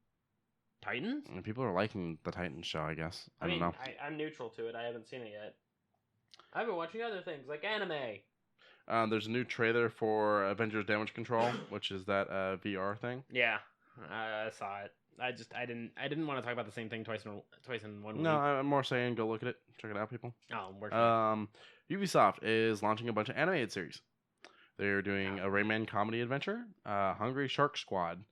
Titans? People are liking the Titans show, I guess. I don't know. I'm neutral to it. I haven't seen it yet. I've been watching other things like anime. There's a new trailer for Avengers Damage Control, which is that VR thing. Yeah, I saw it. I didn't want to talk about the same thing twice in 1 week. No, I'm more saying go look at it. Check it out, people. Oh, I'm working. Ubisoft is launching a bunch of animated series. They're doing a Rayman comedy adventure, Hungry Shark Squad,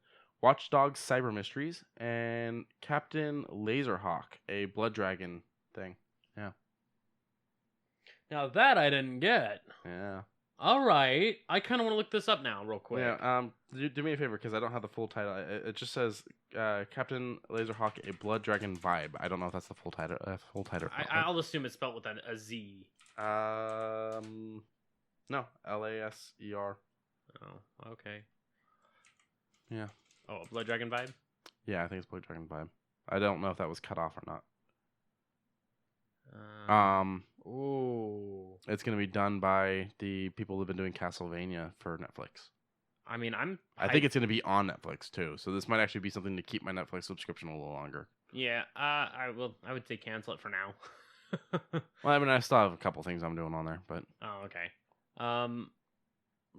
Watch Dogs Cyber Mysteries, and Captain Laserhawk, a Blood Dragon thing. Yeah. Now that I didn't get. Yeah. All right. I kind of want to look this up now real quick. Yeah. Do me a favor because I don't have the full title. It just says Captain Laserhawk, a Blood Dragon Vibe. I don't know if that's the full title. I'll assume it's spelled with a Z. No. Laser. Oh, okay. Yeah. Oh, a Blood Dragon Vibe? Yeah, I think it's Blood Dragon Vibe. I don't know if that was cut off or not. Ooh. It's going to be done by the people who've been doing Castlevania for Netflix. I mean, I think it's going to be on Netflix too, so this might actually be something to keep my Netflix subscription a little longer. Yeah, I would say cancel it for now. Well, I mean, I still have a couple things I'm doing on there, but oh, okay.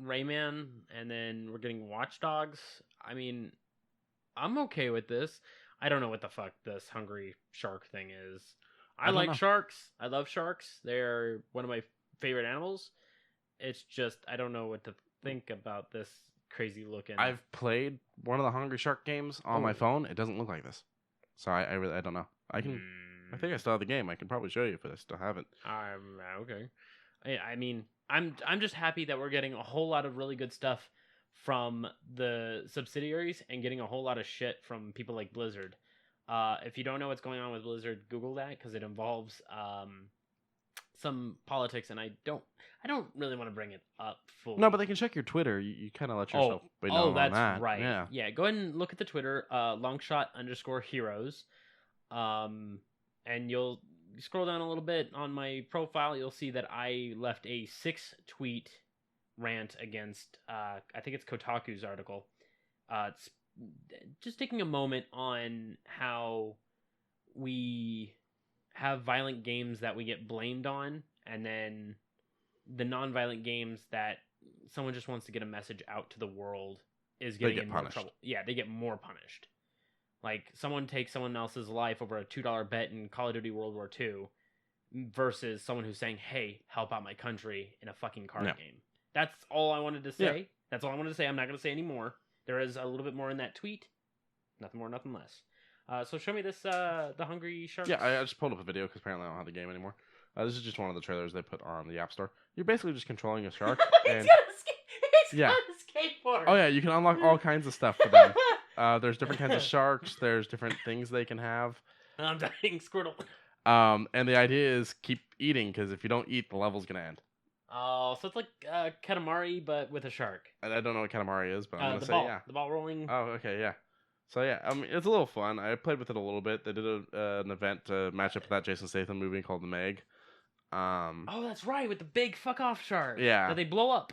Rayman, and then we're getting Watch Dogs. I mean, I'm okay with this. I don't know what the fuck this Hungry Shark thing is. I like sharks. I love sharks. They're one of my favorite animals. It's just I don't know what to think about this crazy looking. I've played one of the Hungry Shark games on my phone. It doesn't look like this, so I really don't know. I think I still have the game. I can probably show you if I still have it. Okay. I mean, I'm just happy that we're getting a whole lot of really good stuff from the subsidiaries and getting a whole lot of shit from people like Blizzard. If you don't know what's going on with Blizzard, Google that because it involves some politics, and I don't really want to bring it up fully. No, but they can check your Twitter. You kind of let yourself be known that's on that. right. Yeah, go ahead and look at the Twitter, longshot_heroes, and you'll scroll down a little bit on my profile. You'll see that I left a 6-tweet rant against, I think it's Kotaku's article. It's just taking a moment on how we have violent games that we get blamed on, and then the non-violent games that someone just wants to get a message out to the world is getting in more trouble. Yeah, they get more punished. Like, someone takes someone else's life over a $2 bet in Call of Duty World War II versus someone who's saying, hey, help out my country in a fucking card game. That's all I wanted to say. Yeah. That's all I wanted to say. I'm not going to say any more. There is a little bit more in that tweet. Nothing more, nothing less. So show me this, the Hungry Sharks. Yeah, I just pulled up a video because apparently I don't have the game anymore. This is just one of the trailers they put on the App Store. You're basically just controlling a shark. He's got a skateboard. Oh yeah, you can unlock all kinds of stuff for them. There's different kinds of sharks. There's different things they can have. I'm dying, Squirtle. And the idea is keep eating because if you don't eat, the level's gonna end. Oh, so it's like Katamari, but with a shark. And I don't know what Katamari is, but I'm gonna say yeah. The ball rolling. Oh, okay, yeah. So yeah, I mean it's a little fun. I played with it a little bit. They did an event to match up with that Jason Statham movie called The Meg. Oh, that's right, with the big fuck off shark. Yeah. That they blow up.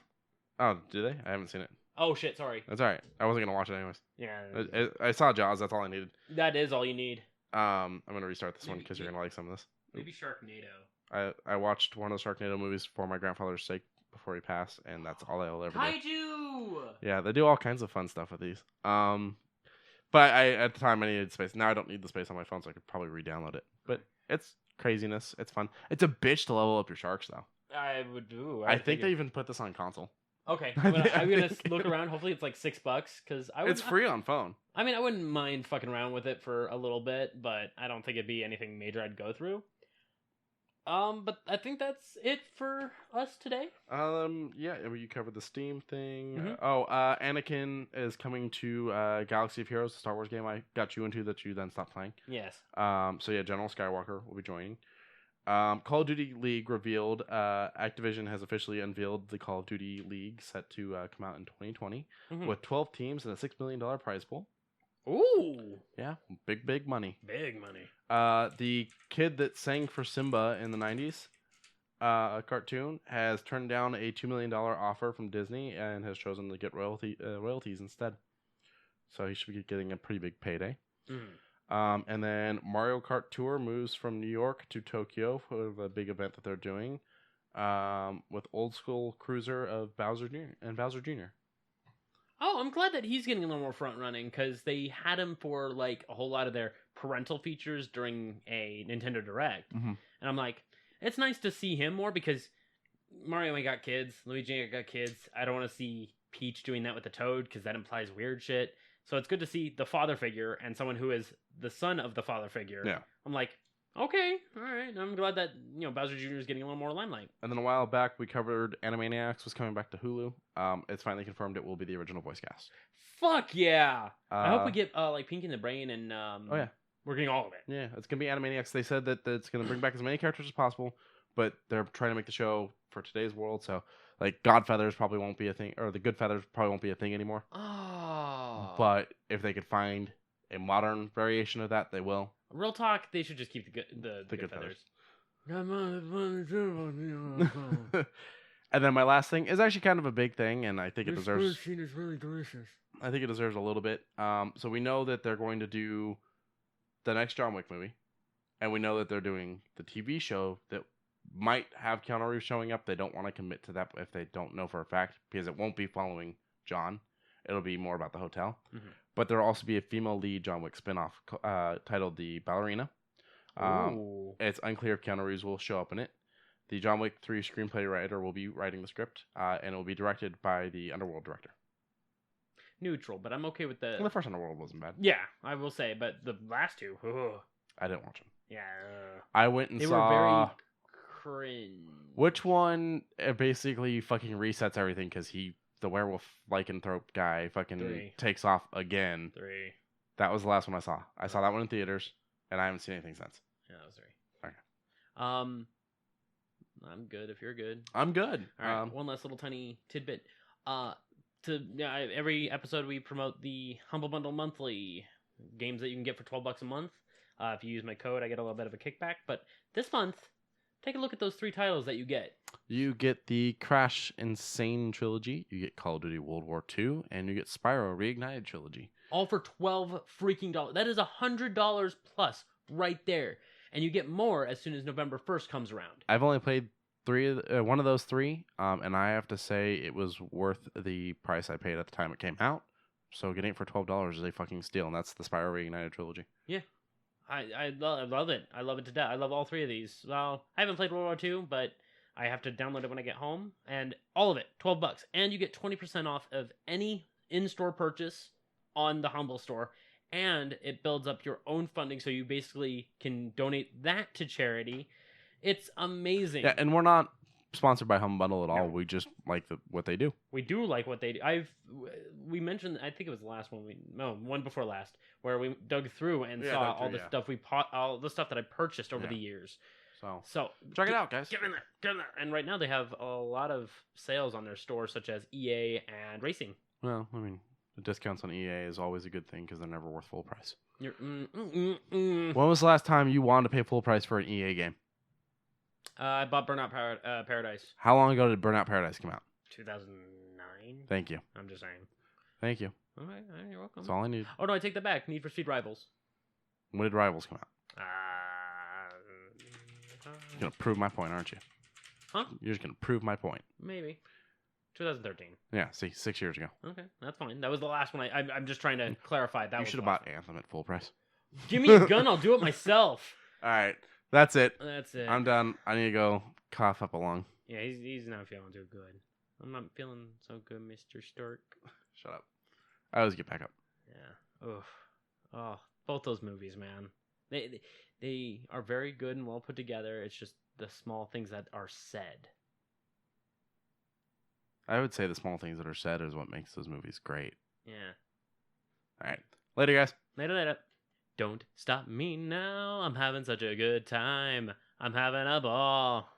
Oh, do they? I haven't seen it. Oh shit, sorry. That's alright. I wasn't gonna watch it anyways. Yeah. I saw Jaws. That's all I needed. That is all you need. I'm gonna restart this one because you're gonna like some of this. Maybe Sharknado. I watched one of the Sharknado movies for my grandfather's sake before he passed, and that's all I'll ever do. Kaiju! Yeah, they do all kinds of fun stuff with these. But at the time I needed space. Now I don't need the space on my phone, so I could probably re-download it. But it's craziness. It's fun. It's a bitch to level up your sharks, though. I would do. I think they even put this on console. Okay, I'm gonna look around. Hopefully it's like $6 because it's free on phone. I mean, I wouldn't mind fucking around with it for a little bit, but I don't think it'd be anything major I'd go through. But I think that's it for us today. Yeah, you covered the Steam thing. Mm-hmm. Anakin is coming to Galaxy of Heroes, the Star Wars game I got you into that you then stopped playing. Yes. So yeah, General Skywalker will be joining. Call of Duty League revealed. Activision has officially unveiled the Call of Duty League set to come out in 2020 with 12 teams and a $6 million prize pool. Ooh. Yeah, big money. Big money. The kid that sang for Simba in the 90s cartoon has turned down a $2 million offer from Disney and has chosen to get royalties instead. So he should be getting a pretty big payday. Mm. And then Mario Kart Tour moves from New York to Tokyo for the big event that they're doing with old school cruiser of Bowser Jr. Oh, I'm glad that he's getting a little more front running because they had him for like a whole lot of their parental features during a Nintendo Direct. Mm-hmm. And I'm like, it's nice to see him more because Mario ain't got kids, Luigi ain't got kids. I don't want to see Peach doing that with the Toad because that implies weird shit. So it's good to see the father figure and someone who is the son of the father figure. Yeah. I'm like, okay, all right. I'm glad that Bowser Jr. is getting a little more limelight. And then a while back, we covered Animaniacs was coming back to Hulu. It's finally confirmed it will be the original voice cast. Fuck yeah! I hope we get like Pinky and the Brain and oh yeah, we're getting all of it. Yeah, it's gonna be Animaniacs. They said that it's gonna bring back as many characters as possible, but they're trying to make the show for today's world. So like Godfeathers probably won't be a thing, or the Goodfeathers probably won't be a thing anymore. Oh. But if they could find a modern variation of that, they will. Real talk, they should just keep the Goodfeathers. And then my last thing is actually kind of a big thing, and I think it deserves. This machine is really delicious. I think it deserves a little bit. So we know that they're going to do the next John Wick movie, and we know that they're doing the TV show that might have Keanu Reeves showing up. They don't want to commit to that if they don't know for a fact, because it won't be following John. It'll be more about the hotel. Mm-hmm. But there will also be a female lead John Wick spinoff titled The Ballerina. It's unclear if Keanu Reeves will show up in it. The John Wick 3 screenplay writer will be writing the script, and it will be directed by the Underworld director. Neutral, but I'm okay with the... Well, the first Underworld wasn't bad. Yeah, I will say, but the last two... I didn't watch them. Yeah. I went and they saw... They were very cringe. Which one basically fucking resets everything because the werewolf lycanthrope guy fucking 3. takes off again. 3. That was the last one I saw. I saw that one in theaters, and I haven't seen anything since. Yeah, that was 3. Okay. I'm good if you're good. I'm good. All right, one last little tiny tidbit. Every episode we promote the Humble Bundle Monthly games that you can get for $12 a month. If you use my code, I get a little bit of a kickback. But this month, take a look at those 3 titles that you get. You get the Crash Insane trilogy, you get Call of Duty World War II, and you get Spyro Reignited trilogy. All for $12 freaking dollars. That is $100 plus right there. And you get more as soon as November 1st comes around. I've only played one of those 3, and I have to say it was worth the price I paid at the time it came out. So getting it for $12 is a fucking steal, and that's the Spyro Reignited trilogy. Yeah. I love it. I love it to death. I love all 3 of these. Well, I haven't played World War II, but I have to download it when I get home. And all of it, $12. And you get 20% off of any in-store purchase on the Humble store. And it builds up your own funding, so you basically can donate that to charity. It's amazing. Yeah, and we're not sponsored by Humble Bundle at all. No. We just like what they do. We do like what they do. We mentioned, I think it was the last one. One before last, where we dug through and saw all the stuff all the stuff that I purchased over the years. So check it out, guys. Get in there. And right now they have a lot of sales on their store, such as EA and Racing. Well, I mean, the discounts on EA is always a good thing because they're never worth full price. When was the last time you wanted to pay full price for an EA game? I bought Burnout Paradise. How long ago did Burnout Paradise come out? 2009. Thank you. I'm just saying. Thank you. All right, you're welcome. That's all I need. Oh no, I take that back. Need for Speed Rivals. When did Rivals come out? You're gonna prove my point, aren't you? Huh? You're just gonna prove my point. Maybe. 2013. Yeah, see, 6 years ago. Okay, that's fine. That was the last one. I'm just trying to clarify. That you should have bought Anthem at full price. Give me a gun. I'll do it myself. All right, that's it. That's it. I'm done. I need to go cough up a lung. Yeah, he's not feeling too good. I'm not feeling so good, Mr. Stork. Shut up. I always get back up. Yeah. Oof. Oh, both those movies, man. They are very good and well put together. It's just the small things that are said. I would say the small things that are said is what makes those movies great. Yeah. All right. Later, guys. Later. Don't stop me now. I'm having such a good time. I'm having a ball.